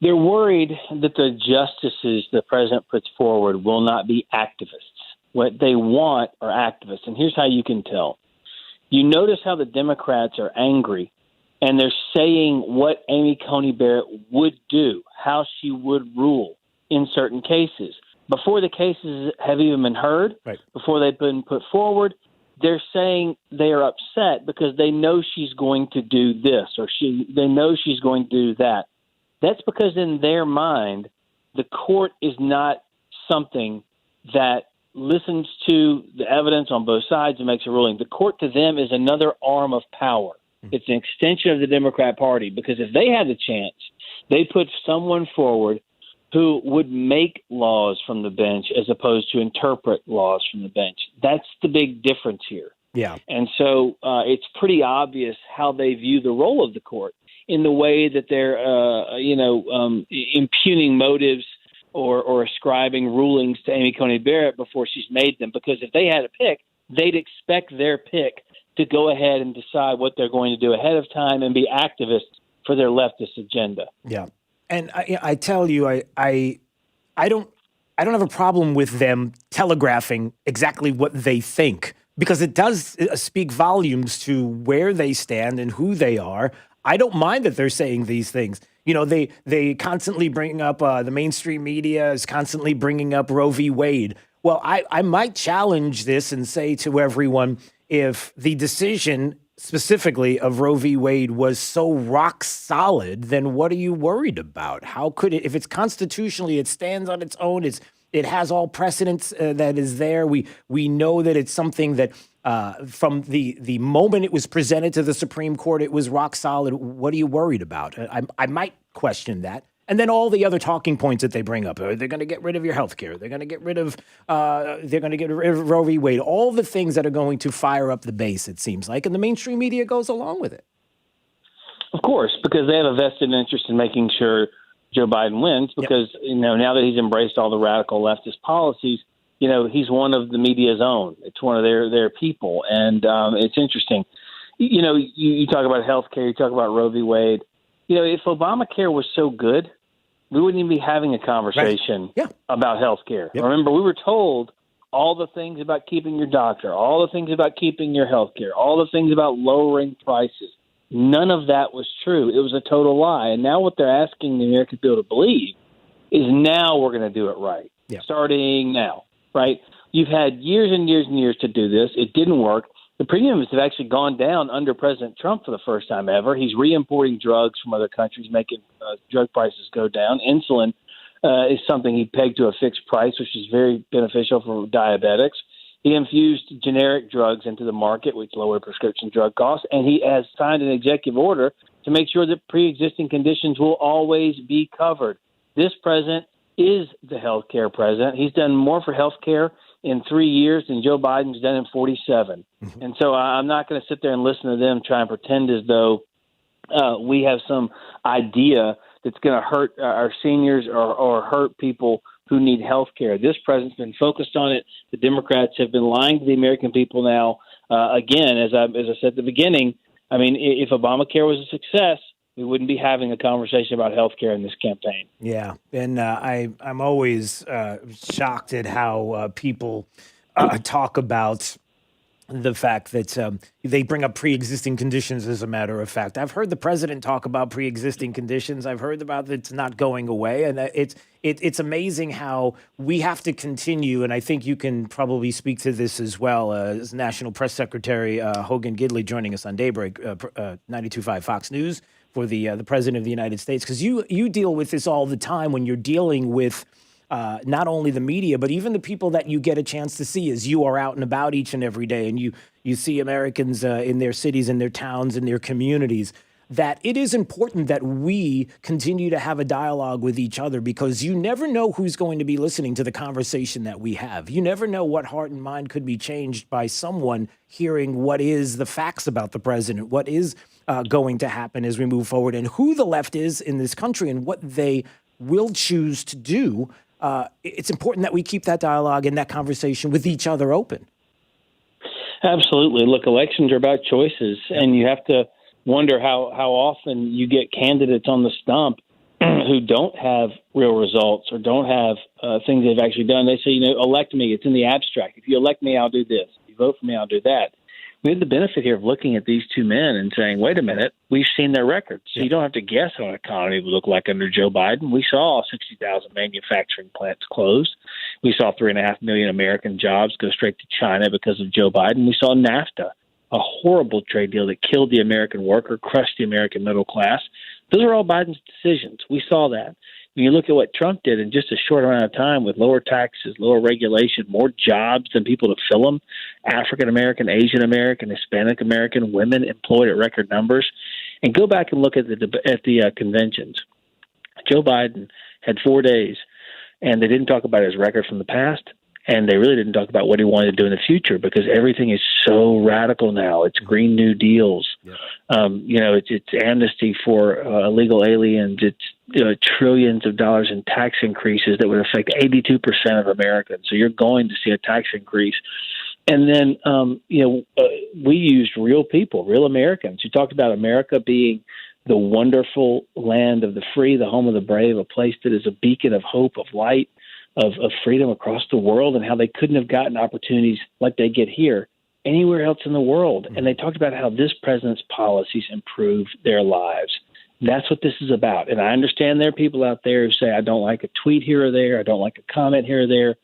They're worried that the justices the president puts forward will not be activists. What they want are activists. And here's how you can tell. You notice how the Democrats are angry, and they're saying what Amy Coney Barrett would do, how she would rule in certain cases. Before the cases have even been heard, before they've been put forward, they're saying they are upset because they know she's going to do this or they know she's going to do that. That's because in their mind, the court is not something that listens to the evidence on both sides and makes a ruling. The court to them is another arm of power. It's an extension of the Democrat Party, because if they had the chance, they put someone forward who would make laws from the bench as opposed to interpret laws from the bench. That's the big difference here. Yeah. And so it's pretty obvious how they view the role of the court in the way that they're, impugning motives or ascribing rulings to Amy Coney Barrett before she's made them. Because if they had a pick, they'd expect their pick to go ahead and decide what they're going to do ahead of time and be activists for their leftist agenda. Yeah. And I tell you, I don't have a problem with them telegraphing exactly what they think, because it does speak volumes to where they stand and who they are. I don't mind that they're saying these things. You know, they constantly bring up the mainstream media is constantly bringing up Roe v. Wade. Well, I might challenge this and say to everyone, if the decision specifically of Roe v. Wade was so rock solid, then what are you worried about? How could it, if it's constitutionally, it stands on its own, it has all precedents that is there. We know that it's something that from the moment it was presented to the Supreme Court, it was rock solid. What are you worried about? I might question that. And then all the other talking points that they bring up, they're going to get rid of your health care. They're going to get rid of Roe v. Wade. All the things that are going to fire up the base, it seems like. And the mainstream media goes along with it. Of course, because they have a vested interest in making sure Joe Biden wins, because, now that he's embraced all the radical leftist policies, he's one of the media's own. It's one of their people. And it's interesting. You talk about health care, you talk about Roe v. Wade. If Obamacare was so good, we wouldn't even be having a conversation about health care. Yep. Remember, we were told all the things about keeping your doctor, all the things about keeping your health care, all the things about lowering prices. None of that was true. It was a total lie. And now what they're asking the American people to believe is now we're going to do it right, starting now, right? You've had years and years and years to do this. It didn't work. The premiums have actually gone down under President Trump for the first time ever. He's re-importing drugs from other countries, making drug prices go down. Insulin is something he pegged to a fixed price, which is very beneficial for diabetics. He infused generic drugs into the market, which lowered prescription drug costs, and he has signed an executive order to make sure that pre-existing conditions will always be covered. This president is the health care president. He's done more for health care in 3 years than Joe Biden's done in 47. Mm-hmm. And so I'm not going to sit there and listen to them try and pretend as though we have some idea that's going to hurt our seniors or hurt people who need health care. This president's been focused on it. The Democrats have been lying to the American people now. Again, as I said at the beginning, I mean, if Obamacare was a success, we wouldn't be having a conversation about health care in this campaign. Yeah, and I'm always shocked at how people talk about the fact that they bring up pre-existing conditions, as a matter of fact. I've heard the president talk about pre-existing conditions. I've heard about it's not going away. And it's amazing how we have to continue. And I think you can probably speak to this as well as National Press Secretary Hogan Gidley joining us on Daybreak, 92.5 Fox News, for the president of the United States. Because you deal with this all the time when you're dealing with not only the media, but even the people that you get a chance to see as you are out and about each and every day, and you see Americans in their cities, in their towns, in their communities, that it is important that we continue to have a dialogue with each other, because you never know who's going to be listening to the conversation that we have. You never know what heart and mind could be changed by someone hearing what is the facts about the president, what is going to happen as we move forward, and who the left is in this country and what they will choose to do. It's important that we keep that dialogue and that conversation with each other open. Absolutely. Look, elections are about choices, and you have to wonder how often you get candidates on the stump who don't have real results or don't have things they've actually done. They say, elect me. It's in the abstract. If you elect me, I'll do this. If you vote for me, I'll do that. We have the benefit here of looking at these two men and saying, wait a minute, we've seen their records. So you don't have to guess what an economy would look like under Joe Biden. We saw 60,000 manufacturing plants closed. We saw 3.5 million American jobs go straight to China because of Joe Biden. We saw NAFTA, a horrible trade deal that killed the American worker, crushed the American middle class. Those are all Biden's decisions. We saw that. When you look at what Trump did in just a short amount of time with lower taxes, lower regulation, more jobs than people to fill them, African-American, Asian-American, Hispanic-American, women employed at record numbers, and go back and look at the conventions. Joe Biden had 4 days, and they didn't talk about his record from the past, and they really didn't talk about what he wanted to do in the future, because everything is so radical now. It's Green New Deals. Yeah. It's amnesty for illegal aliens. It's trillions of dollars in tax increases that would affect 82% of Americans. So you're going to see a tax increase. And then, we used real people, real Americans. You talked about America being the wonderful land of the free, the home of the brave, a place that is a beacon of hope, of light, of freedom across the world, and how they couldn't have gotten opportunities like they get here anywhere else in the world. And they talked about how this president's policies improved their lives. That's what this is about. And I understand there are people out there who say, I don't like a tweet here or there, I don't like a comment here or there.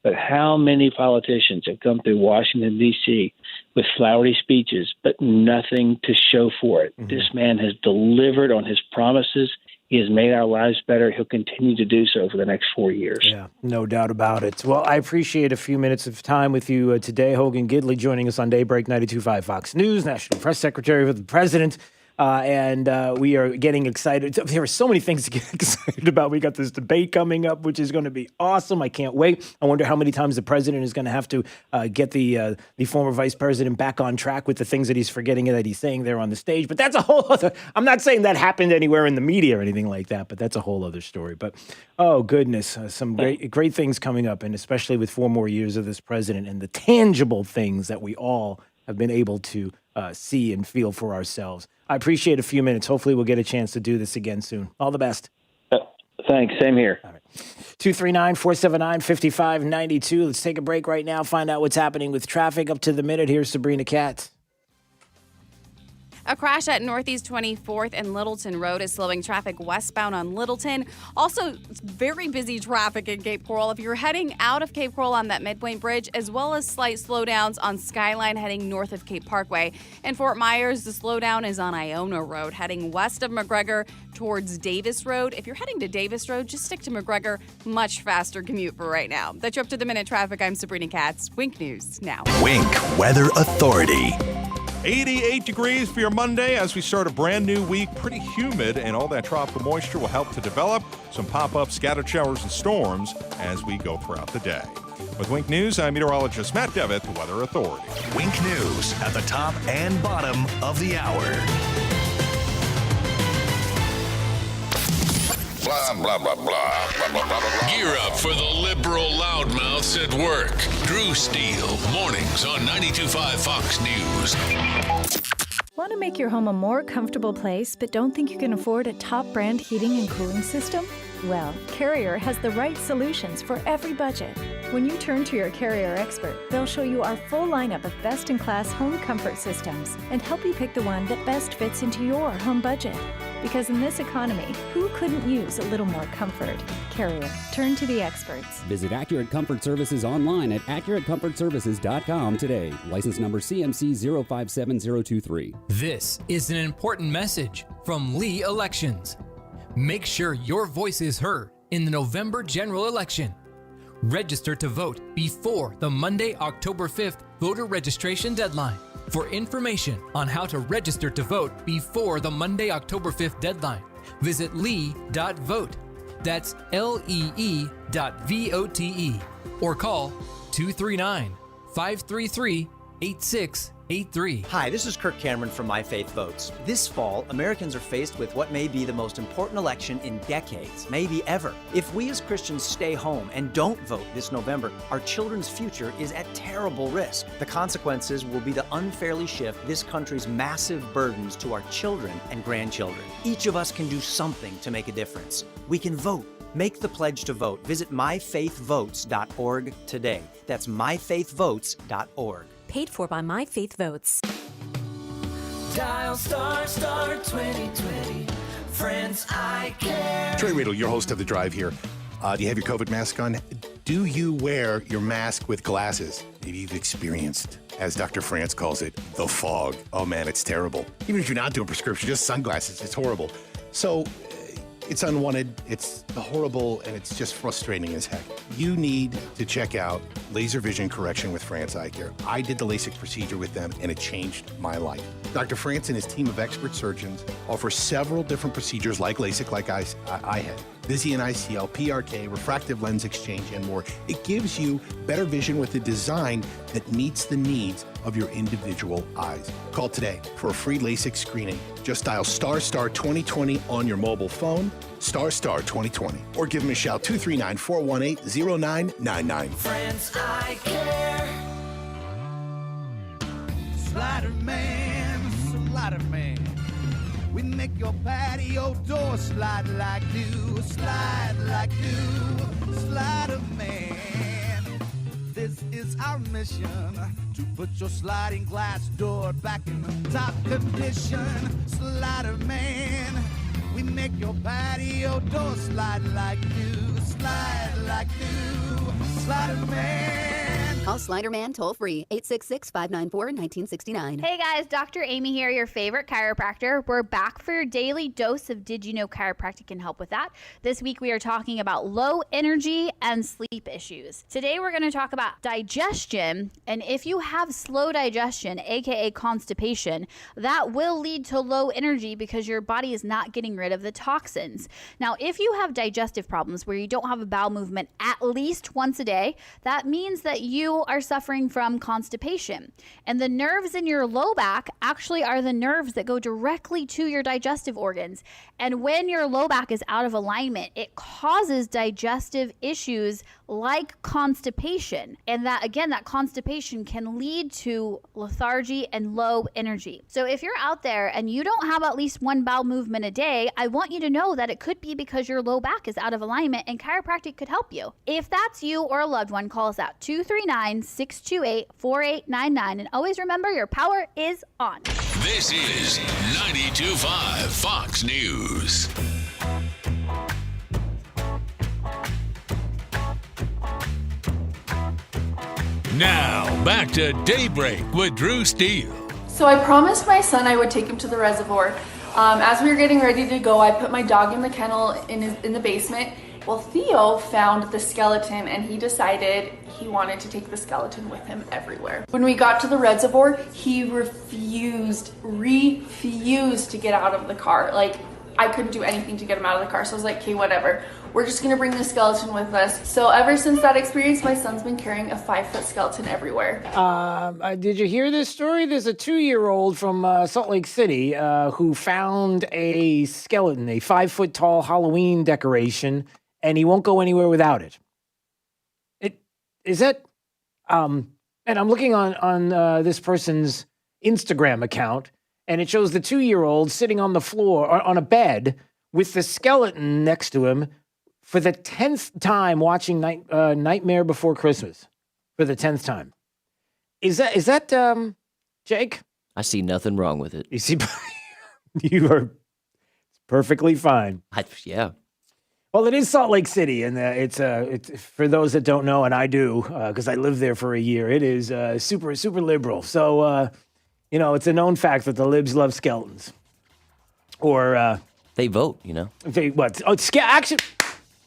But how many politicians have come through Washington, D.C. with flowery speeches, but nothing to show for it? Mm-hmm. This man has delivered on his promises. He has made our lives better. He'll continue to do so for the next 4 years. Yeah, no doubt about it. Well, I appreciate a few minutes of time with you today. Hogan Gidley joining us on Daybreak 92.5 Fox News, National Press Secretary for the President. And we are getting excited. There are so many things to get excited about. We got this debate coming up, which is going to be awesome. I can't wait. I wonder how many times the president is going to have to get the former vice president back on track with the things that he's forgetting that he's saying there on the stage. But that's a whole other. I'm not saying that happened anywhere in the media or anything like that, but that's a whole other story. But oh goodness, some great things coming up, and especially with 4 more years of this president and the tangible things that we all have been able to see and feel for ourselves. I appreciate a few minutes. Hopefully we'll get a chance to do this again soon. All the best. Thanks. Same here. All right. 239-479-5592. Let's take a break right now. Find out what's happening with traffic up to the minute. Here's Sabrina Katz. A crash at Northeast 24th and Littleton Road is slowing traffic westbound on Littleton. Also, very busy traffic in Cape Coral if you're heading out of Cape Coral on that midpoint bridge, as well as slight slowdowns on Skyline heading north of Cape Parkway. In Fort Myers, the slowdown is on Iona Road heading west of McGregor towards Davis Road. If you're heading to Davis Road, just stick to McGregor. Much faster commute for right now. That's your up-to-the-minute traffic. I'm Sabrina Katz. Wink News now. Wink Weather Authority. 88 degrees for your Monday as we start a brand new week. Pretty humid, and all that tropical moisture will help to develop some pop-up scattered showers and storms as we go throughout the day. With Wink News, I'm meteorologist Matt Devitt, the Weather Authority. Wink News at the top and bottom of the hour. Blah, blah, blah, blah, blah, blah, blah, blah. Gear up for the liberal loudmouths at work. Drew Steele, mornings on 92.5 Fox News. Want to make your home a more comfortable place, but don't think you can afford a top brand heating and cooling system? Well, Carrier has the right solutions for every budget. When you turn to your Carrier expert, they'll show you our full lineup of best-in-class home comfort systems and help you pick the one that best fits into your home budget. Because in this economy, who couldn't use a little more comfort? Carrier. Turn to the experts. Visit Accurate Comfort Services online at AccurateComfortServices.com today. License number CMC 057023. This is an important message from Lee Elections. Make sure your voice is heard in the November general election. Register to vote before the Monday, October 5th voter registration deadline. For information on how to register to vote before the Monday, October 5th deadline, visit lee.vote. That's lee.vote. Or call 239-533-8683. Hi, this is Kirk Cameron from My Faith Votes. This fall, Americans are faced with what may be the most important election in decades, maybe ever. If we as Christians stay home and don't vote this November, our children's future is at terrible risk. The consequences will be to unfairly shift this country's massive burdens to our children and grandchildren. Each of us can do something to make a difference. We can vote. Make the pledge to vote. Visit myfaithvotes.org today. That's myfaithvotes.org. Paid for by My Faith Votes. Dial star 2020. Friends, I care. Trey Riddle, your host of The Drive here. Do you have your COVID mask on? Do you wear your mask with glasses? Maybe you've experienced, as Dr. France calls it, the fog. Oh man, it's terrible. Even if you're not doing prescription, just sunglasses, it's horrible. So it's unwanted, it's horrible, and it's just frustrating as heck. You need to check out Laser Vision Correction with France Eye Care. I did the LASIK procedure with them, and it changed my life. Dr. France and his team of expert surgeons offer several different procedures like LASIK, like I had. Visian ICL, PRK, refractive lens exchange, and more. It gives you better vision with a design that meets the needs of your individual eyes. Call today for a free LASIK screening. Just dial star 2020 on your mobile phone, star 2020, or give them a shout 239-418-0999. Friends, I care. Slider man, slider man. We make your patio door slide like new, slide like new, Slider man. This is our mission, to put your sliding glass door back in the top condition. Slider man, we make your patio door slide like new, Slider man. Call Sliderman toll free, 866-594-1969. Hey guys, Dr. Amy here, your favorite chiropractor. We're back for your daily dose of Did You Know Chiropractic can help with that. This week we are talking about low energy and sleep issues. Today we're going to talk about digestion, and if you have slow digestion, aka constipation, that will lead to low energy because your body is not getting rid of the toxins. Now, if you have digestive problems where you don't have a bowel movement at least once a day, that means that you are suffering from constipation. And the nerves in your low back actually are the nerves that go directly to your digestive organs. And when your low back is out of alignment, it causes digestive issues like constipation. And that, again, that constipation can lead to lethargy and low energy. So if you're out there and you don't have at least one bowel movement a day, I want you to know that it could be because your low back is out of alignment, and chiropractic could help you. If that's you or a loved one, call us out 239-628-4899. And always remember, your power is on. This is 92.5 Fox News. Now, back to Daybreak with Drew Steele. So I promised my son I would take him to the reservoir. As we were getting ready to go, I put my dog in the kennel in the basement. Well, Theo found the skeleton and he decided he wanted to take the skeleton with him everywhere. When we got to the reservoir, he refused to get out of the car. Like, I couldn't do anything to get him out of the car. So I was like, okay, whatever. We're just gonna bring the skeleton with us. So ever since that experience, my son's been carrying a 5-foot skeleton everywhere. Did you hear this story? There's a 2-year-old from Salt Lake City who found a skeleton, a 5-foot tall Halloween decoration, and he won't go anywhere without it. And I'm looking on this person's Instagram account, and it shows the 2-year-old sitting on the floor, or on a bed, with the skeleton next to him for the 10th time watching Nightmare Before Christmas. For the 10th time. Is that Jake? I see nothing wrong with it. You see, you are perfectly fine. Yeah. Well, it is Salt Lake City, and it's for those that don't know, and I do, because I lived there for a year. It is super liberal. So, it's a known fact that the libs love skeletons. Or they vote. They what? Oh, action.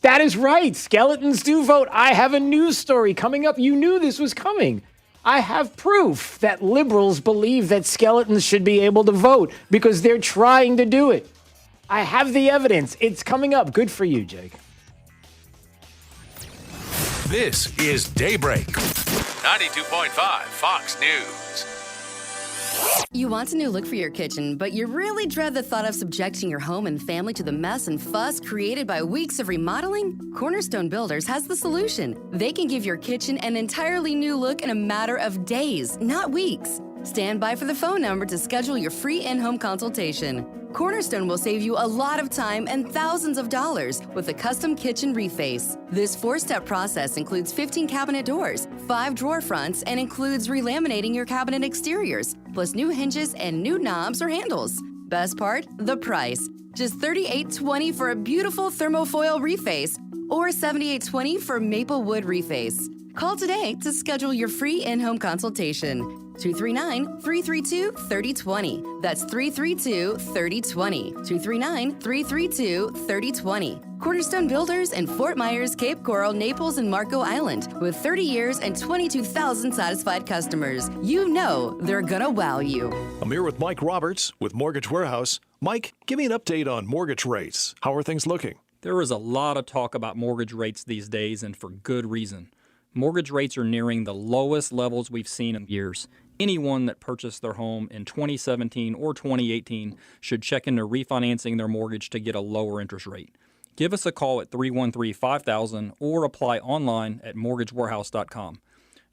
That is right. Skeletons do vote. I have a news story coming up. You knew this was coming. I have proof that liberals believe that skeletons should be able to vote because they're trying to do it. I have the evidence. It's coming up. Good for you, Jake. This is Daybreak. 92.5 Fox News. You want a new look for your kitchen, but you really dread the thought of subjecting your home and family to the mess and fuss created by weeks of remodeling? Cornerstone Builders has the solution. They can give your kitchen an entirely new look in a matter of days, not weeks. Stand by for the phone number to schedule your free in-home consultation. Cornerstone will save you a lot of time and thousands of dollars with a custom kitchen reface. This 4-step process includes 15 cabinet doors, 5 drawer fronts, and includes relaminating your cabinet exteriors, plus new hinges and new knobs or handles. Best part? The price. Just $38.20 for a beautiful thermofoil reface or $78.20 for maple wood reface. Call today to schedule your free in-home consultation. 239-332-3020. That's 332-3020. 239-332-3020. Cornerstone Builders in Fort Myers, Cape Coral, Naples, and Marco Island. With 30 years and 22,000 satisfied customers. You know they're gonna wow you. I'm here with Mike Roberts with Mortgage Warehouse. Mike, give me an update on mortgage rates. How are things looking? There is a lot of talk about mortgage rates these days, and for good reason. Mortgage rates are nearing the lowest levels we've seen in years. Anyone that purchased their home in 2017 or 2018 should check into refinancing their mortgage to get a lower interest rate. Give us a call at 313-5000 or apply online at mortgagewarehouse.com.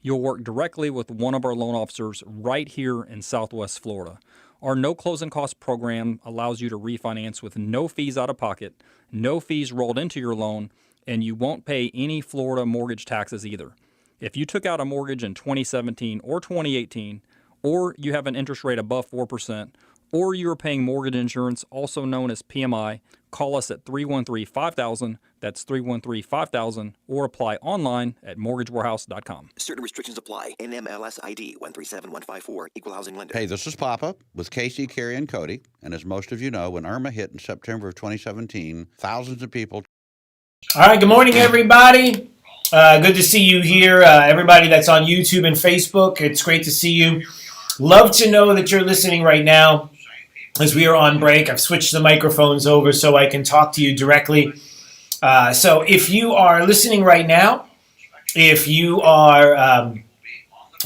You'll work directly with one of our loan officers right here in Southwest Florida. Our no closing cost program allows you to refinance with no fees out of pocket, no fees rolled into your loan, and you won't pay any Florida mortgage taxes either. If you took out a mortgage in 2017 or 2018, or you have an interest rate above 4%, or you are paying mortgage insurance, also known as PMI, call us at 313-5000, that's 313-5000, or apply online at mortgagewarehouse.com. Certain restrictions apply. NMLS ID 137154, Equal Housing Lender. Hey, this is Papa with Casey, Carrie, and Cody. And as most of you know, when Irma hit in September of 2017, thousands of people... All right, good morning, everybody. Good to see you here, everybody that's on YouTube and Facebook. It's great to see you. Love to know that you're listening right now as we are on break. I've switched the microphones over so I can talk to you directly. So if you are listening right now, if you are on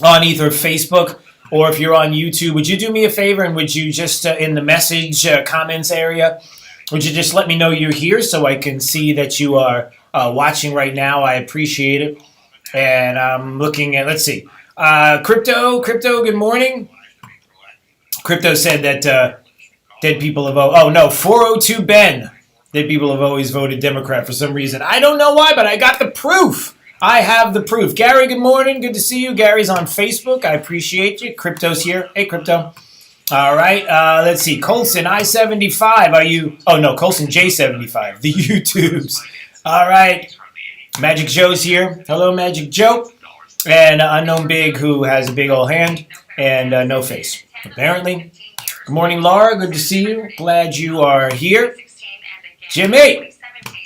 either Facebook or if you're on YouTube, would you do me a favor and would you just, in the message comments area, would you just let me know you're here so I can see that you are watching right now? I appreciate it. And I'm looking at, let's see. Crypto, good morning. Crypto said that dead people have, 402 Ben. Dead people have always voted Democrat for some reason. I don't know why, but I got the proof. I have the proof. Gary, good morning. Good to see you. Gary's on Facebook. I appreciate you. Crypto's here. Hey, Crypto. All right, let's see. Colson, I-75, are you... Oh, no, Colson J75, the YouTubes. All right, Magic Joe's here. Hello, Magic Joe. And Unknown Big, who has a big old hand and no face, apparently. Good morning, Laura. Good to see you. Glad you are here. Jimmy.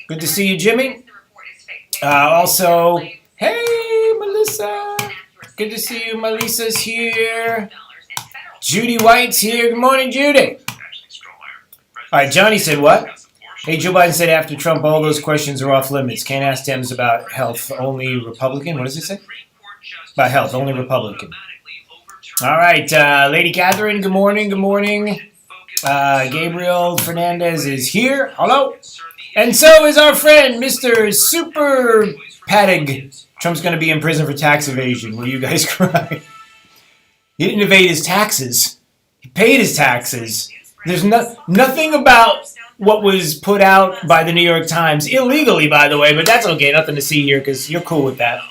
Good to see you, Jimmy. Also, hey, Melissa. Good to see you. Melissa's here. Judy White's here. Good morning, Judy. All right, Johnny said what? Hey, Joe Biden said after Trump, all those questions are off limits. Can't ask Dems about health. Only Republican. What does it say? About health. Only Republican. All right, Lady Catherine, good morning. Good morning. Gabriel Fernandez is here. Hello. And so is our friend, Mr. Super Patig. Trump's going to be in prison for tax evasion. Will you guys cry? He didn't evade his taxes. He paid his taxes. There's nothing about what was put out by the New York Times, illegally, by the way, but that's okay. Nothing to see here because you're cool with that.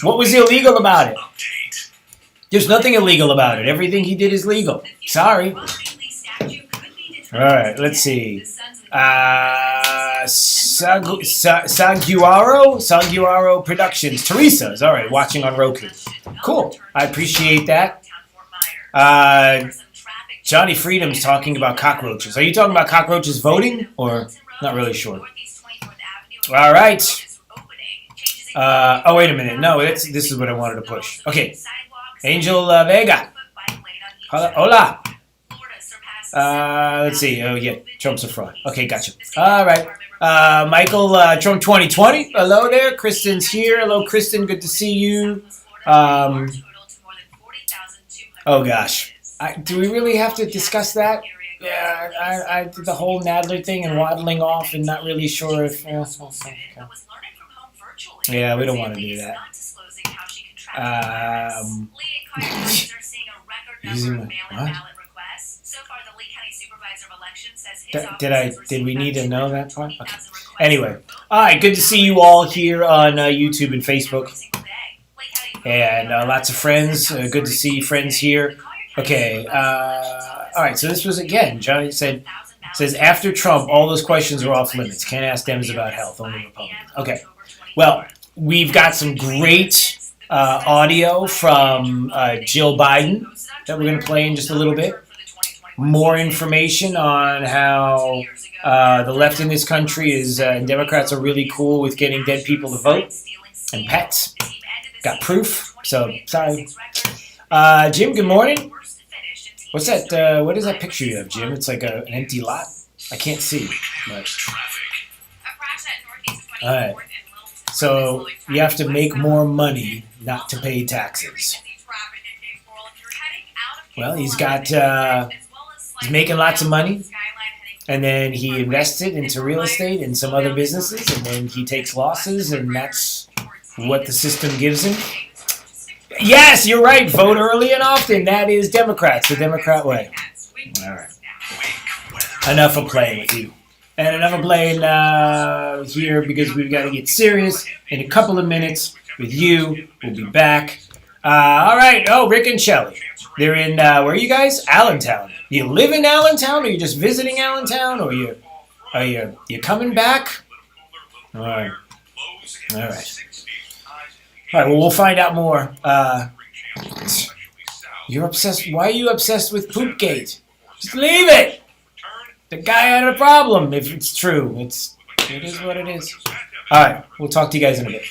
What was illegal about it? There's nothing illegal about it. Everything he did is legal. Sorry. All right, let's see. Saguaro Productions. Teresa's, all right, watching on Roku. Cool. I appreciate that. Johnny Freedom's talking about cockroaches. Are you talking about cockroaches voting? Or not really sure. All right. Oh, wait a minute. No, this is what I wanted to push. Okay. Angel Vega. Hola. Let's see. Oh, yeah. Trump's a fraud. Okay, gotcha. All right. Michael, Trump 2020. Hello there. Kristen's here. Hello, Kristen. Good to see you. Oh, gosh. Do we really have to discuss that? Yeah, I did the whole Nadler thing and waddling off and not really sure if... Yeah, we don't want to do that. Using what? Did we need to know that part? Okay. Anyway, all right, good to see you all here on YouTube and Facebook. And lots of friends. Good to see friends here. Okay, all right, so this was, again, Johnny says, after Trump, all those questions are off limits. Can't ask Dems about health, only Republicans. Okay, well, we've got some great audio from Jill Biden that we're going to play in just a little bit. More information on how the left in this country is, Democrats are really cool with getting dead people to vote, and pets. Got proof, so sorry. Jim, good morning. What's that? What is that picture you have, Jim? It's like an empty lot. I can't see. But... All right. So you have to make more money not to pay taxes. Well, he's making lots of money, and then he invests it into real estate and some other businesses, and then he takes losses, and that's what the system gives him. Yes, you're right. Vote early and often. That is Democrats, the Democrat way. All right. Enough of playing with you. And enough of playing here because we've got to get serious in a couple of minutes with you. We'll be back. All right. Oh, Rick and Shelley. They're in, where are you guys? Allentown. You live in Allentown, or you're just visiting Allentown, or you coming back? All right. All right. All right, well, we'll find out more. You're obsessed. Why are you obsessed with Poopgate? Just leave it. The guy had a problem, if it's true. It is what it is. All right, we'll talk to you guys in a bit.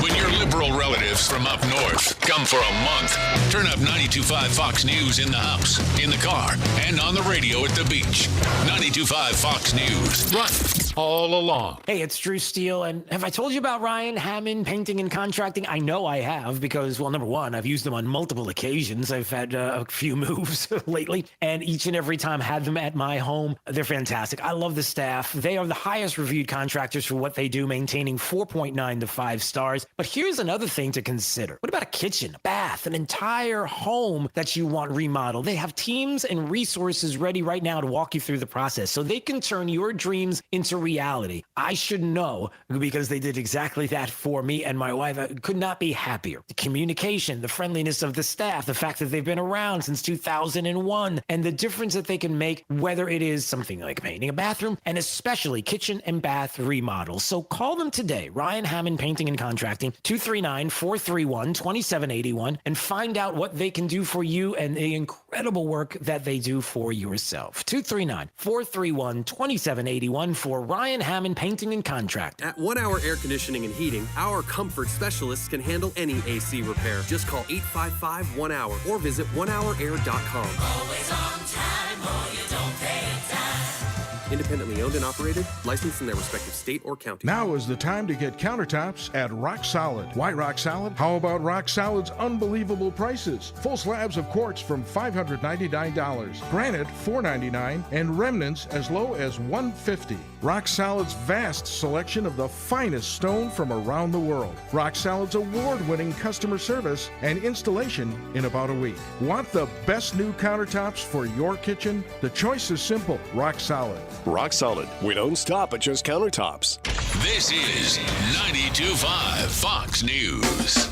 When your liberal relatives from up north come for a month, turn up 92.5 Fox News in the house, in the car, and on the radio at the beach. 92.5 Fox News. Run all along. Hey, it's Drew Steele, and have I told you about Ryan Hammond Painting and Contracting? I know I have because, well, number one, I've used them on multiple occasions. I've had a few moves lately, and each and every time had them at my home. They're fantastic. I love the staff. They are the highest reviewed contractors for what they do, maintaining 4.9 to 5 stars. But here's another thing to consider. What about a kitchen, a bath, an entire home that you want remodeled? They have teams and resources ready right now to walk you through the process so they can turn your dreams into reality. I should know because they did exactly that for me and my wife. I could not be happier. The communication, the friendliness of the staff, the fact that they've been around since 2001, and the difference that they can make, whether it is something like painting a bathroom and especially kitchen and bath remodels. So call them today, Ryan Hammond Painting and Contracting, 239-431-2781, and find out what they can do for you and the incredible work that they do for yourself. 239-431-2781 for Ryan Hammond Painting and Contract. At 1 Hour Air Conditioning and Heating, our comfort specialists can handle any AC repair. Just call 855-1-HOUR or visit onehourair.com. Always on time or you don't pay a dime. Independently owned and operated, licensed in their respective state or county. Now is the time to get countertops at Rock Solid. Why Rock Solid? How about Rock Solid's unbelievable prices? Full slabs of quartz from $599, granite $499, and remnants as low as $150. Rock Solid's vast selection of the finest stone from around the world. Rock Solid's award-winning customer service and installation in about a week. Want the best new countertops for your kitchen? The choice is simple. Rock Solid. Rock Solid. We don't stop at just countertops. This is 92.5 Fox News.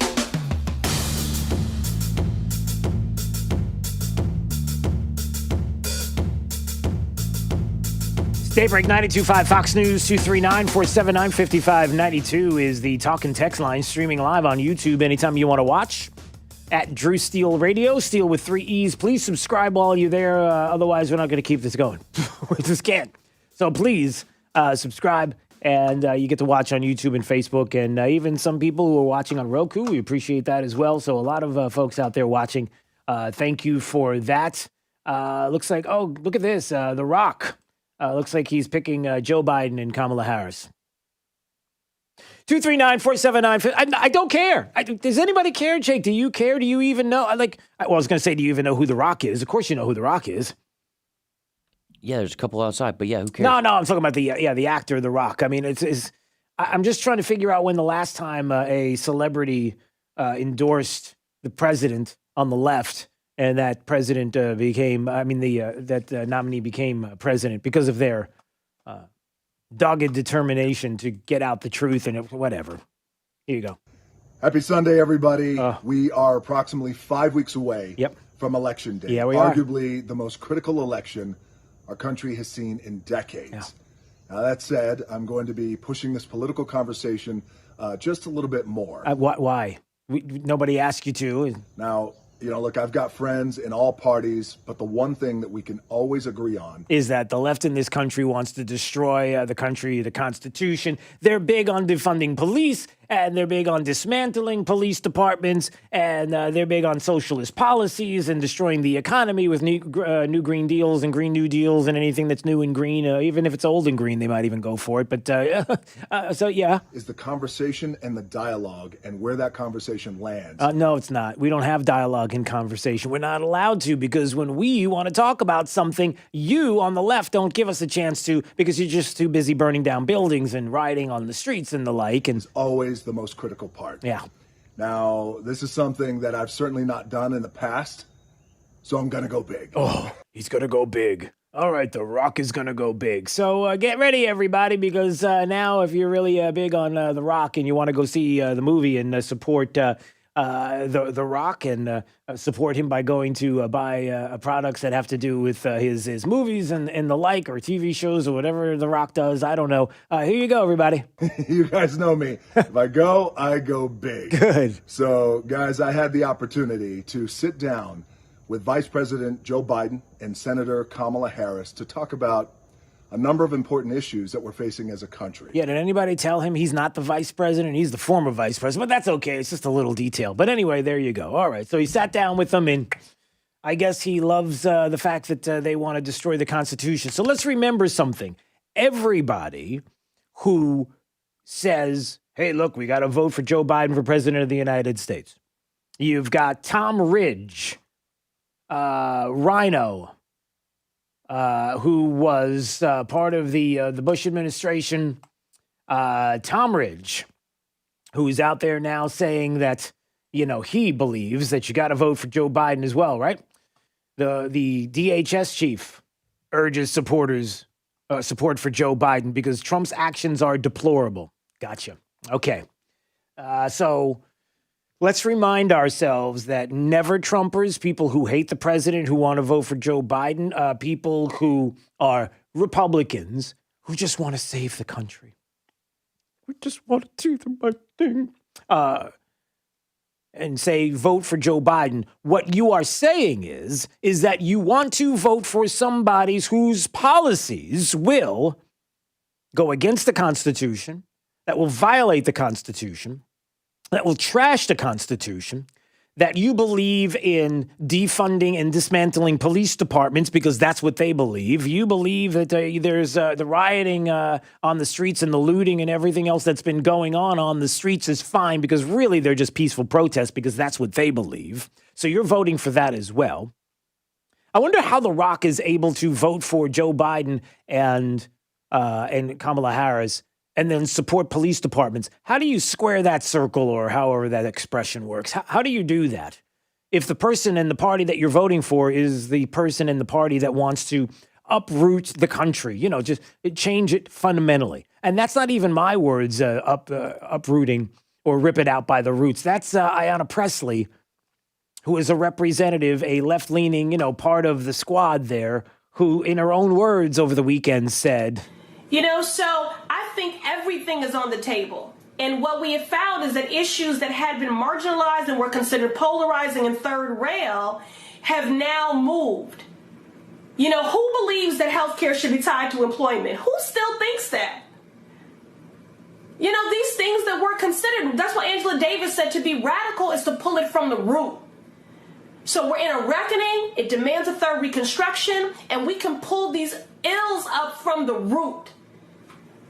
Daybreak 92.5 Fox News, 239-479-5592 is the talk and text line, streaming live on YouTube anytime you want to watch. at Drew Steele Radio, Steele with 3 E's. Please subscribe while you're there. Otherwise, we're not going to keep this going. We just can't. So please subscribe, and you get to watch on YouTube and Facebook, and even some people who are watching on Roku. We appreciate that as well. So a lot of folks out there watching. Thank you for that. Looks like, oh, look at this. The Rock. Looks like he's picking Joe Biden and Kamala Harris. 239-479. I don't care. Does anybody care, Jake? Do you care? Do you even know? I was going to say, do you even know who The Rock is? Of course you know who The Rock is. Yeah, there's a couple outside, but yeah, who cares? No, I'm talking about the actor, The Rock. I mean, I'm just trying to figure out when the last time a celebrity endorsed the president on the left, and that president that nominee became president because of their dogged determination to get out the truth and whatever. Here you go. Happy Sunday, everybody. We are approximately 5 weeks away from Election Day. Yeah, we arguably the most critical election our country has seen in decades. Yeah. Now, that said, I'm going to be pushing this political conversation just a little bit more. Why? Nobody asked you to. Now, look, I've got friends in all parties, but the one thing that we can always agree on is that the left in this country wants to destroy the country, the Constitution. They're big on defunding police, and they're big on dismantling police departments, and they're big on socialist policies and destroying the economy with new Green Deals and Green New Deals and anything that's new and green. Even if it's old and green, they might even go for it. But so, yeah. Is the conversation and the dialogue and where that conversation lands. No, it's not. We don't have dialogue and conversation. We're not allowed to, because when we want to talk about something, you on the left don't give us a chance to, because you're just too busy burning down buildings and rioting on the streets and the like. And it's always the most critical part. Yeah. Now, this is something that I've certainly not done in the past, so I'm going to go big. Oh, he's going to go big. All right, The Rock is going to go big. So get ready, everybody, because now if you're really big on The Rock and you want to go see the movie and support the Rock and support him by going to buy products that have to do with his movies and the like, or TV shows or whatever The Rock does. I don't know. Here you go, everybody. You guys know me. If I go big. Good. So, guys, I had the opportunity to sit down with Vice President Joe Biden and Senator Kamala Harris to talk about a number of important issues that we're facing as a country. Yeah, did anybody tell him he's not the vice president? He's the former vice president, but that's okay. It's just a little detail. But anyway, there you go. All right, so he sat down with them, and I guess he loves the fact that they want to destroy the Constitution. So let's remember something. Everybody who says, hey, look, we got to vote for Joe Biden for president of the United States. You've got Tom Ridge, Rhino, who was part of the Bush administration, Tom Ridge, who's out there now saying that, he believes that you got to vote for Joe Biden as well, right? The DHS chief urges supporters support for Joe Biden because Trump's actions are deplorable. Gotcha. Okay. So let's remind ourselves that never Trumpers, people who hate the president, who want to vote for Joe Biden, people who are Republicans, who just want to save the country. We just want to do the right thing. And say, vote for Joe Biden. What you are saying is that you want to vote for somebody whose policies will go against the Constitution, that will violate the Constitution, that will trash the Constitution, that you believe in defunding and dismantling police departments because that's what they believe. You believe that there's the rioting on the streets and the looting and everything else that's been going on the streets is fine because really they're just peaceful protests because that's what they believe. So you're voting for that as well. I wonder how The Rock is able to vote for Joe Biden and Kamala Harris and then support police departments. How do you square that circle, or however that expression works? How do you do that? If the person in the party that you're voting for is the person in the party that wants to uproot the country, just change it fundamentally. And that's not even my words, uprooting or rip it out by the roots. That's Ayanna Pressley, who is a representative, a left-leaning, part of the squad there, who in her own words over the weekend said, so I think everything is on the table. And what we have found is that issues that had been marginalized and were considered polarizing and third rail have now moved. You know, who believes that healthcare should be tied to employment? Who still thinks that? You know, these things that were considered, that's what Angela Davis said, to be radical is to pull it from the root. So we're in a reckoning, it demands a third reconstruction, and we can pull these ills up from the root.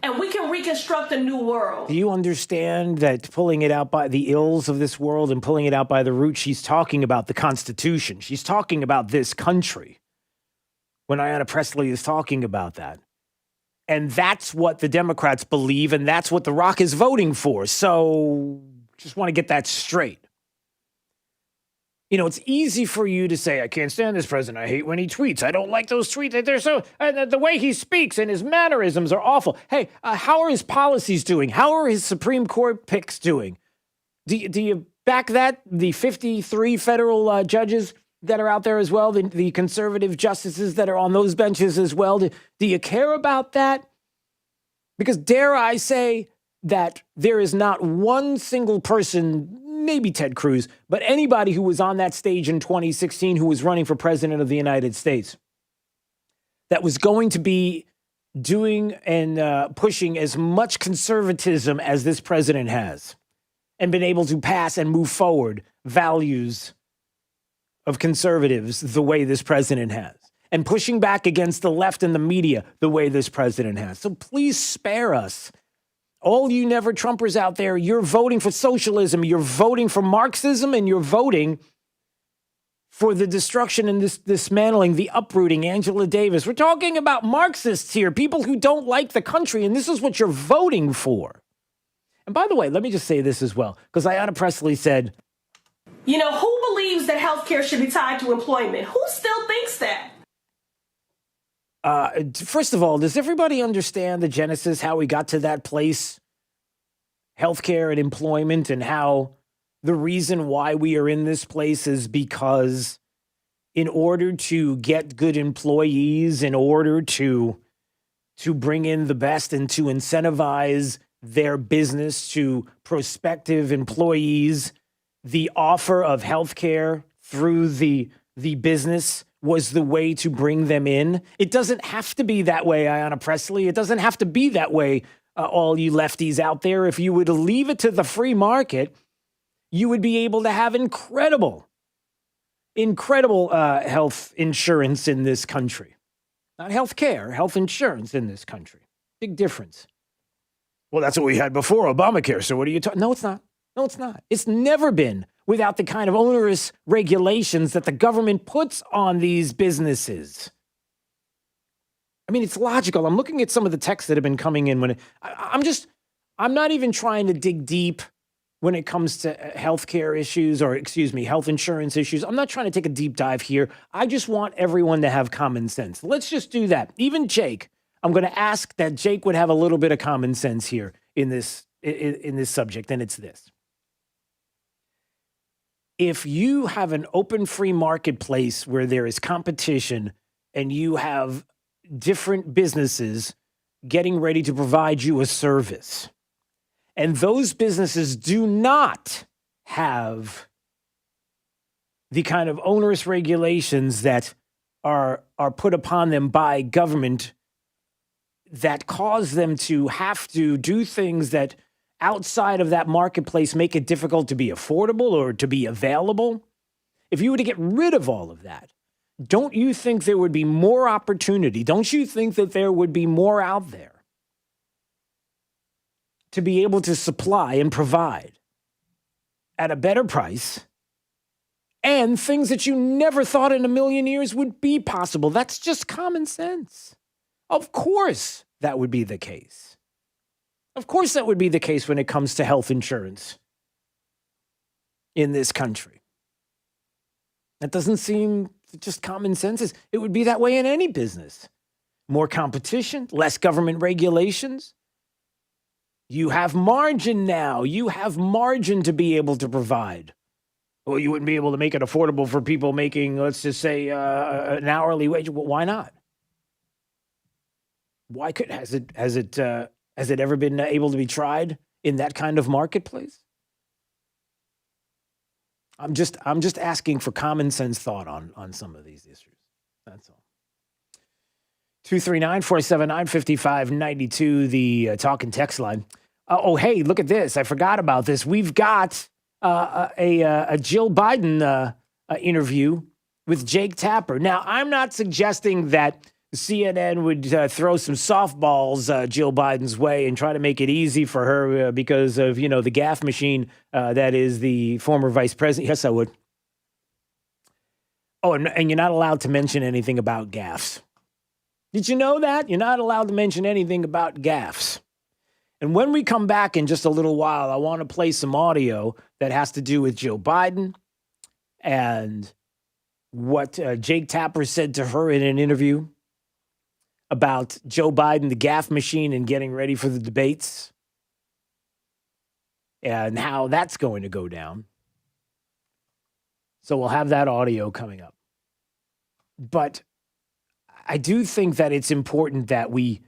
And we can reconstruct a new world. Do you understand that pulling it out by the ills of this world and pulling it out by the root, she's talking about the Constitution. She's talking about this country when Ayanna Pressley is talking about that. And that's what the Democrats believe, and that's what The Rock is voting for. So just want to get that straight. You know, it's easy for you to say, I can't stand this president. I hate when he tweets. I don't like those tweets. They're so, the way he speaks and his mannerisms are awful. Hey, how are his policies doing? How are his Supreme Court picks doing? Do you back that? The 53 federal judges that are out there as well, the conservative justices that are on those benches as well. Do you care about that? Because dare I say that there is not one single person, maybe Ted Cruz, but anybody who was on that stage in 2016 who was running for president of the United States that was going to be doing and pushing as much conservatism as this president has and been able to pass and move forward values of conservatives the way this president has and pushing back against the left and the media the way this president has. So please spare us. All you never Trumpers out there, you're voting for socialism, you're voting for Marxism, and you're voting for the destruction and this dismantling, the uprooting. Angela Davis. We're talking about Marxists here, people who don't like the country, and this is what you're voting for. And by the way, let me just say this as well, because Ayanna Pressley said, you know, who believes that healthcare should be tied to employment? Who still thinks that? First of all, does everybody understand the genesis, how we got to that place? Healthcare and employment, and how the reason why we are in this place is because in order to get good employees, in order to bring in the best and to incentivize their business to prospective employees, the offer of healthcare through the business was the way to bring them in. It doesn't have to be that way, Ayanna Pressley. It doesn't have to be that way, all you lefties out there. If you would leave it to the free market, you would be able to have incredible health insurance in this country. Not health care, health insurance in this country. Big difference. Well, that's what we had before Obamacare. So what are you talking? No, it's not. No, it's not. It's never been without the kind of onerous regulations that the government puts on these businesses. I mean, it's logical. I'm looking at some of the texts that have been coming in I'm not even trying to dig deep when it comes to healthcare issues or, health insurance issues. I'm not trying to take a deep dive here. I just want everyone to have common sense. Let's just do that. Even Jake, I'm going to ask that Jake would have a little bit of common sense here in this subject, and it's this. If you have an open free marketplace where there is competition and you have different businesses getting ready to provide you a service, and those businesses do not have the kind of onerous regulations that are put upon them by government that cause them to have to do things that outside of that marketplace make it difficult to be affordable or to be available. If you were to get rid of all of that, don't you think there would be more opportunity? Don't you think that there would be more out there to be able to supply and provide at a better price and things that you never thought in a million years would be possible? That's just common sense. Of course that would be the case. Of course that would be the case when it comes to health insurance in this country. That doesn't seem just common sense. It would be that way in any business. More competition, less government regulations. You have margin now. You have margin to be able to provide. Well, you wouldn't be able to make it affordable for people making, let's just say, an hourly wage. Well, why not? Why has it ever been able to be tried in that kind of marketplace? I'm just asking for common sense thought on some of these issues. That's all. 239-479-5592, the talk and text line. Hey, look at this. I forgot about this. We've got a Jill Biden interview with Jake Tapper. Now, I'm not suggesting that CNN would throw some softballs Jill Biden's way and try to make it easy for her because of, the gaffe machine that is the former vice president. Yes, I would. Oh, and you're not allowed to mention anything about gaffes. Did you know that? You're not allowed to mention anything about gaffes. And when we come back in just a little while, I want to play some audio that has to do with Joe Biden and what Jake Tapper said to her in an interview about Joe Biden, the gaffe machine, and getting ready for the debates and how that's going to go down. So we'll have that audio coming up. But I do think that it's important that we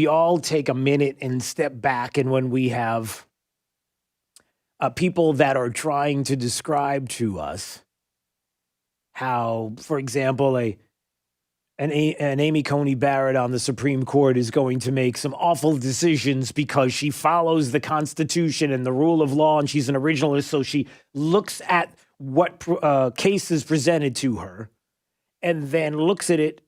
all take a minute and step back. And when we have people that are trying to describe to us how, for example, an Amy Coney Barrett on the Supreme Court is going to make some awful decisions because she follows the Constitution and the rule of law, and she's an originalist, so she looks at what cases presented to her and then looks at it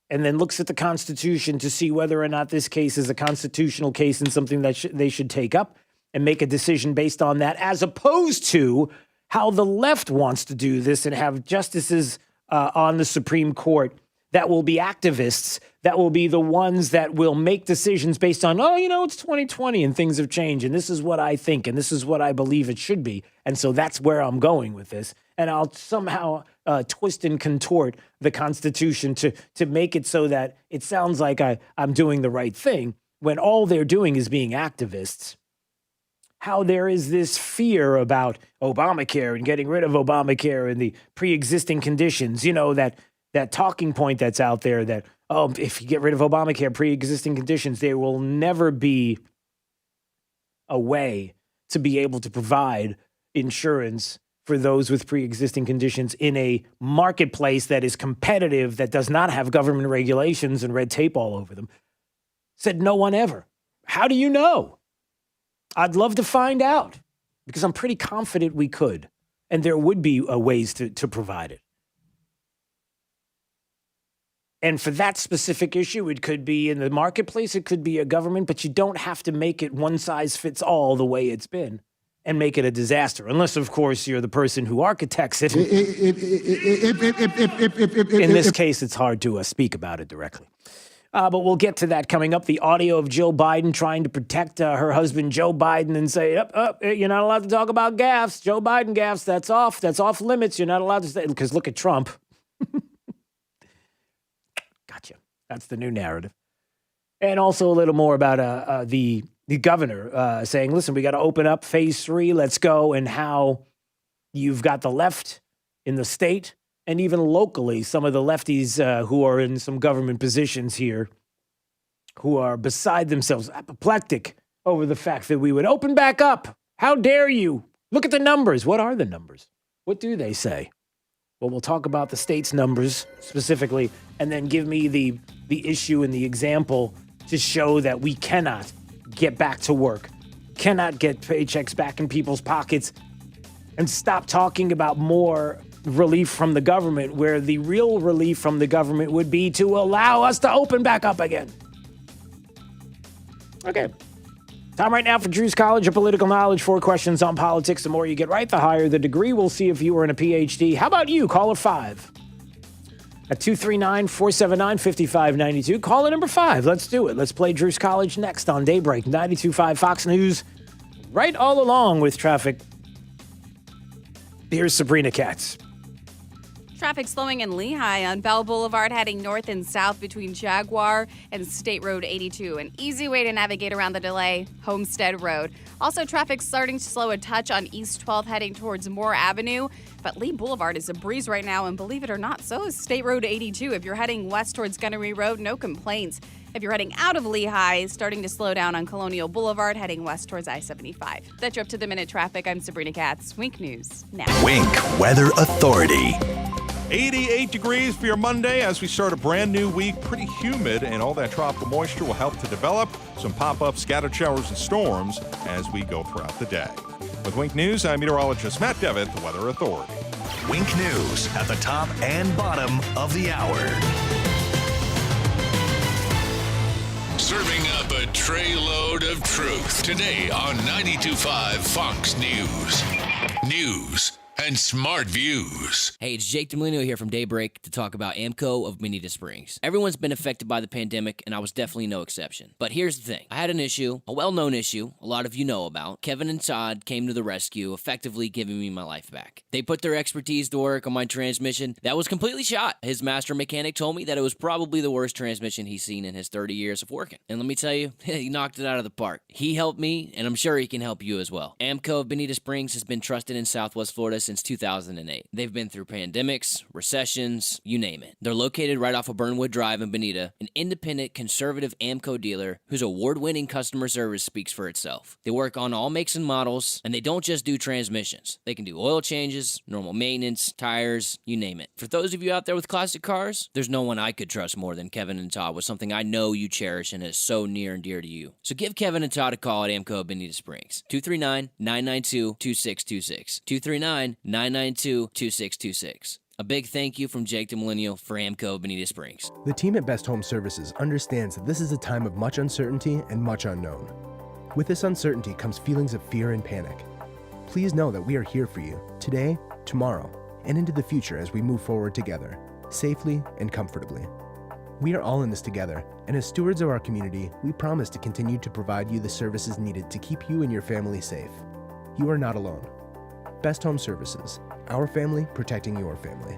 and then looks at the Constitution to see whether or not this case is a constitutional case and something that they should take up and make a decision based on that, as opposed to how the left wants to do this and have justices on the Supreme Court that will be activists, that will be the ones that will make decisions based on, it's 2020 and things have changed, and this is what I think, and this is what I believe it should be, and so that's where I'm going with this. And I'll somehow twist and contort the Constitution to make it so that it sounds like I'm doing the right thing, when all they're doing is being activists. How there is this fear about Obamacare and getting rid of Obamacare and the pre-existing conditions, that talking point that's out there that, if you get rid of Obamacare, pre-existing conditions, there will never be a way to be able to provide insurance for those with pre-existing conditions in a marketplace that is competitive, that does not have government regulations and red tape all over them. Said no one ever. How do you know? I'd love to find out, because I'm pretty confident we could, and there would be ways to provide it. And for that specific issue, it could be in the marketplace, it could be a government, but you don't have to make it one size fits all the way it's been and make it a disaster, unless, of course, you're the person who architects it. In this case, it's hard to speak about it directly. But we'll get to that coming up. The audio of Jill Biden trying to protect her husband, Joe Biden, and say, you're not allowed to talk about gaffes. Joe Biden gaffes, that's off limits. You're not allowed to say, because look at Trump. Gotcha. That's the new narrative. And also a little more about the governor saying, listen, we got to open up phase 3. Let's go. And how you've got the left in the state, and even locally, some of the lefties who are in some government positions here who are beside themselves, apoplectic over the fact that we would open back up. How dare you? Look at the numbers. What are the numbers? What do they say? Well, we'll talk about the state's numbers specifically, and then give me the issue and the example to show that we cannot get back to work, cannot get paychecks back in people's pockets, and stop talking about more relief from the government, where the real relief from the government would be to allow us to open back up again. Okay. Time right now for Drew's College of Political Knowledge. 4 questions on politics. The more you get right, the higher the degree. We'll see if you earn a PhD. How about you? Caller 5 at 239-479-5592. Caller number 5. Let's do it. Let's play Drew's College next on Daybreak 92.5 Fox News. Right all along with traffic. Here's Sabrina Katz. Traffic slowing in Lehigh on Bell Boulevard, heading north and south between Jaguar and State Road 82. An easy way to navigate around the delay, Homestead Road. Also, traffic starting to slow a touch on East 12th, heading towards Moore Avenue. But Lee Boulevard is a breeze right now, and believe it or not, so is State Road 82. If you're heading west towards Gunnery Road, no complaints. If you're heading out of Lehigh, starting to slow down on Colonial Boulevard, heading west towards I-75. That's your up-to-the-minute traffic. I'm Sabrina Katz. Wink News now. Wink Weather Authority. 88 degrees for your Monday as we start a brand new week. Pretty humid, and all that tropical moisture will help to develop some pop-up scattered showers and storms as we go throughout the day. With Wink News, I'm meteorologist Matt Devitt, the Weather Authority. Wink News at the top and bottom of the hour. Serving up a tray load of truth today on 92.5 Fox News. News and smart views. Hey, it's Jake DeMolino here from Daybreak to talk about AMCO of Bonita Springs. Everyone's been affected by the pandemic, and I was definitely no exception. But here's the thing. I had an issue, a well-known issue, a lot of you know about. Kevin and Todd came to the rescue, effectively giving me my life back. They put their expertise to work on my transmission that was completely shot. His master mechanic told me that it was probably the worst transmission he's seen in his 30 years of working. And let me tell you, he knocked it out of the park. He helped me, and I'm sure he can help you as well. AMCO of Bonita Springs has been trusted in Southwest Florida since 2008. They've been through pandemics, recessions, you name it. They're located right off of Burnwood Drive in Bonita, an independent, conservative AMCO dealer whose award-winning customer service speaks for itself. They work on all makes and models, and they don't just do transmissions. They can do oil changes, normal maintenance, tires, you name it. For those of you out there with classic cars, there's no one I could trust more than Kevin and Todd with something I know you cherish and is so near and dear to you. So give Kevin and Todd a call at AMCO of Bonita Springs. 239-992-2626. 239-992-2626. A big thank you from Jake DeMolino for AMCO Bonita Springs. The team at Best Home Services understands that this is a time of much uncertainty and much unknown. With this uncertainty comes feelings of fear and panic. Please know that we are here for you today, tomorrow, and into the future as we move forward together, safely and comfortably. We are all in this together, and as stewards of our community, we promise to continue to provide you the services needed to keep you and your family safe. You are not alone. Best Home Services, our family protecting your family.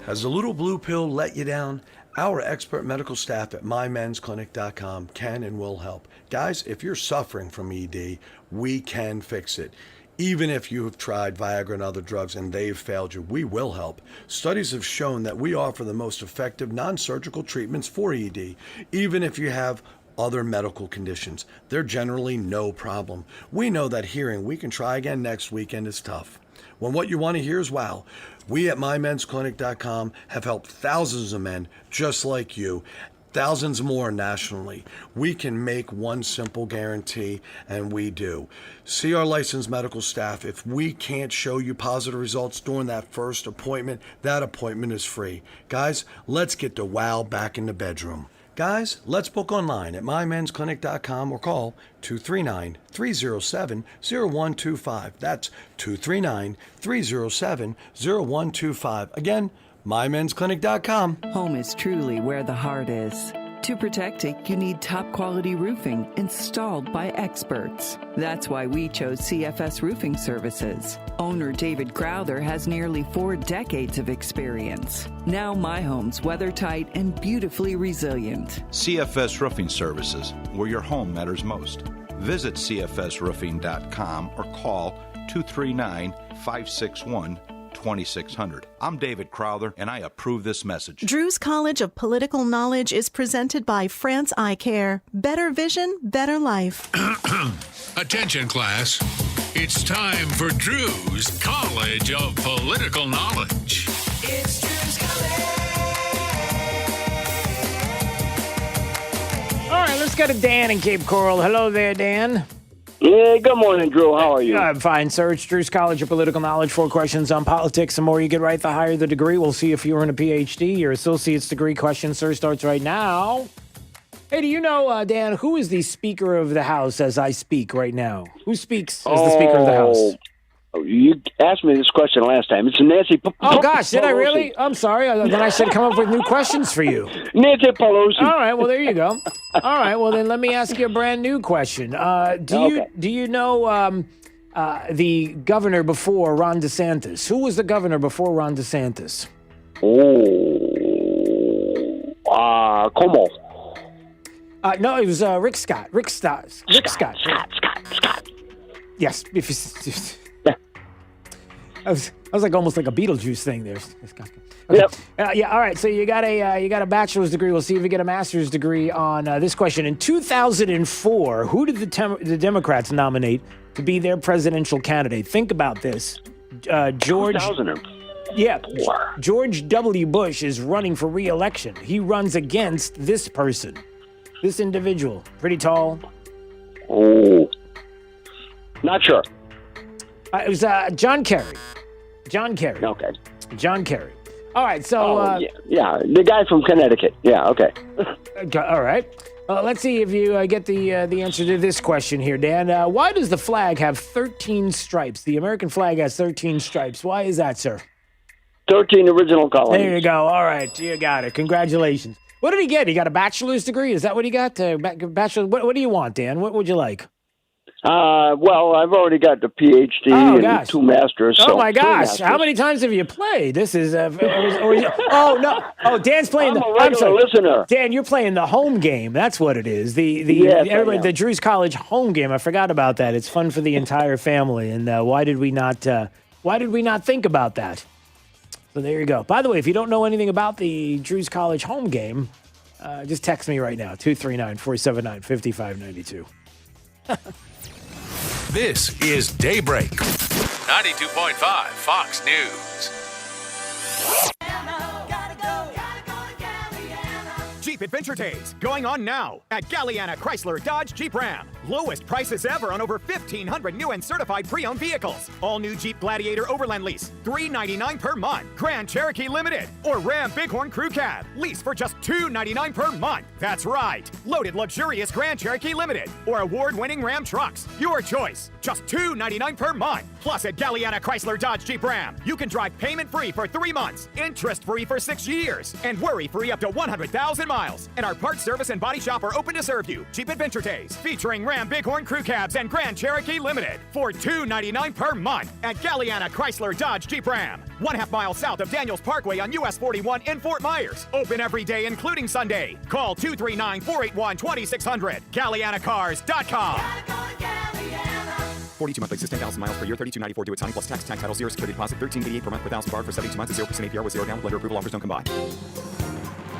Has the little blue pill let you down? Our expert medical staff at mymensclinic.com can and will help. Guys, if you're suffering from ED, we can fix it. Even if you have tried Viagra and other drugs and they've failed you, we will help. Studies have shown that we offer the most effective non-surgical treatments for ED, even if you have other medical conditions. They're generally no problem. We know that hearing we can try again next weekend is tough. When what you want to hear is wow, we at mymensclinic.com have helped thousands of men just like you, thousands more nationally. We can make one simple guarantee, and we do. See our licensed medical staff. If we can't show you positive results during that first appointment, that appointment is free. Guys, let's get the wow back in the bedroom. Guys, let's book online at mymensclinic.com or call 239-307-0125. That's 239-307-0125. Again, mymensclinic.com. Home is truly where the heart is. To protect it, you need top quality roofing installed by experts. That's why we chose CFS Roofing Services. Owner David Crowther has nearly 4 decades of experience. Now my home's weather-tight and beautifully resilient. CFS Roofing Services, where your home matters most. Visit cfsroofing.com or call 239-561-2600. I'm David Crowther, and I approve this message. Drew's College of Political Knowledge is presented by France Eye Care. Better vision, better life. Attention, class. It's time for Drew's College of Political Knowledge. It's Drew's College. All right, let's go to Dan in Cape Coral. Hello there, Dan. Yeah, good morning, Drew. How are you? I'm fine, sir. It's Drew's College of Political Knowledge. 4 questions on politics. The more you get right, the higher the degree. We'll see if you earn a PhD. Your associate's degree question, sir, starts right now. Hey, do you know, Dan, who is the Speaker of the House as I speak right now? Who speaks as the Speaker of the House? You asked me this question last time. It's Nancy Pelosi. Oh, gosh, did I really? I'm sorry. Then I should come up with new questions for you. Nancy Pelosi. All right, well, there you go. All right, well, then let me ask you a brand new question. Do you know the governor before Ron DeSantis? Who was the governor before Ron DeSantis? Como. No, it was Rick Scott. Rick Scott. Scott. Yes. was like almost like a Beetlejuice thing there. Okay. Yep. Yeah. All right. So you got a bachelor's degree. We'll see if you get a master's degree on this question. In 2004, who did the Democrats nominate to be their presidential candidate? Think about this. George. 2004. Yeah. George W. Bush is running for re-election. He runs against this person, this individual, pretty tall. Oh, not sure. It was John Kerry. John Kerry. Okay. John Kerry. All right, so... yeah, the guy from Connecticut. Yeah, okay. All right. Let's see if you get the answer to this question here, Dan. Why does the flag have 13 stripes? The American flag has 13 stripes. Why is that, sir? 13 original colonies. There you go. All right, you got it. Congratulations. What did he get? He got a bachelor's degree? Is that what he got? Bachelor. What do you want, Dan? What would you like? Well, I've already got the PhD and 2 masters. Oh, my gosh. How many times have you played? This is... oh, no. Oh, Dan's playing I'm a regular listener. Dan, you're playing the home game. That's what it is. The Drew's College home game. I forgot about that. It's fun for the entire family. And why did we not think about that? So there you go. By the way, if you don't know anything about the Drew's College home game, just text me right now, 239-479-5592. This is Daybreak. 92.5 Fox News. Jeep Adventure Days going on now at Galliana Chrysler Dodge Jeep Ram. Lowest prices ever on over 1,500 new and certified pre-owned vehicles. All new Jeep Gladiator Overland lease, $399 per month. Grand Cherokee Limited or Ram Bighorn Crew Cab, lease for just $299 per month. That's right, loaded luxurious Grand Cherokee Limited or award-winning Ram trucks. Your choice, just $299 per month. Plus at Galliana Chrysler Dodge Jeep Ram, you can drive payment-free for 3 months, interest-free for 6 years, and worry-free up to 100,000 miles. And our parts service and body shop are open to serve you. Jeep Adventure Days, featuring Ram Bighorn Crew Cabs and Grand Cherokee Limited for $299 per month at Galliana Chrysler Dodge Jeep Ram. 1/2 mile south of Daniels Parkway on US 41 in Fort Myers. Open every day, including Sunday. Call 239-481-2600. GallianaCars.com. 42 monthly, 10,000 miles per year, $32.94 due at signing plus tax title 0 security deposit, $13.88 per month per thousand bar for 72 months, 0% APR with 0 down. Lender approval offers don't combine.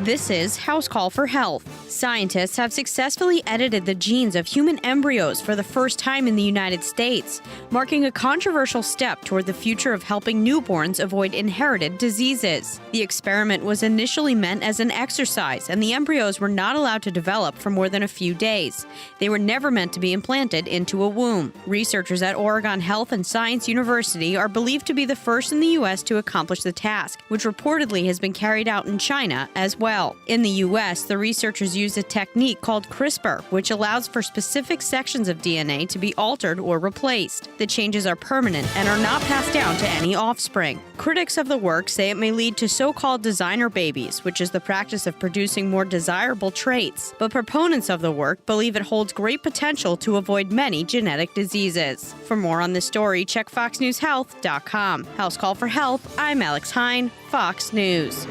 This is House Call for Health. Scientists have successfully edited the genes of human embryos for the first time in the United States, marking a controversial step toward the future of helping newborns avoid inherited diseases. The experiment was initially meant as an exercise, and the embryos were not allowed to develop for more than a few days. They were never meant to be implanted into a womb. Researchers at Oregon Health and Science University are believed to be the first in the U.S. to accomplish the task, which reportedly has been carried out in China as well. In the U.S., the researchers used a technique called CRISPR, which allows for specific sections of DNA to be altered or replaced. The changes are permanent and are not passed down to any offspring. Critics of the work say it may lead to so-called designer babies, which is the practice of producing more desirable traits. But proponents of the work believe it holds great potential to avoid many genetic diseases. For more on this story, check FoxNewsHealth.com. House Call for Health, I'm Alex Hine, Fox News.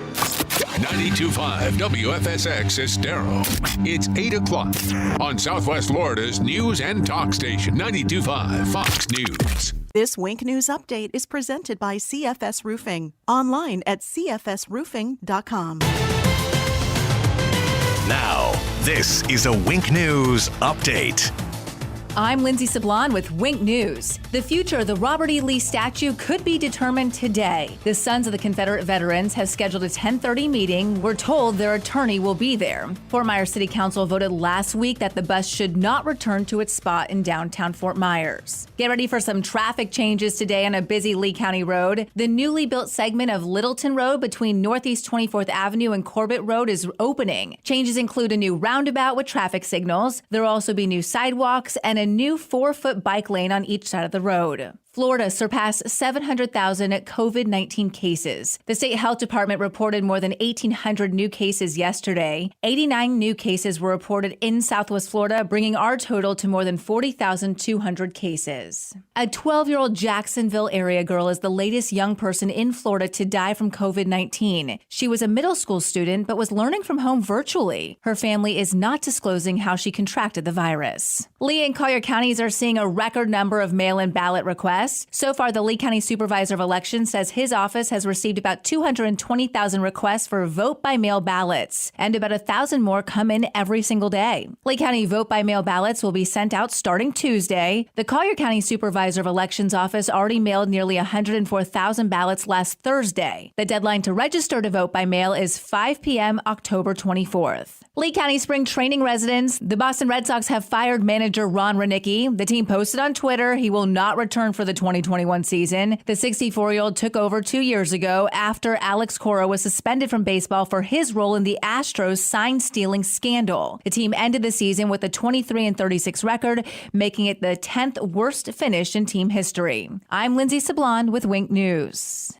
92.5 WFSX Estero. It's 8 o'clock on Southwest Florida's news and talk station, 92.5 Fox News. This Wink News update is presented by CFS Roofing. Online at cfsroofing.com. Now, this is a Wink News update. I'm Lindsay Sablon with Wink News. The future of the Robert E. Lee statue could be determined today. The Sons of the Confederate Veterans have scheduled a 10:30 meeting. We're told their attorney will be there. Fort Myers City Council voted last week that the bus should not return to its spot in downtown Fort Myers. Get ready for some traffic changes today on a busy Lee County road. The newly built segment of Littleton Road between Northeast 24th Avenue and Corbett Road is opening. Changes include a new roundabout with traffic signals. There will also be new sidewalks and a new 4-foot bike lane on each side of the road. Florida surpassed 700,000 COVID-19 cases. The state health department reported more than 1,800 new cases yesterday. 89 new cases were reported in Southwest Florida, bringing our total to more than 40,200 cases. A 12-year-old Jacksonville area girl is the latest young person in Florida to die from COVID-19. She was a middle school student but was learning from home virtually. Her family is not disclosing how she contracted the virus. Lee and Collier counties are seeing a record number of mail-in ballot requests. requests. So far, the Lee County Supervisor of Elections says his office has received about 220,000 requests for vote-by-mail ballots, and about 1,000 more come in every single day. Lee County vote-by-mail ballots will be sent out starting Tuesday. The Collier County Supervisor of Elections office already mailed nearly 104,000 ballots last Thursday. The deadline to register to vote by mail is 5 p.m. October 24th. Lee County spring training residents. The Boston Red Sox have fired manager Ron Ronicky. The team posted on Twitter he will not return for the 2021 season. The 64-year-old took over 2 years ago after Alex Cora was suspended from baseball for his role in the Astros sign-stealing scandal. The team ended the season with a 23-36 record, making it the 10th worst finish in team history. I'm Lindsay Sablon with Wink News.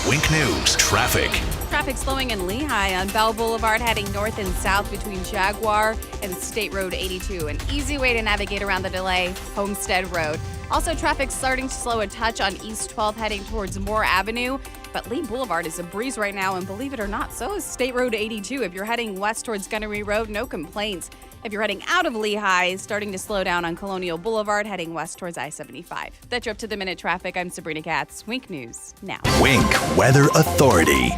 Wink News traffic. Traffic slowing in Lehigh on Bell Boulevard heading north and south between Jaguar and State Road 82. An easy way to navigate around the delay, Homestead Road. Also, traffic starting to slow a touch on East 12th heading towards Moore Avenue. But Lee Boulevard is a breeze right now, and believe it or not, so is State Road 82. If you're heading west towards Gunnery Road, no complaints. If you're heading out of Lehigh, starting to slow down on Colonial Boulevard, heading west towards I-75. That's your up-to-the-minute traffic. I'm Sabrina Katz. Wink News now. Wink Weather Authority.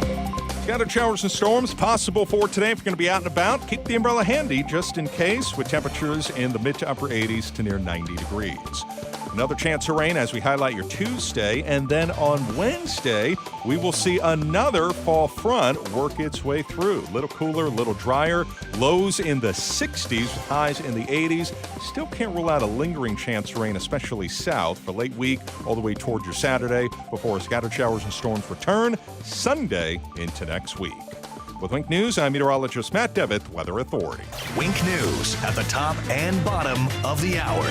Scattered showers and storms possible for today. If you're going to be out and about, keep the umbrella handy just in case, with temperatures in the mid to upper 80s to near 90 degrees. Another chance of rain as we highlight your Tuesday, and then on Wednesday, we will see another fall front work its way through. A little cooler, a little drier, lows in the 60s, highs in the 80s. Still can't rule out a lingering chance of rain, especially south, for late week all the way toward your Saturday before scattered showers and storms return Sunday into next week. With Wink News, I'm meteorologist Matt Devitt, Weather Authority. Wink News at the top and bottom of the hour.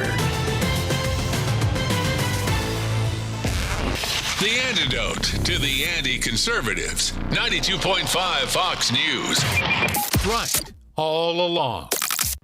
The antidote to the anti-conservatives. 92.5 Fox News. Right. All along.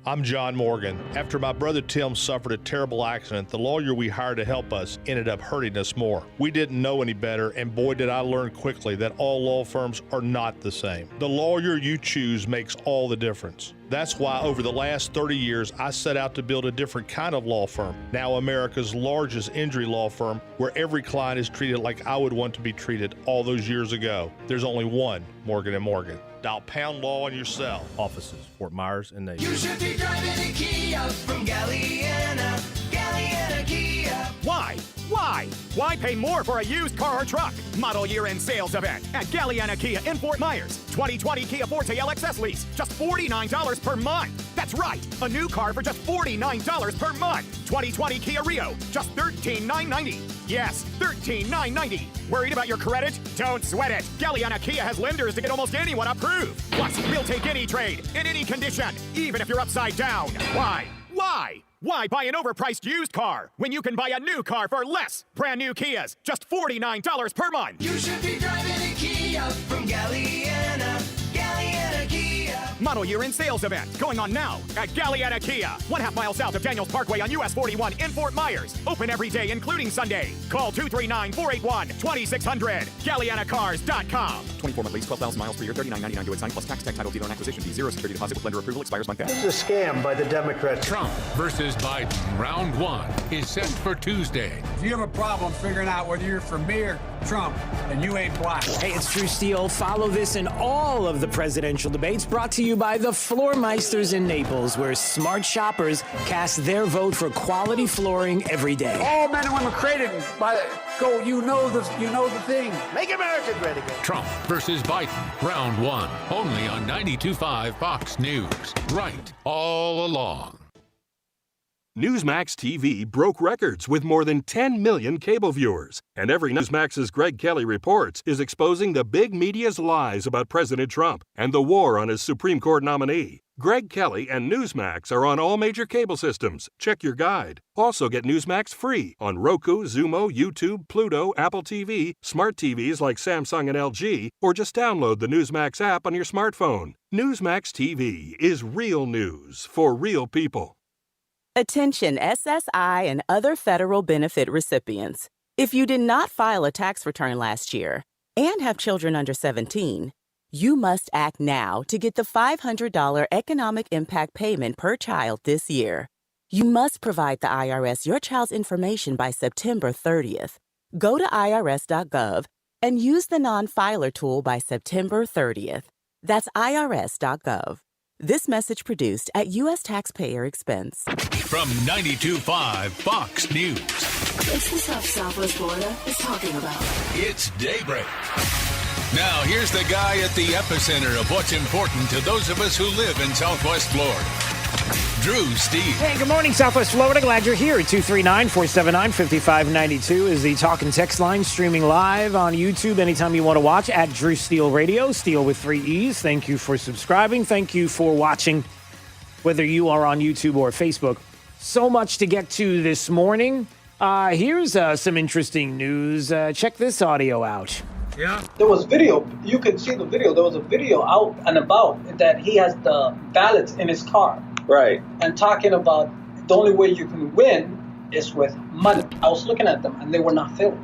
I'm John Morgan. After my brother Tim suffered a terrible accident, the lawyer we hired to help us ended up hurting us more. We didn't know any better, and boy did I learn quickly that all law firms are not the same. The lawyer you choose makes all the difference. That's why over the last 30 years, I set out to build a different kind of law firm, now America's largest injury law firm, where every client is treated like I would want to be treated all those years ago. There's only one Morgan & Morgan. Dial pound law on your cell. Offices, Fort Myers and Navy. You should be driving a Kia from Galliana. Galliana Kia. Why? Why pay more for a used car or truck? Model year-end sales event at Galliana Kia in Fort Myers. 2020 Kia Forte LXS lease, just $49 per month. That's right, a new car for just $49 per month. 2020 Kia Rio, just $13,990. Yes, $13,990. Worried about your credit? Don't sweat it. Galliana Kia has lenders to get almost anyone approved. Plus, we'll take any trade, in any condition, even if you're upside down. Why? Why buy an overpriced used car when you can buy a new car for less? Brand new Kias, just $49 per month. You should be driving a Kia from Galliana. Galliana Kia. Model year-end sales event going on now at Galliana Kia. 1/2 mile south of Daniels Parkway on US 41 in Fort Myers. Open every day, including Sunday. Call 239-481-2600. GallianaCars.com. 24-month lease, 12,000 miles per year, $39.99 to sign plus tax, title, dealer, and acquisition fee. 0 security deposit with lender approval expires month end. This is a scam by the Democrats. Trump versus Biden, round one, is set for Tuesday. If you have a problem figuring out whether you're for me or Trump, then you ain't black. Hey, it's Drew Steele. Follow this and all of the presidential debates brought to you by the Floormeisters in Naples, where smart shoppers cast their vote for quality flooring every day. All men and women created by go. You know the thing. Make America great again. Trump versus Biden, round one, only on 92.5 Fox News. Right all along. Newsmax TV broke records with more than 10 million cable viewers. And every Newsmax's Greg Kelly Reports is exposing the big media's lies about President Trump and the war on his Supreme Court nominee. Greg Kelly and Newsmax are on all major cable systems. Check your guide. Also get Newsmax free on Roku, Zumo, YouTube, Pluto, Apple TV, smart TVs like Samsung and LG, or just download the Newsmax app on your smartphone. Newsmax TV is real news for real people. Attention SSI and other federal benefit recipients. If you did not file a tax return last year and have children under 17, you must act now to get the $500 economic impact payment per child this year. You must provide the IRS your child's information by September 30th. Go to irs.gov and use the non-filer tool by September 30th. That's irs.gov. This message produced at U.S. taxpayer expense. From 92.5 Fox News. It's the stuff Southwest Florida is talking about. It's Daybreak. Now, here's the guy at the epicenter of what's important to those of us who live in Southwest Florida. Drew Steve. Hey, good morning, Southwest Florida. Glad you're here. 239-479-5592 is the talk and text line, streaming live on YouTube anytime you want to watch at Drew Steele Radio, Steele with 3 E's. Thank you for subscribing. Thank you for watching, whether you are on YouTube or Facebook. So much to get to this morning. Here's some interesting news. Check this audio out. Yeah. There was video. You can see the video. There was a video out and about that he has the ballots in his car. Right. And talking about the only way you can win is with money. I was looking at them and they were not filled.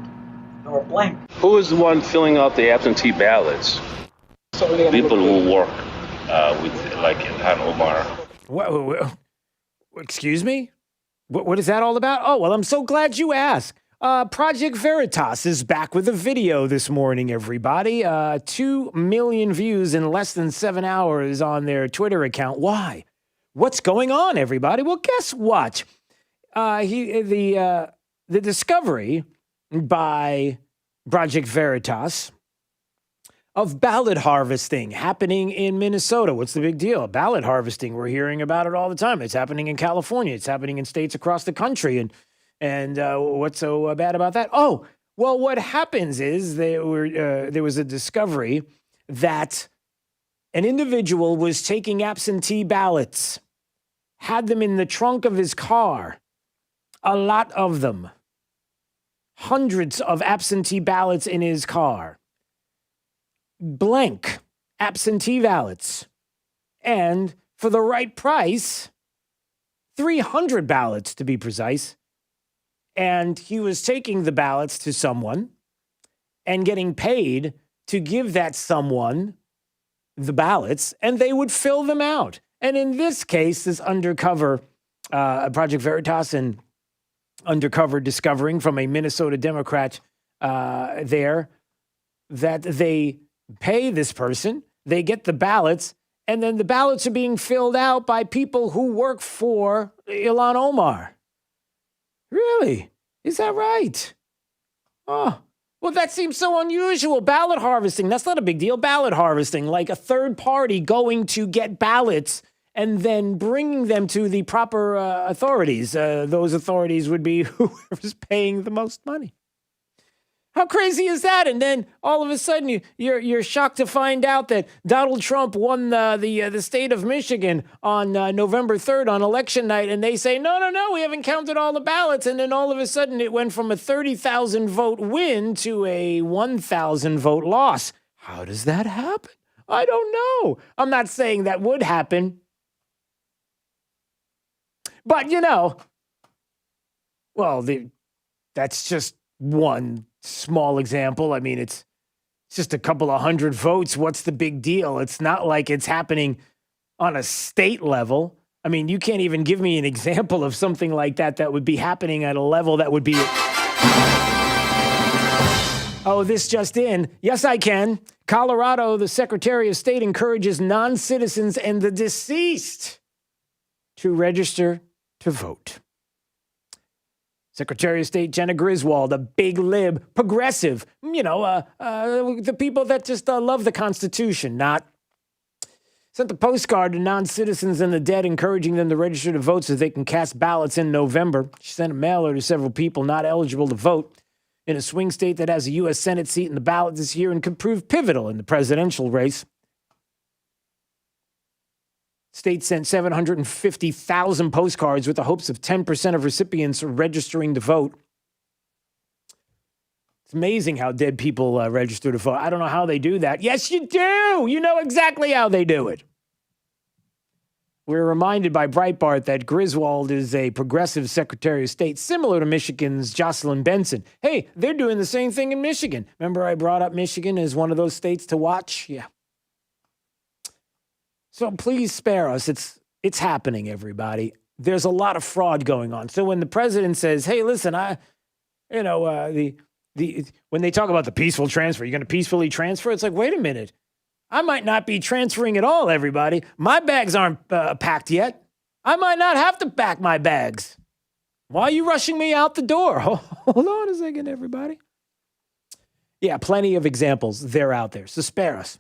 They were blank. Who is the one filling out the absentee ballots? People who work with, like, Ilhan Omar. What, excuse me? What is that all about? Oh, well, I'm so glad you asked. Project Veritas is back with a video this morning, everybody. 2 million views in less than 7 hours on their Twitter account. Why? What's going on, everybody? Well, guess what? The discovery by Project Veritas of ballot harvesting happening in Minnesota. What's the big deal? Ballot harvesting, we're hearing about it all the time. It's happening in California. It's happening in states across the country. And what's so bad about that? Oh, well, what happens is there was a discovery that an individual was taking absentee ballots, had them in the trunk of his car, a lot of them, hundreds of absentee ballots in his car, blank absentee ballots, and for the right price, 300 ballots to be precise. And he was taking the ballots to someone and getting paid to give that someone the ballots, and they would fill them out. And in this case, this undercover Project Veritas and undercover discovering from a Minnesota Democrat there that they pay this person, they get the ballots, and then the ballots are being filled out by people who work for Ilhan Omar. Really? Is that right? Oh, well, that seems so unusual. Ballot harvesting, that's not a big deal. Ballot harvesting, like a third party going to get ballots and then bringing them to the proper authorities. Those authorities would be whoever's paying the most money. How crazy is that? And then all of a sudden you're shocked to find out that Donald Trump won the state of Michigan on November 3rd on election night, and they say, no, we haven't counted all the ballots. And then all of a sudden it went from a 30,000 vote win to a 1,000 vote loss. How does that happen? I don't know. I'm not saying that would happen. But, that's just one small example. I mean, it's just a couple of hundred votes. What's the big deal? It's not like it's happening on a state level. I mean, you can't even give me an example of something like that would be happening at a level that would be... Oh, this just in. Yes, I can. Colorado, the Secretary of State encourages non-citizens and the deceased to register to vote. Secretary of State Jenna Griswold, a big lib, progressive, the people that just love the Constitution, sent a postcard to non-citizens and the dead, encouraging them to register to vote so they can cast ballots in November. She sent a mailer to several people not eligible to vote in a swing state that has a U.S. Senate seat in the ballot this year and could prove pivotal in the presidential race. State sent 750,000 postcards with the hopes of 10% of recipients registering to vote. It's amazing how dead people register to vote. I don't know how they do that. Yes, you do. You know exactly how they do it. We're reminded by Breitbart that Griswold is a progressive Secretary of State, similar to Michigan's Jocelyn Benson. Hey, they're doing the same thing in Michigan. Remember I brought up Michigan as one of those states to watch? Yeah. So please spare us. It's happening, everybody. there's a lot of fraud going on. So when the president says, hey, listen, when they talk about the peaceful transfer, you're going to peacefully transfer? It's like, wait a minute. I might not be transferring at all, everybody. My bags aren't packed yet. I might not have to pack my bags. Why are you rushing me out the door? Hold on a second, everybody. Yeah, plenty of examples. They're out there. So spare us.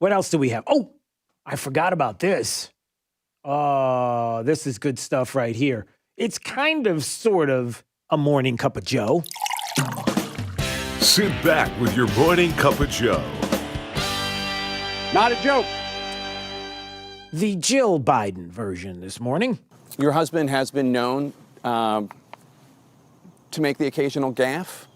What else do we have? Oh, I forgot about this. Oh, this is good stuff right here. It's kind of, sort of, a morning cup of Joe. Sit back with your morning cup of Joe. Not a joke. The Jill Biden version this morning. Your husband has been known to make the occasional gaffe.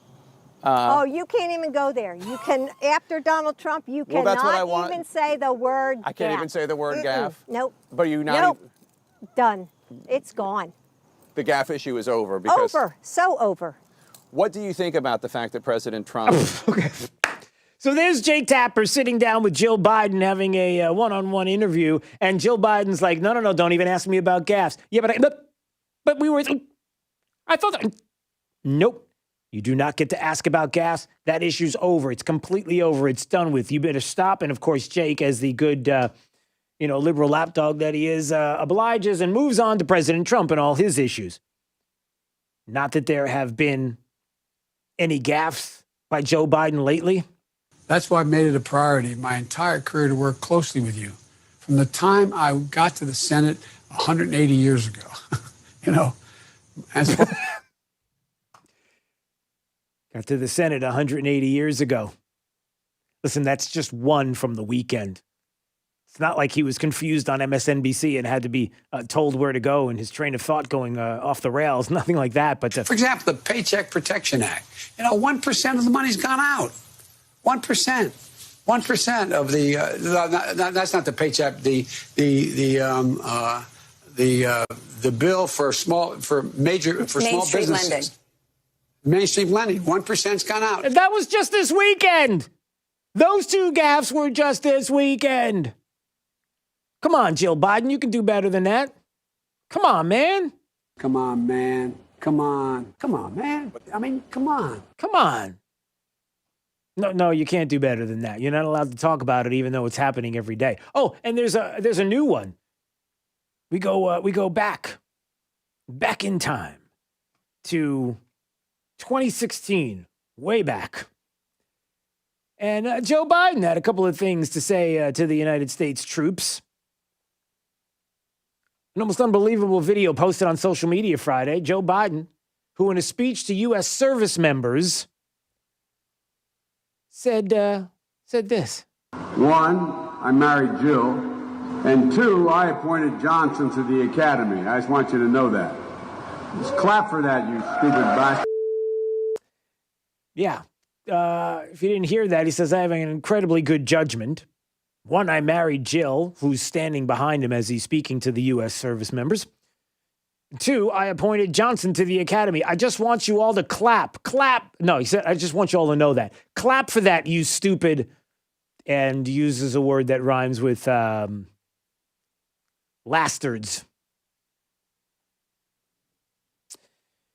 Oh, you can't even go there. You can, after Donald Trump, you Well, that's what I cannot want. even say the word I can't gaffe. even say the word gaffe. Nope. But you not Nope. Done. It's gone. the gaffe issue is over because Over. So over. What do you think about the fact that President Trump So there's Jake Tapper sitting down with Jill Biden having a one-on-one interview, and Jill Biden's like, no, don't even ask me about gaffes. Yeah, but we were, I thought, nope. You do not get to ask about gas. That issue's over. It's completely over. It's done with. You better stop. And, of course, Jake, as the good, liberal lapdog that he is, obliges and moves on to President Trump and all his issues. Not that there have been any gaffes by Joe Biden lately. That's why I made it a priority my entire career to work closely with you. From the time I got to the Senate 180 years ago, Got to the Senate 180 years ago. Listen, that's just one from the weekend. It's not like he was confused on MSNBC and had to be told where to go and his train of thought going off the rails. Nothing like that. But for example, the Paycheck Protection Act. 1% of the money's gone out. 1%. 1% of the that's not the paycheck. The bill for small businesses. Lending. Mainstream lending, 1%'s gone out. And that was just this weekend. Those two gaffes were just this weekend. Come on, Jill Biden, you can do better than that. Come on, man. Come on, man. Come on. Come on, man. I mean, come on. Come on. No, you can't do better than that. You're not allowed to talk about it, even though it's happening every day. Oh, and there's a new one. We go back in time to 2016, way back. And Joe Biden had a couple of things to say to the United States troops. An almost unbelievable video posted on social media Friday. Joe Biden, who in a speech to U.S. service members said this. 1, I married Jill. And 2, I appointed Johnson to the academy. I just want you to know that. Just clap for that, you stupid bastard. Yeah. If you didn't hear that, he says, I have an incredibly good judgment. 1, I married Jill, who's standing behind him as he's speaking to the U.S. service members. 2, I appointed Johnson to the academy. I just want you all to clap. Clap. No, he said, I just want you all to know that. Clap for that, you stupid. And uses a word that rhymes with lastards.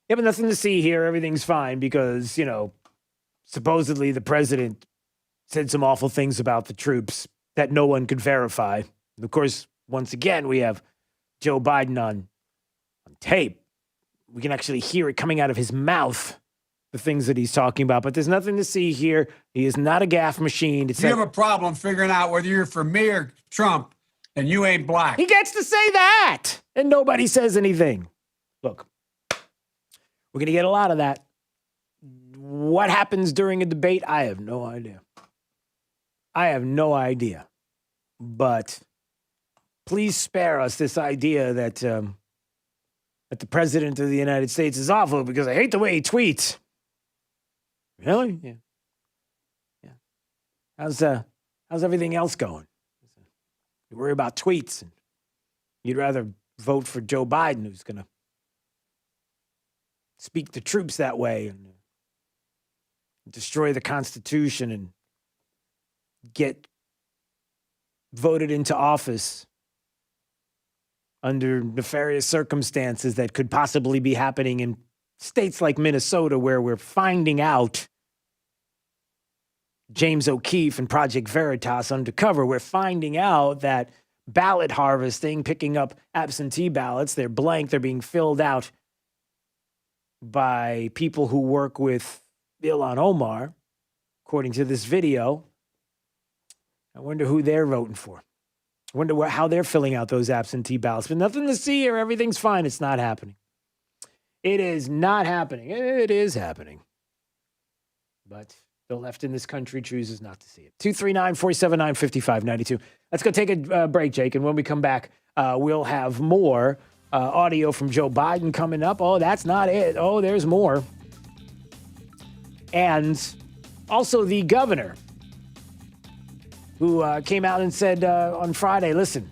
Yeah, but nothing to see here. Everything's fine because, supposedly the president said some awful things about the troops that no one could verify. And of course, once again, we have Joe Biden on tape. We can actually hear it coming out of his mouth, the things that he's talking about. But there's nothing to see here. He is not a gaffe machine. If you have a problem figuring out whether you're for me or Trump, then you ain't black. He gets to say that, and nobody says anything. Look, we're going to get a lot of that. What happens during a debate? I have no idea. But please spare us this idea that that the president of the United States is awful because I hate the way he tweets. Really? Yeah. How's everything else going? You worry about tweets, and you'd rather vote for Joe Biden, who's going to speak to troops that way and destroy the Constitution and get voted into office under nefarious circumstances that could possibly be happening in states like Minnesota, where we're finding out James O'Keefe and Project Veritas undercover. We're finding out that ballot harvesting, picking up absentee ballots, they're blank, they're being filled out by people who work with Ilhan Omar, according to this video. I wonder who they're voting for. I wonder how they're filling out those absentee ballots. But nothing to see here. Everything's fine. It's not happening. It is not happening. It is happening. But the left in this country chooses not to see it. 239-479-5592. Let's go take a break, Jake. And when we come back, we'll have more audio from Joe Biden coming up. Oh, that's not it. Oh, there's more. And also the governor, who came out and said on Friday, listen,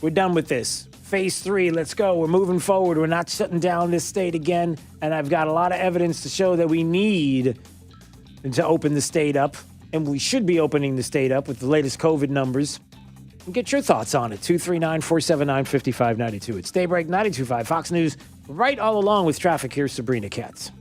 we're done with this. Phase 3, let's go. We're moving forward. We're not shutting down this state again. And I've got a lot of evidence to show that we need to open the state up. And we should be opening the state up with the latest COVID numbers. And get your thoughts on it. 239-479-5592. It's Daybreak 92.5 Fox News. Right all along with traffic. Here's Sabrina Katz.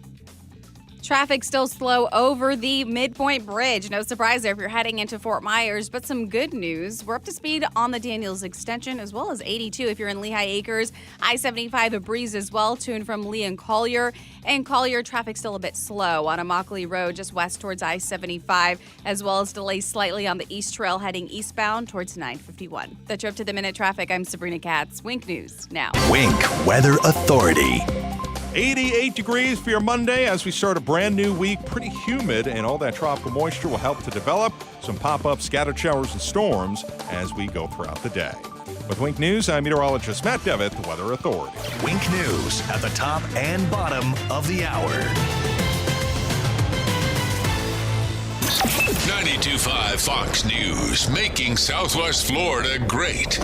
Traffic still slow over the Midpoint Bridge. No surprise there if you're heading into Fort Myers, but some good news. We're up to speed on the Daniels extension as well as 82 if you're in Lehigh Acres. I-75 a breeze as well, to and from Lee and Collier. And Collier, traffic still a bit slow on Immokalee Road just west towards I-75, as well as delays slightly on the East Trail heading eastbound towards 951. That's your up to the minute traffic. I'm Sabrina Katz. Wink News now. Wink Weather Authority. 88 degrees for your Monday as we start a brand new week. Pretty humid, and all that tropical moisture will help to develop some pop-up scattered showers and storms as we go throughout the day. With Wink News, I'm meteorologist Matt Devitt, the Weather Authority. Wink News at the top and bottom of the hour. 92.5 Fox News, making Southwest Florida great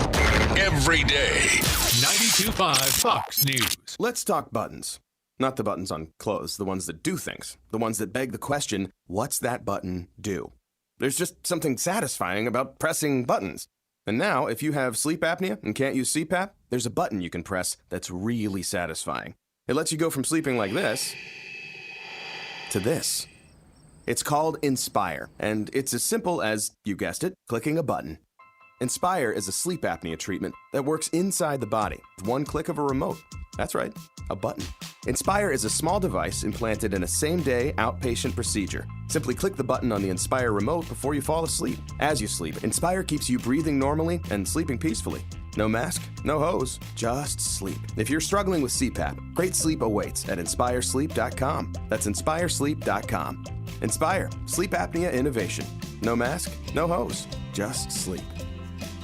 every day. 92.5 Fox News. Let's talk buttons. Not the buttons on clothes, the ones that do things. The ones that beg the question, what's that button do? There's just something satisfying about pressing buttons. And now, if you have sleep apnea and can't use CPAP, there's a button you can press that's really satisfying. It lets you go from sleeping like this to this. It's called Inspire, and it's as simple as, you guessed it, clicking a button. Inspire is a sleep apnea treatment that works inside the body with one click of a remote. That's right, a button. Inspire is a small device implanted in a same-day outpatient procedure. Simply click the button on the Inspire remote before you fall asleep. As you sleep, Inspire keeps you breathing normally and sleeping peacefully. No mask, no hose, just sleep. If you're struggling with CPAP, great sleep awaits at InspireSleep.com. That's InspireSleep.com. Inspire, sleep apnea innovation. No mask, no hose, just sleep.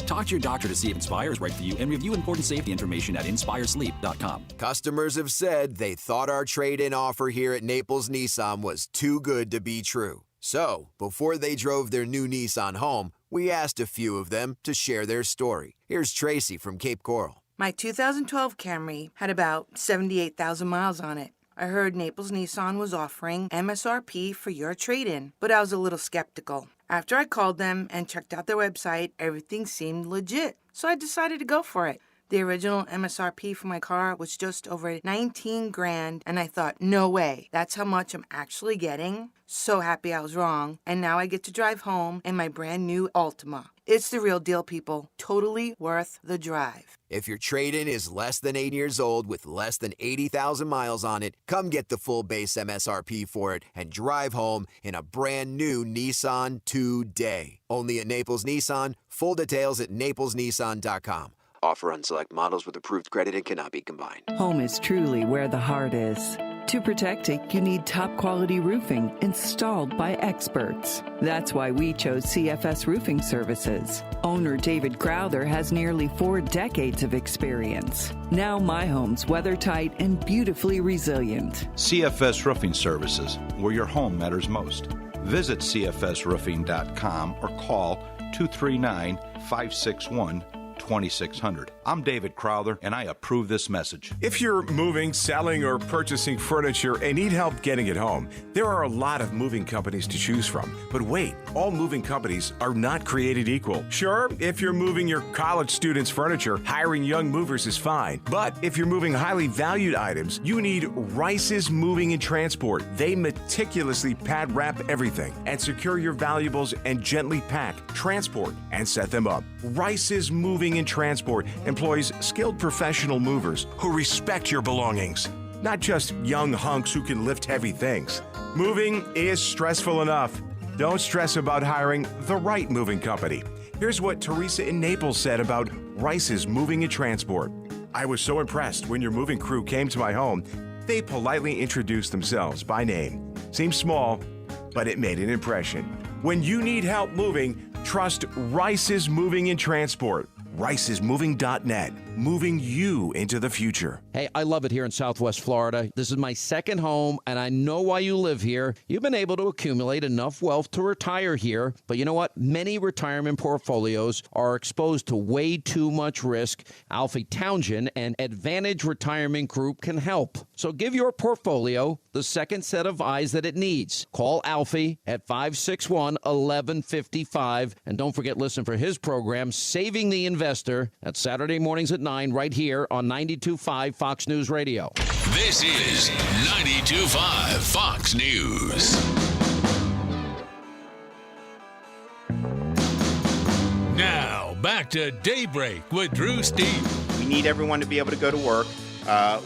Talk to your doctor to see if Inspire is right for you and review important safety information at InspireSleep.com. Customers have said they thought our trade-in offer here at Naples Nissan was too good to be true. So, before they drove their new Nissan home, we asked a few of them to share their story. Here's Tracy from Cape Coral. My 2012 Camry had about 78,000 miles on it. I heard Naples Nissan was offering MSRP for your trade-in, but I was a little skeptical. After I called them and checked out their website, everything seemed legit, so I decided to go for it. The original MSRP for my car was just over $19,000, and I thought, no way, that's how much I'm actually getting? So happy I was wrong, and now I get to drive home in my brand new Altima. It's the real deal, people. Totally worth the drive. If your trade-in is less than 8 years old with less than 80,000 miles on it, come get the full base MSRP for it and drive home in a brand new Nissan today. Only at Naples Nissan. Full details at naplesnissan.com. Offer on select models with approved credit and cannot be combined. Home is truly where the heart is. To protect it, you need top quality roofing installed by experts. That's why we chose CFS Roofing Services. Owner David Crowther has nearly 4 decades of experience. Now my home's weather-tight and beautifully resilient. CFS Roofing Services, where your home matters most. Visit cfsroofing.com or call 239-561-2600. I'm David Crowther, and I approve this message. If you're moving, selling, or purchasing furniture and need help getting it home, there are a lot of moving companies to choose from. But wait, all moving companies are not created equal. Sure, if you're moving your college students' furniture, hiring young movers is fine. But if you're moving highly valued items, you need Rice's Moving and Transport. They meticulously pad wrap everything and secure your valuables and gently pack, transport, and set them up. Rice's Moving and Transport employs skilled professional movers who respect your belongings, not just young hunks who can lift heavy things. Moving is stressful enough. Don't stress about hiring the right moving company. Here's what Teresa in Naples said about Rice's Moving and Transport. I was so impressed when your moving crew came to my home. They politely introduced themselves by name. Seems small, but it made an impression. When you need help moving, trust Rice's Moving and Transport. Rice'sMoving.net, moving you into the future. Hey, I love it here in Southwest Florida. This is my second home, and I know why you live here. You've been able to accumulate enough wealth to retire here, but you know what? Many retirement portfolios are exposed to way too much risk. Alfie Townsend and Advantage Retirement Group can help. So give your portfolio the second set of eyes that it needs. Call Alfie at 561-1155, and don't forget, listen for his program, Saving the Investor. That's Saturday mornings at 9 right here on 92.5 Fox News Radio. This is 92.5 Fox News. Now, back to Daybreak with Drew Steve. We need everyone to be able to go to work.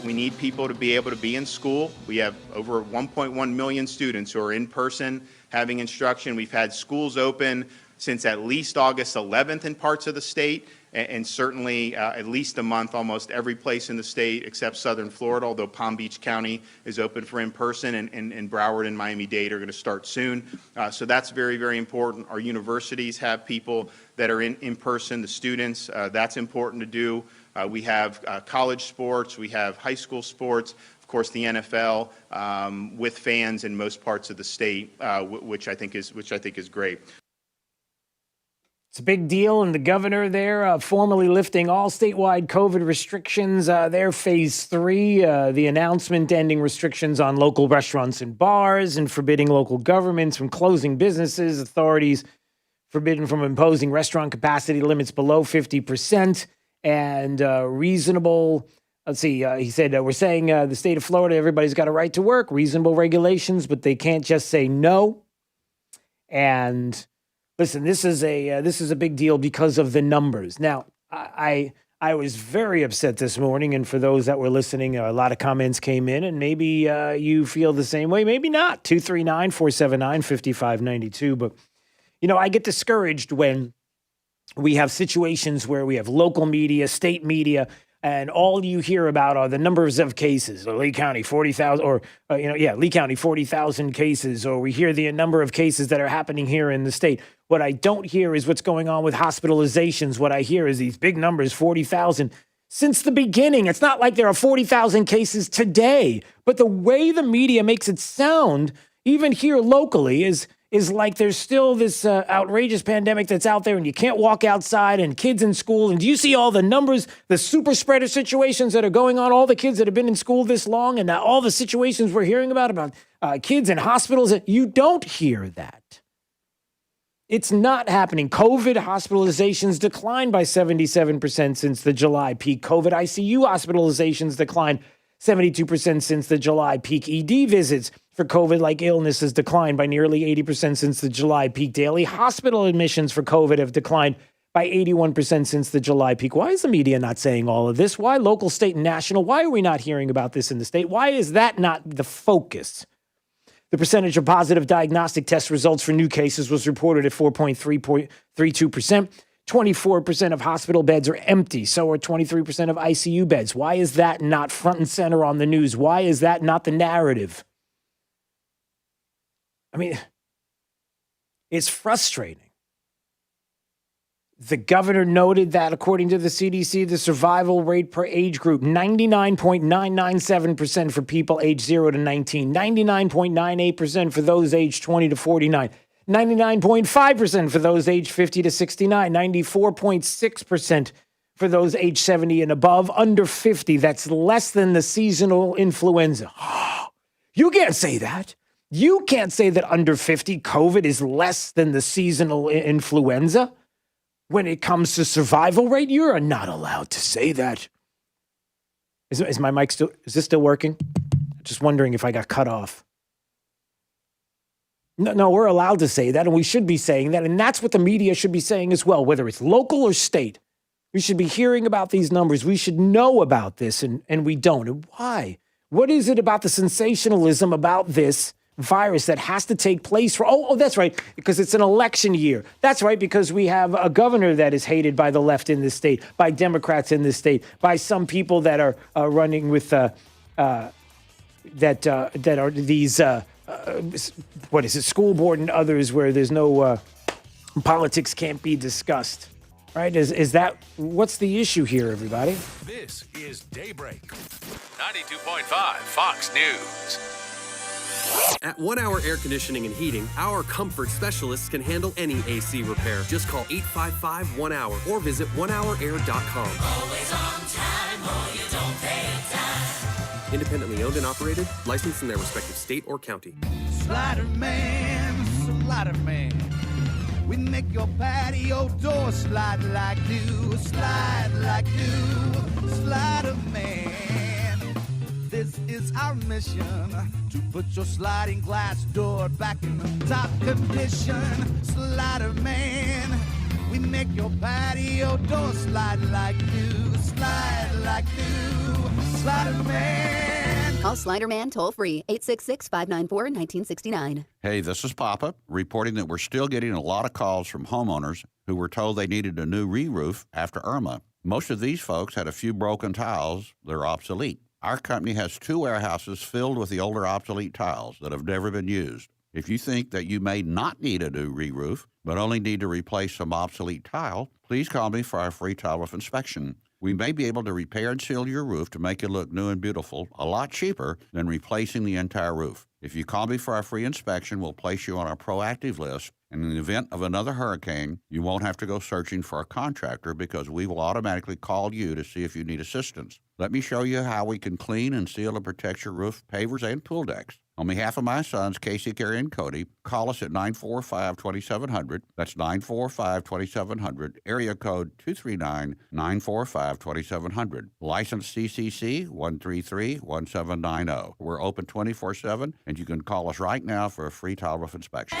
We need people to be able to be in school. We have over 1.1 million students who are in person having instruction. We've had schools open since at least August 11th in parts of the state, and certainly at least a month almost every place in the state except southern Florida, although Palm Beach County is open for in-person, and Broward and Miami-Dade are going to start soon. So that's very, very important. Our universities have people that are in person, the students. That's important to do. We have college sports. We have high school sports. Of course, the NFL with fans in most parts of the state, which I think is great. It's a big deal, and the governor there formally lifting all statewide COVID restrictions. Their phase 3, the announcement ending restrictions on local restaurants and bars and forbidding local governments from closing businesses. Authorities forbidden from imposing restaurant capacity limits below 50% and reasonable. Let's see. He said, we're saying the state of Florida, everybody's got a right to work, reasonable regulations, but they can't just say no. And listen, this is a big deal because of the numbers. Now, I was very upset this morning, and for those that were listening, a lot of comments came in, and maybe you feel the same way, maybe not. 239-479-5592. But, you know, I get discouraged when we have situations where we have local media, state media, and all you hear about are the numbers of cases. Lee County, 40,000, Lee County, 40,000 cases, or we hear the number of cases that are happening here in the state. What I don't hear is what's going on with hospitalizations. What I hear is these big numbers, 40,000. Since the beginning, it's not like there are 40,000 cases today, but the way the media makes it sound, even here locally, is like there's still this outrageous pandemic that's out there and you can't walk outside and kids in school. And do you see all the numbers, the super spreader situations that are going on, all the kids that have been in school this long, and all the situations we're hearing about kids in hospitals? You don't hear that. It's not happening. COVID hospitalizations declined by 77% since the July peak. COVID ICU hospitalizations declined 72% since the July peak. ED visits for COVID-like illnesses declined by nearly 80% since the July peak. Daily hospital admissions for COVID have declined by 81% since the July peak. Why is the media not saying all of this? Why local, state, and national? Why are we not hearing about this in the state? Why is that not the focus? The percentage of positive diagnostic test results for new cases was reported at 4.32%. 24% of hospital beds are empty. So are 23% of ICU beds. Why is that not front and center on the news? Why is that not the narrative? I mean, it's frustrating. The governor noted that according to the CDC, the survival rate per age group, 99.997% for people aged 0 to 19, 99.98% for those aged 20 to 49, 99.5% for those aged 50 to 69, 94.6% for those age 70 and above. Under 50, that's less than the seasonal influenza. You can't say that. You can't say that under 50, COVID is less than the seasonal influenza. When it comes to survival rate, you're not allowed to say that. Is my mic still, is this still working? Just wondering if I got cut off. No, we're allowed to say that, and we should be saying that, and that's what the media should be saying as well, whether it's local or state. We should be hearing about these numbers. We should know about this, and we don't. And why? What is it about the sensationalism about this virus that has to take place for, oh, that's right, because it's an election year. That's right, because we have a governor that is hated by the left in this state, by Democrats in this state, by some people that are running with, that are these, what is it, school board and others where there's no, politics can't be discussed. Right? Is that, what's the issue here, everybody? This is Daybreak. 92.5 Fox News. At 1 Hour Air Conditioning and Heating, our comfort specialists can handle any AC repair. Just call 855-1-HOUR or visit onehourair.com. Always on time or you don't pay time. Independently owned and operated, licensed in their respective state or county. Slider Man, Slider Man. We make your patio door slide like new, slide like new. Slider Man. This is our mission, to put your sliding glass door back in the top condition. Slider Man, we make your patio door slide like new, slide like new. Slider Man. Call Slider Man toll free, 866-594-1969. Hey, this is Papa, reporting that we're still getting a lot of calls from homeowners who were told they needed a new re-roof after Irma. Most of these folks had a few broken tiles that are obsolete. Our company has 2 warehouses filled with the older obsolete tiles that have never been used. If you think that you may not need a new re-roof, but only need to replace some obsolete tile, please call me for our free tile roof inspection. We may be able to repair and seal your roof to make it look new and beautiful, a lot cheaper than replacing the entire roof. If you call me for our free inspection, we'll place you on our proactive list. And in the event of another hurricane, you won't have to go searching for a contractor because we will automatically call you to see if you need assistance. Let me show you how we can clean and seal and protect your roof, pavers, and pool decks. On behalf of my sons, Casey, Carrie, and Cody, call us at 945-2700. That's 945-2700, area code 239-945-2700. License CCC 133-1790. We're open 24/7, and you can call us right now for a free tile roof inspection.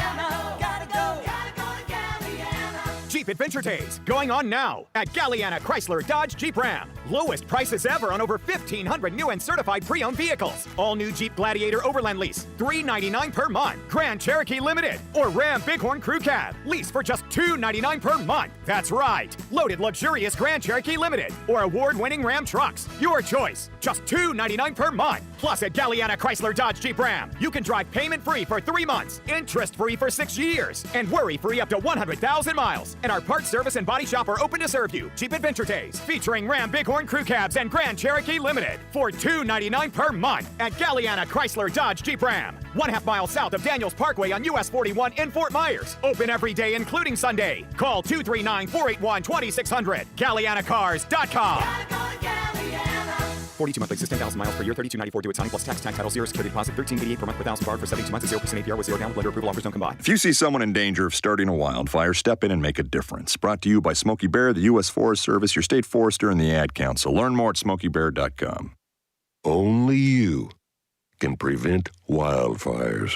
Jeep Adventure Days going on now at Galliana Chrysler Dodge Jeep Ram. Lowest prices ever on over 1,500 new and certified pre-owned vehicles. All new Jeep Gladiator Overland lease, $399 per month. Grand Cherokee Limited or Ram Bighorn Crew Cab, lease for just $299 per month. That's right. Loaded luxurious Grand Cherokee Limited or award-winning Ram trucks. Your choice. Just $299 per month. Plus at Galliana Chrysler Dodge Jeep Ram, you can drive payment-free for 3 months, interest-free for 6 years, and worry-free up to 100,000 miles. And our parts service and body shop are open to serve you. Jeep Adventure Days, featuring Ram Bighorn Crew Cabs and Grand Cherokee Limited for $299 per month at Galliana Chrysler Dodge Jeep Ram. 1/2 mile south of Daniels Parkway on US 41 in Fort Myers. Open every day, including Sunday. Call 239-481-2600. GallianaCars.com. 42 monthly, 10,000 miles per year, $32.94 due at signing plus tax, title, 0 security deposit, $13.88 per month per thousand borrowed for 72 months at 0% APR with 0 down. Lender approval offers don't combine. If you see someone in danger of starting a wildfire, step in and make a difference. Brought to you by Smokey Bear, the U.S. Forest Service, your state forester, and the Ad Council. Learn more at SmokeyBear.com. Only you can prevent wildfires.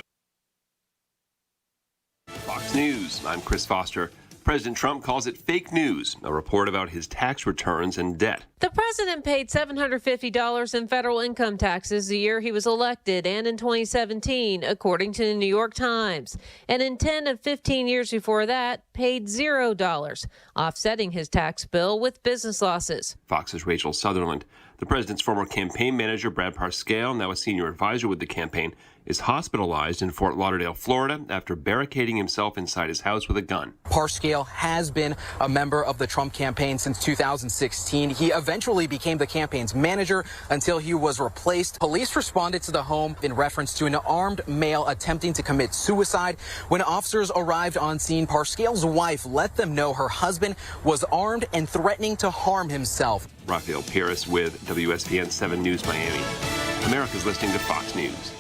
Fox News, I'm Chris Foster. President Trump calls it fake news, a report about his tax returns and debt. The president paid $750 in federal income taxes the year he was elected and in 2017, according to the New York Times. And in 10 of 15 years before that, paid $0, offsetting his tax bill with business losses. Fox's Rachel Sutherland. The president's former campaign manager, Brad Parscale, now a senior advisor with the campaign, is hospitalized in Fort Lauderdale, Florida, after barricading himself inside his house with a gun. Parscale has been a member of the Trump campaign since 2016. He eventually became the campaign's manager until he was replaced. Police responded to the home in reference to an armed male attempting to commit suicide. When officers arrived on scene, Parscale's wife let them know her husband was armed and threatening to harm himself. Rafael Pires with WSPN 7 News Miami. America's listening to Fox News.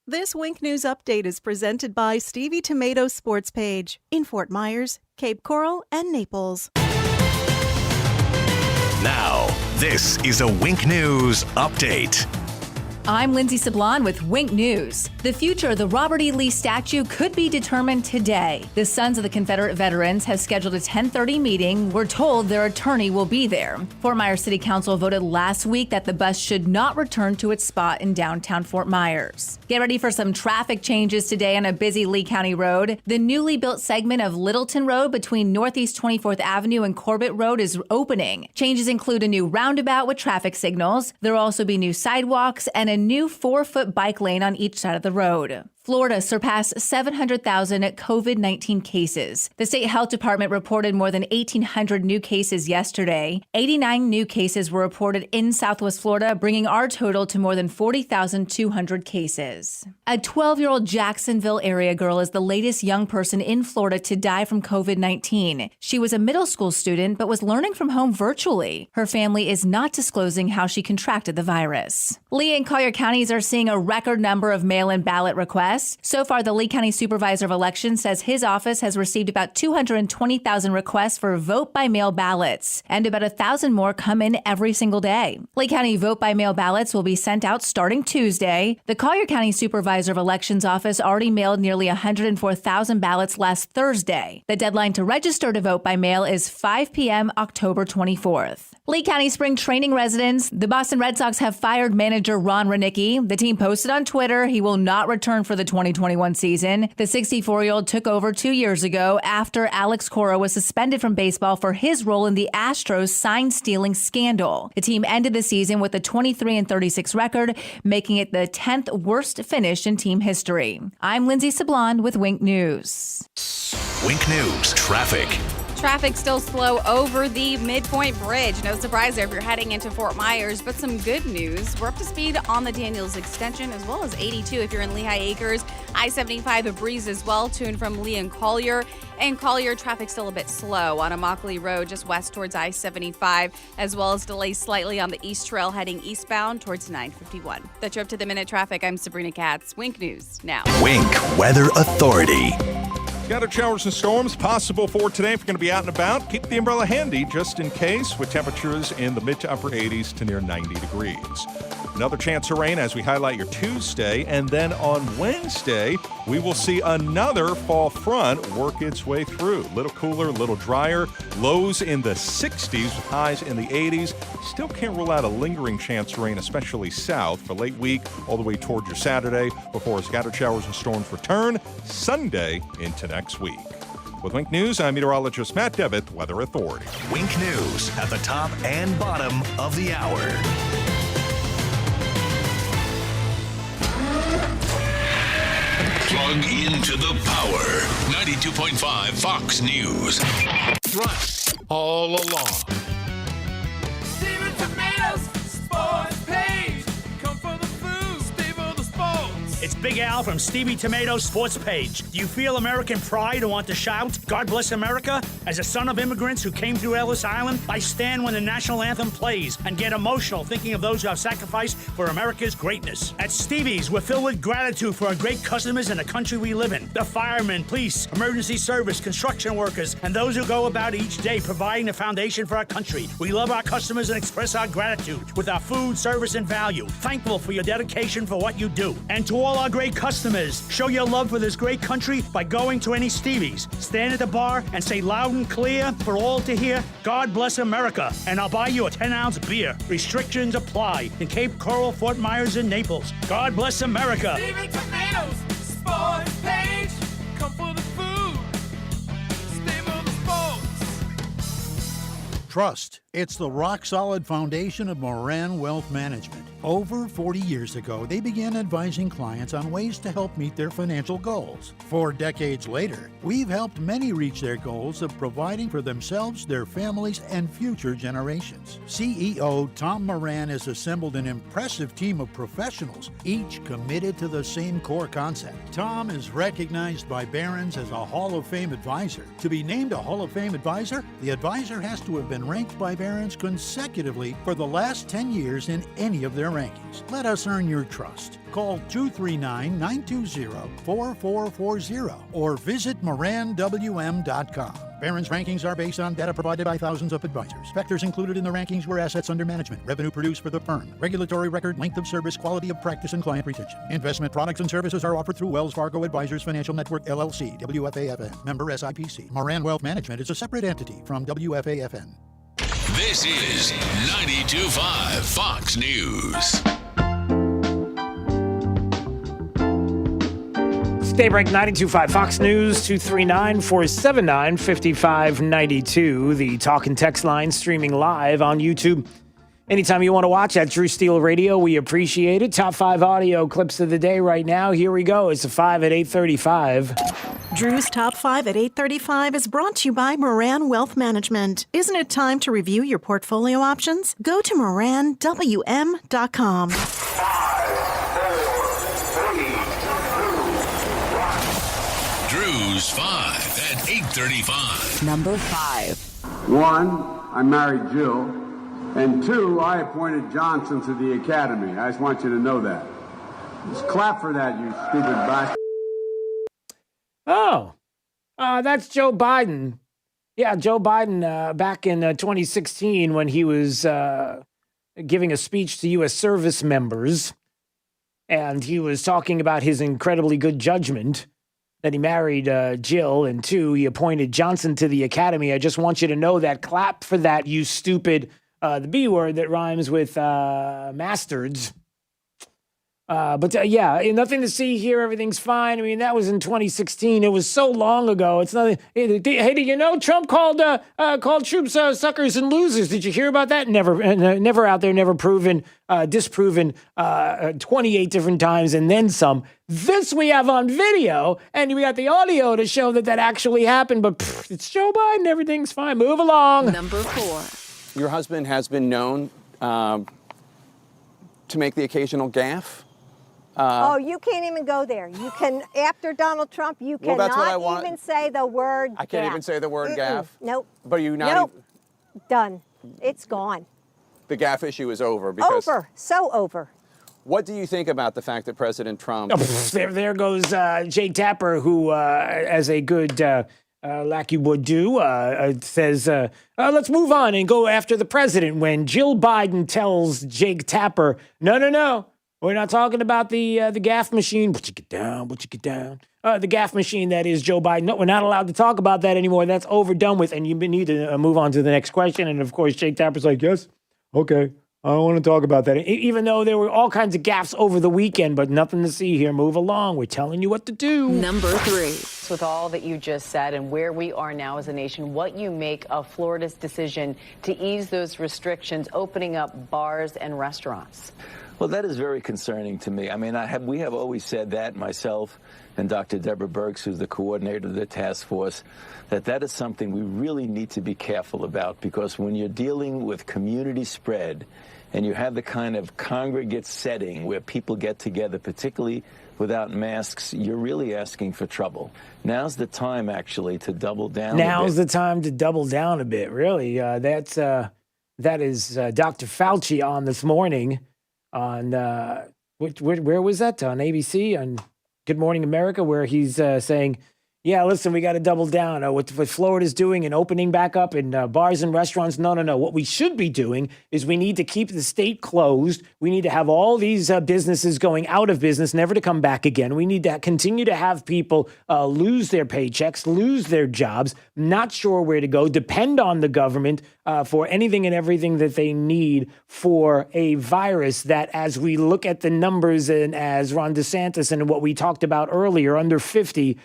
This Wink News update is presented by Stevie Tomato Sports Page in Fort Myers, Cape Coral, and Naples. Now, this is a Wink News update. I'm Lindsay Sablon with Wink News. The future of the Robert E. Lee statue could be determined today. The Sons of the Confederate Veterans have scheduled a 10:30 meeting. We're told their attorney will be there. Fort Myers City Council voted last week that the bus should not return to its spot in downtown Fort Myers. Get ready for some traffic changes today on a busy Lee County road. The newly built segment of Littleton Road between Northeast 24th Avenue and Corbett Road is opening. Changes include a new roundabout with traffic signals. There will also be new sidewalks and a new 4-foot bike lane on each side of the road. Florida surpassed 700,000 COVID-19 cases. The state health department reported more than 1,800 new cases yesterday. 89 new cases were reported in Southwest Florida, bringing our total to more than 40,200 cases. A 12-year-old Jacksonville area girl is the latest young person in Florida to die from COVID-19. She was a middle school student, but was learning from home virtually. Her family is not disclosing how she contracted the virus. Lee and Collier counties are seeing a record number of mail-in ballot requests. So far, the Lee County Supervisor of Elections says his office has received about 220,000 requests for vote-by-mail ballots, and about 1,000 more come in every single day. Lee County vote-by-mail ballots will be sent out starting Tuesday. The Collier County Supervisor of Elections office already mailed nearly 104,000 ballots last Thursday. The deadline to register to vote by mail is 5 p.m. October 24th. Lee County spring training residents. The Boston Red Sox have fired manager Ron Ronicky. The team posted on Twitter he will not return for the 2021 season. The 64-year-old took over 2 years ago after Alex Cora was suspended from baseball for his role in the Astros sign-stealing scandal. The team ended the season with a 23-36 record, making it the 10th worst finish in team history. I'm Lindsay Sablon with Wink News. Wink News traffic. Traffic still slow over the Midpoint Bridge. No surprise there if you're heading into Fort Myers, but some good news. We're up to speed on the Daniels extension as well as 82 if you're in Lehigh Acres. I-75 a breeze as well, tuned from Lee and Collier. And Collier, traffic still a bit slow on Immokalee Road just west towards I-75, as well as delays slightly on the East Trail heading eastbound towards 951. That's your up to the minute traffic. I'm Sabrina Katz. Wink News now. Wink Weather Authority. Scattered showers and storms possible for today. If you're going to be out and about, keep the umbrella handy just in case, with temperatures in the mid to upper 80s to near 90 degrees. Another chance of rain as we highlight your Tuesday, and then on Wednesday, we will see another fall front work its way through. A little cooler, a little drier, lows in the 60s with highs in the 80s. Still can't rule out a lingering chance of rain, especially south for late week all the way toward your Saturday before scattered showers and storms return Sunday into next week. With Wink News, I'm meteorologist Matt Devitt, Weather Authority. Wink News at the top and bottom of the hour. Plug into the power. 92.5 Fox News. Right all along. Stevie Tomatoes Sports Page. Come for the food, stay for the sports. It's Big Al from Stevie Tomato Sports Page. Do you feel American pride and want to shout, God bless America? As a son of immigrants who came through Ellis Island, I stand when the national anthem plays and get emotional thinking of those who have sacrificed for America's greatness. At Stevie's, we're filled with gratitude for our great customers and the country we live in. The firemen, police, emergency service, construction workers, and those who go about each day providing the foundation for our country. We love our customers and express our gratitude with our food, service, and value. Thankful for your dedication for what you do. And to all our great customers, show your love for this great country by going to any Stevie's. Stand at the bar and say loud and clear for all to hear, God bless America, and I'll buy you a 10-ounce beer. Restrictions apply in Cape Coral, Fort Myers, and Naples. God bless America. Stevie Tomatoes Sports Page. Come for the food, stay for the sports. Trust It's the rock-solid foundation of Moran Wealth Management. Over 40 years ago, they began advising clients on ways to help meet their financial goals. 4 decades later, we've helped many reach their goals of providing for themselves, their families, and future generations. CEO Tom Moran has assembled an impressive team of professionals, each committed to the same core concept. Tom is recognized by Barron's as a Hall of Fame advisor. To be named a Hall of Fame advisor, the advisor has to have been ranked by Barron's consecutively for the last 10 years in any of their rankings. Let us earn your trust. Call 239-920-4440 or visit moranwm.com. Barron's rankings are based on data provided by thousands of advisors. Factors included in the rankings were assets under management, revenue produced for the firm, regulatory record, length of service, quality of practice, and client retention. Investment products and services are offered through Wells Fargo Advisors Financial Network, LLC, WFAFN, member SIPC. Moran Wealth Management is a separate entity from WFAFN. This is 92.5 Fox News. Daybreak 92.5 Fox News, 239-479-5592. The talk and text line streaming live on YouTube. Anytime you want to watch at Drew Steele Radio, we appreciate it. Top 5 audio clips of the day right now. Here we go. It's a 5 at 8:35. Drew's Top 5 at 8:35 is brought to you by Moran Wealth Management. Isn't it time to review your portfolio options? Go to moranwm.com. Drew's 5 at 8:35. Number 5. 1, I married Jill. And 2, I appointed Johnson to the academy. I just want you to know that. Just clap for that, you stupid bastard. Oh, that's Joe Biden. Yeah, Joe Biden back in 2016 when he was giving a speech to U.S. service members. And he was talking about his incredibly good judgment that he married Jill. And 2, he appointed Johnson to the academy. I just want you to know that. Clap for that, you stupid, the B word that rhymes with mastards. But yeah, nothing to see here. Everything's fine. I mean, that was in 2016. It was so long ago. It's nothing. Hey, did you know Trump called troops suckers and losers? Did you hear about that? Never out there, never proven, disproven 28 different times and then some. This we have on video, and we got the audio to show that actually happened. But it's Joe Biden. Everything's fine. Move along. Number 4. Your husband has been known to make the occasional gaffe. You can't even go there. You can, after Donald Trump, you cannot even say the word I can't even say the word gaffe? Nope. But you not Nope. Done. It's gone. The gaffe issue is over. Because Over. So over. What do you think about the fact that President Trump... There goes Jake Tapper, who, as a good... like you would do, says, let's move on and go after the president. When Jill Biden tells Jake Tapper, no, we're not talking about the gaffe machine. Would you get down? The gaffe machine that is Joe Biden. No, we're not allowed to talk about that anymore. That's overdone with, and you need to move on to the next question. And of course, Jake Tapper's like, yes, okay. I don't want to talk about that. Even though there were all kinds of gaffes over the weekend, but nothing to see here. Move along. We're telling you what to do. Number 3. With all that you just said and where we are now as a nation, what you make of Florida's decision to ease those restrictions, opening up bars and restaurants? Well, that is very concerning to me. I mean, we have always said that, myself and Dr. Deborah Birx, who's the coordinator of the task force, that is something we really need to be careful about, because when you're dealing with community spread and you have the kind of congregate setting where people get together, particularly without masks, you're really asking for trouble. Now's the time, actually, to double down. Now's the time to double down a bit, really. That is Dr. Fauci on this morning on, where was that? On ABC, on Good Morning America, where he's saying, yeah, listen, we got to double down. What Florida's doing and opening back up in bars and restaurants. No. What we should be doing is we need to keep the state closed. We need to have all these businesses going out of business, never to come back again. We need to continue to have people lose their paychecks, lose their jobs, not sure where to go, depend on the government for anything and everything that they need for a virus that, as we look at the numbers and as Ron DeSantis and what we talked about earlier, under 50,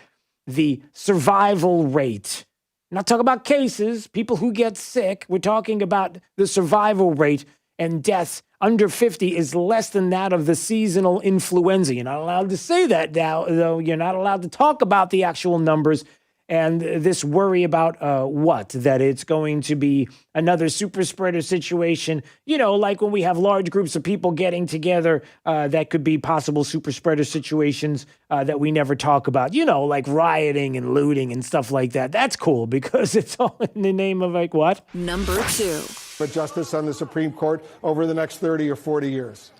the survival rate I'm not talking about cases, people who get sick. We're talking about the survival rate and deaths under 50 is less than that of the seasonal influenza. You're not allowed to say that now, though. You're not allowed to talk about the actual numbers. And this worry about what? That it's going to be another super spreader situation, like when we have large groups of people getting together, that could be possible super spreader situations that we never talk about, like rioting and looting and stuff like that. That's cool because it's all in the name of like what? Number 2. For justice on the Supreme Court over the next 30 or 40 years.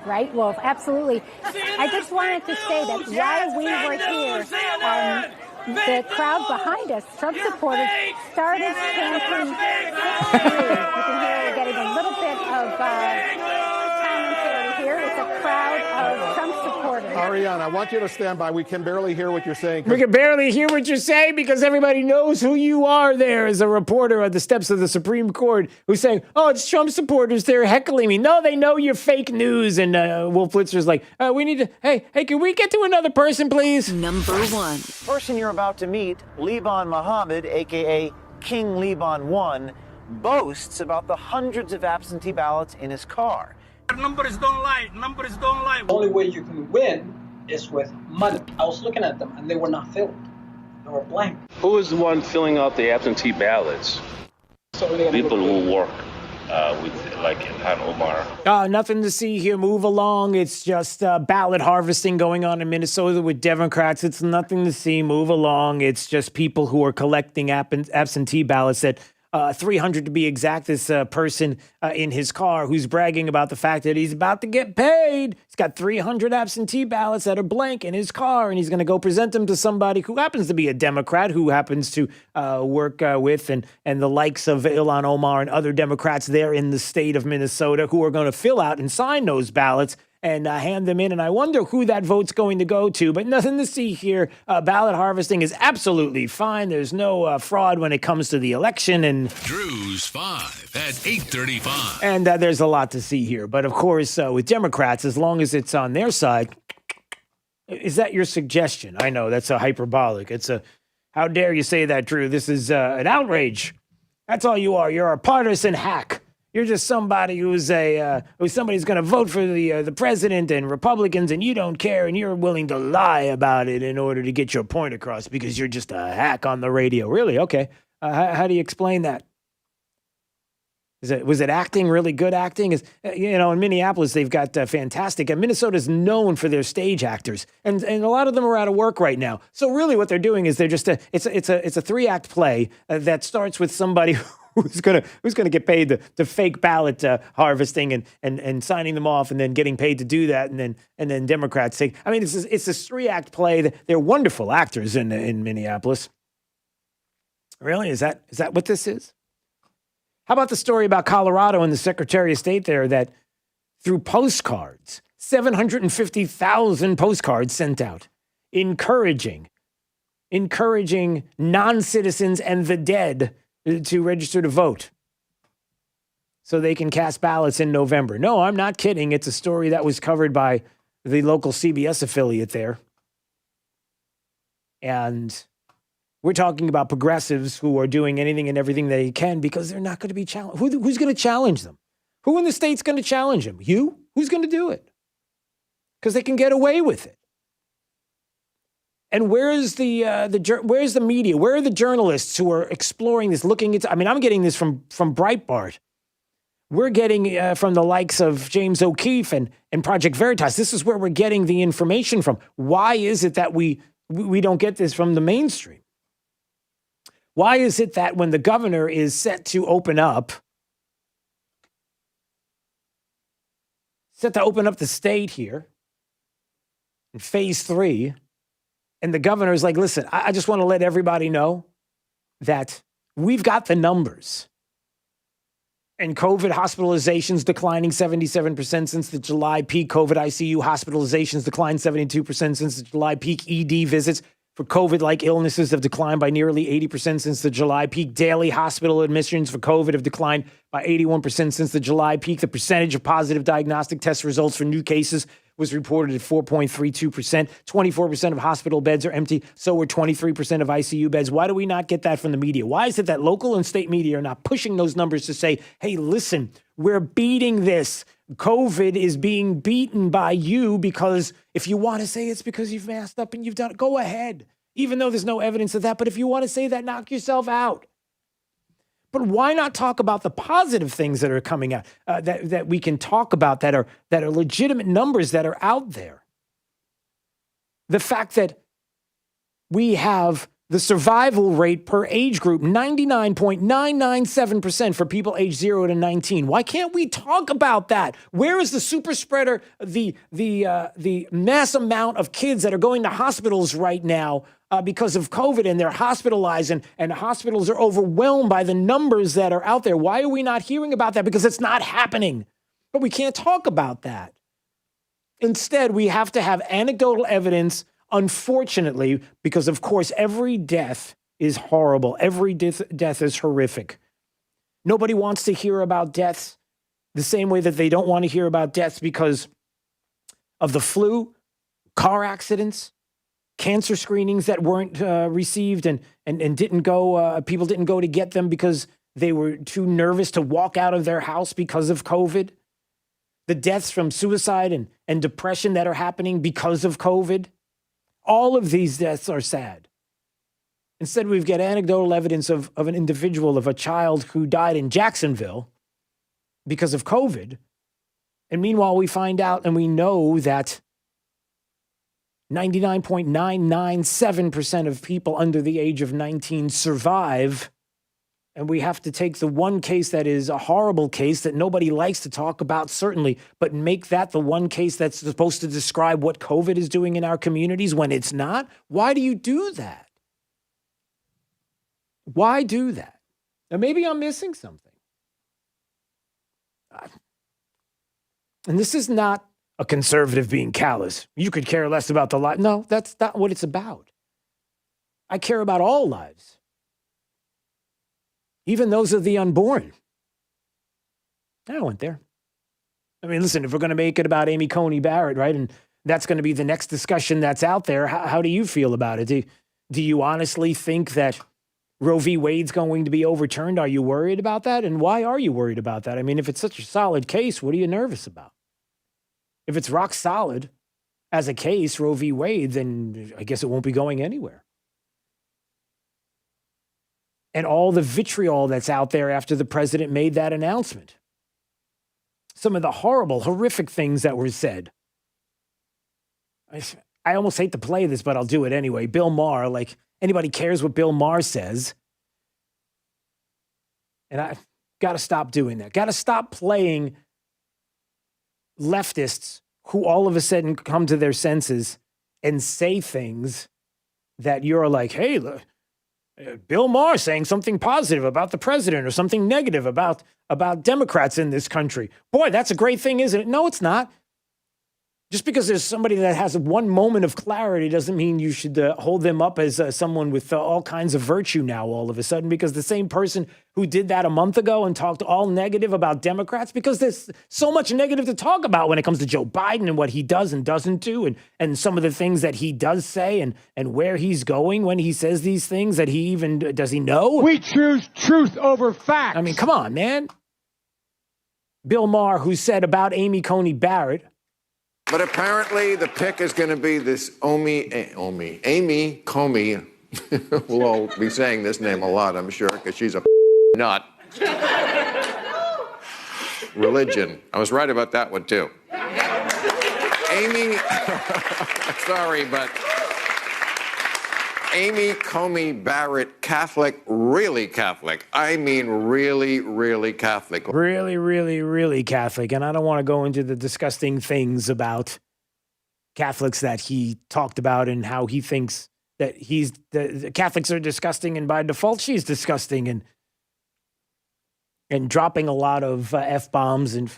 Right, Wolf, absolutely. I just wanted to say that while we were here, the crowd behind us, Trump supporters, started chanting victory. You can hear we're getting a little bit of commentary here. It's a crowd of Trump supporters. Ariane, I want you to stand by. We can barely hear what you're saying. We can barely hear what you're saying because everybody knows who you are there as a reporter at the steps of the Supreme Court who's saying, oh, it's Trump supporters. They're heckling me. No, they know you're fake news. And Wolf Blitzer's like, we need to, hey, can we get to another person, please? Number 1. Person you're about to meet, Liban Mohammed, a.k.a. King Liban 1, boasts about the hundreds of absentee ballots in his car. Numbers don't lie. Numbers don't lie. The only way you can win is with money. I was looking at them, and they were not filled. They were blank. Who is the one filling out the absentee ballots? People who work with, like, Ilhan Omar. Nothing to see here. Move along. It's just ballot harvesting going on in Minnesota with Democrats. It's nothing to see. Move along. It's just people who are collecting absentee ballots that 300 to be exact, this person in his car who's bragging about the fact that he's about to get paid. He's got 300 absentee ballots that are blank in his car, and he's going to go present them to somebody who happens to be a Democrat, who happens to work with and the likes of Ilhan Omar and other Democrats there in the state of Minnesota who are going to fill out and sign those ballots and hand them in. And I wonder who that vote's going to go to, but nothing to see here. Ballot harvesting is absolutely fine. There's no fraud when it comes to the election. And Drew's 5 at 8:35. And there's a lot to see here. But of course, with Democrats, as long as it's on their side, is that your suggestion? I know that's a hyperbolic. It's a, how dare you say that, Drew? This is an outrage. That's all you are. You're a partisan hack. You're just somebody who's somebody's going to vote for the president and Republicans, and you don't care, and you're willing to lie about it in order to get your point across because you're just a hack on the radio. Really? Okay. How do you explain that? Was it acting, really good acting? In Minneapolis, they've got fantastic, and Minnesota's known for their stage actors, and a lot of them are out of work right now. So really what they're doing is they're just it's a 3-act play that starts with somebody who's gonna get paid to fake ballot harvesting and signing them off and then getting paid to do that, and then Democrats say, I mean, it's this 3-act play. They're wonderful actors in Minneapolis. Really? Is that what this is? How about the story about Colorado and the Secretary of State there that through postcards, 750,000 postcards sent out, encouraging non-citizens and the dead to register to vote so they can cast ballots in November. No, I'm not kidding. It's a story that was covered by the local CBS affiliate there. And we're talking about progressives who are doing anything and everything they can because they're not going to be challenged. Who's going to challenge them? Who in the state's going to challenge them? You? Who's going to do it? Because they can get away with it. And where's the media? Where are the journalists who are exploring this, looking into? I mean, I'm getting this from Breitbart. We're getting from the likes of James O'Keefe and Project Veritas. This is where we're getting the information from. Why is it that we don't get this from the mainstream? Why is it that when the governor is set to open up the state here in phase 3, and the governor is like, listen, I just want to let everybody know that we've got the numbers. And COVID hospitalizations declining 77% since the July peak. COVID ICU hospitalizations declined 72% since the July peak. ED visits for COVID-like illnesses have declined by nearly 80% since the July peak. Daily hospital admissions for COVID have declined by 81% since the July peak. The percentage of positive diagnostic test results for new cases was reported at 4.32%. 24% of hospital beds are empty. So were 23% of ICU beds. Why do we not get that from the media? Why is it that local and state media are not pushing those numbers to say, hey, listen, we're beating this. COVID is being beaten by you, because if you want to say it's because you've masked up and you've done it, go ahead. Even though there's no evidence of that. But if you want to say that, knock yourself out. But why not talk about the positive things that are coming out, that we can talk about, that are legitimate numbers that are out there? The fact that we have the survival rate per age group, 99.997% for people aged 0 to 19. Why can't we talk about that? Where is the super spreader, the mass amount of kids that are going to hospitals right now because of COVID, and they're hospitalized, and hospitals are overwhelmed by the numbers that are out there? Why are we not hearing about that? Because it's not happening. But we can't talk about that. Instead, we have to have anecdotal evidence, unfortunately, because, of course, every death is horrible. Every death is horrific. Nobody wants to hear about deaths the same way that they don't want to hear about deaths because of the flu, car accidents, cancer screenings that weren't received and didn't go, people didn't go to get them because they were too nervous to walk out of their house because of COVID. The deaths from suicide and depression that are happening because of COVID. All of these deaths are sad. Instead, we've got anecdotal evidence of an individual, of a child who died in Jacksonville because of COVID. And meanwhile, we find out and we know that 99.997% of people under the age of 19 survive. And we have to take the one case that is a horrible case that nobody likes to talk about, certainly, but make that the one case that's supposed to describe what COVID is doing in our communities when it's not? Why do you do that? Why do that? Now, maybe I'm missing something. And this is not a conservative being callous. You could care less about the life. No, that's not what it's about. I care about all lives, even those of the unborn. I went there. I mean, listen, if we're going to make it about Amy Coney Barrett, right, and that's going to be the next discussion that's out there, how do you feel about it? Do you honestly think that Roe v. Wade's going to be overturned? Are you worried about that? And why are you worried about that? I mean, if it's such a solid case, what are you nervous about? If it's rock solid as a case, Roe v. Wade, then I guess it won't be going anywhere. And all the vitriol that's out there after the president made that announcement. Some of the horrible, horrific things that were said. I almost hate to play this, but I'll do it anyway. Bill Maher, like, anybody cares what Bill Maher says. And I've got to stop doing that. Got to stop playing leftists who all of a sudden come to their senses and say things that you're like, hey, look, Bill Maher saying something positive about the president or something negative about Democrats in this country. Boy, that's a great thing, isn't it? No, it's not. Just because there's somebody that has one moment of clarity doesn't mean you should hold them up as someone with all kinds of virtue now all of a sudden, because the same person who did that a month ago and talked all negative about Democrats, because there's so much negative to talk about when it comes to Joe Biden and what he does and doesn't do, and some of the things that he does say and where he's going when he says these things that he even, does he know? We choose truth over facts. I mean, come on, man. Bill Maher, who said about Amy Coney Barrett, but apparently the pick is going to be this Amy Coney. We'll all be saying this name a lot, I'm sure, because she's a nut. Religion. I was right about that one, too. Amy, sorry, but Amy Coney Barrett, Catholic, really Catholic. I mean really, really Catholic. Really, really, really Catholic. And I don't want to go into the disgusting things about Catholics that he talked about and how he thinks that the Catholics are disgusting, and by default she's disgusting, and dropping a lot of F-bombs, and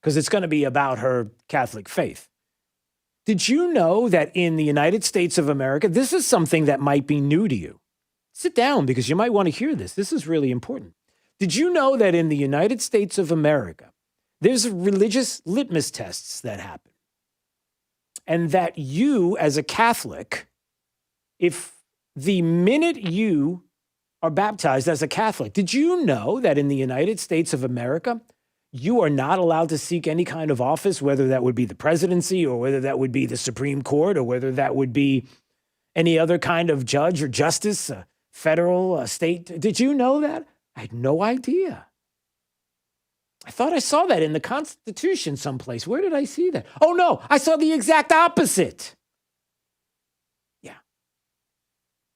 because it's going to be about her Catholic faith. Did you know that in the United States of America, this is something that might be new to you? Sit down, because you might want to hear this. This is really important. Did you know that in the United States of America, There's religious litmus tests that happen. And that you, as a Catholic, if the minute you are baptized as a Catholic, did you know that in the United States of America, you are not allowed to seek any kind of office, whether that would be the presidency or whether that would be the Supreme Court or whether that would be any other kind of judge or justice, federal, state? Did you know that? I had no idea. I thought I saw that in the Constitution someplace. Where did I see that? Oh, no, I saw the exact opposite. Yeah.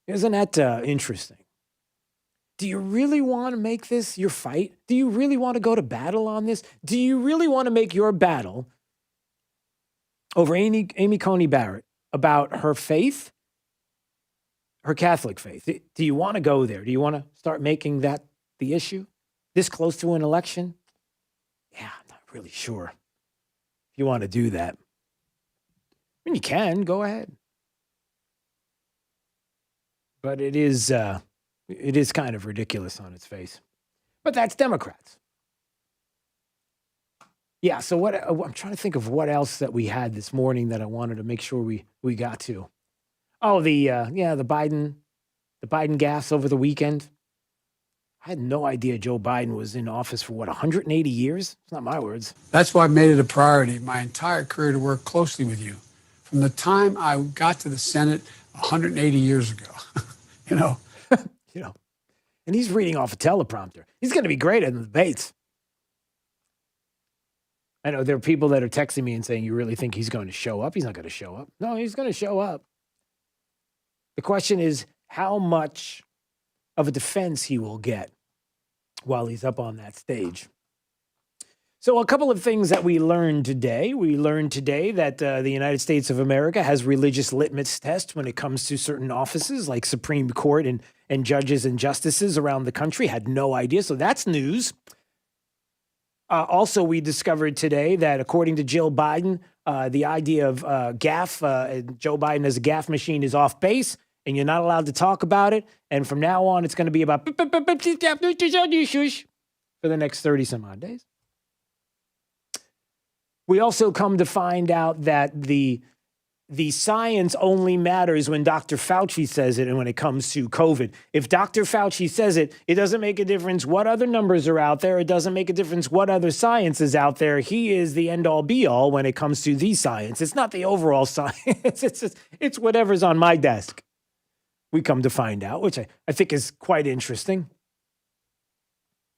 Isn't that interesting? Do you really want to make this your fight? Do you really want to go to battle on this? Do you really want to make your battle over Amy Coney Barrett about her faith, her Catholic faith? Do you want to go there? Do you want to start making that the issue this close to an election? Yeah, I'm not really sure if you want to do that. I mean, you can, go ahead. But it is kind of ridiculous on its face. But that's Democrats. Yeah, so I'm trying to think of what else that we had this morning that I wanted to make sure we got to. Oh, the Biden gas over the weekend. I had no idea Joe Biden was in office for, 180 years? It's not my words. That's why I made it a priority my entire career to work closely with you. From the time I got to the Senate 180 years ago, And he's reading off a teleprompter. He's going to be great in the debates. I know there are people that are texting me and saying, you really think he's going to show up? He's not going to show up. No, he's going to show up. The question is how much of a defense he will get while he's up on that stage. So a couple of things that we learned today. We learned today that the United States of America has religious litmus tests when it comes to certain offices like Supreme Court and judges and justices around the country. Had no idea. So that's news. Also, we discovered today that according to Jill Biden, the idea of gaffe, Joe Biden as a gaffe machine is off base and you're not allowed to talk about it. And from now on, it's going to be about for the next 30 some odd days. We also come to find out that the science only matters when Dr. Fauci says it and when it comes to COVID. If Dr. Fauci says it, it doesn't make a difference what other numbers are out there. It doesn't make a difference what other science is out there. He is the end-all be-all when it comes to the science. It's not the overall science. It's whatever's on my desk. We come to find out, which I think is quite interesting.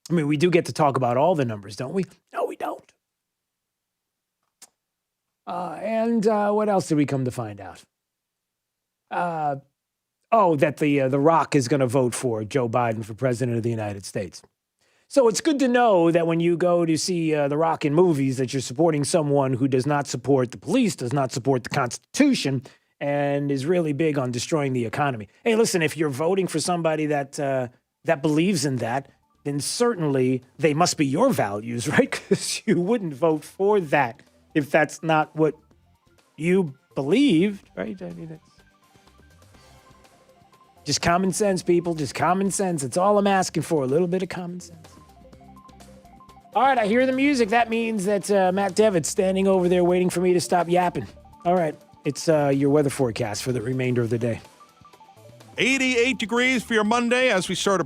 I mean, we do get to talk about all the numbers, don't we? No, we don't. And what else did we come to find out? That the Rock is going to vote for Joe Biden for president of the United States. So it's good to know that when you go to see The Rock in movies, that you're supporting someone who does not support the police, does not support the Constitution, and is really big on destroying the economy. Hey, listen, if you're voting for somebody that believes in that, then certainly they must be your values, right? Because you wouldn't vote for that if that's not what you believed, right? I mean, it's just common sense, people. Just common sense. It's all I'm asking for, a little bit of common sense. All right, I hear the music. That means that Matt Devitt's standing over there waiting for me to stop yapping. All right, it's your weather forecast for the remainder of the day. 88 degrees for your Monday as we start a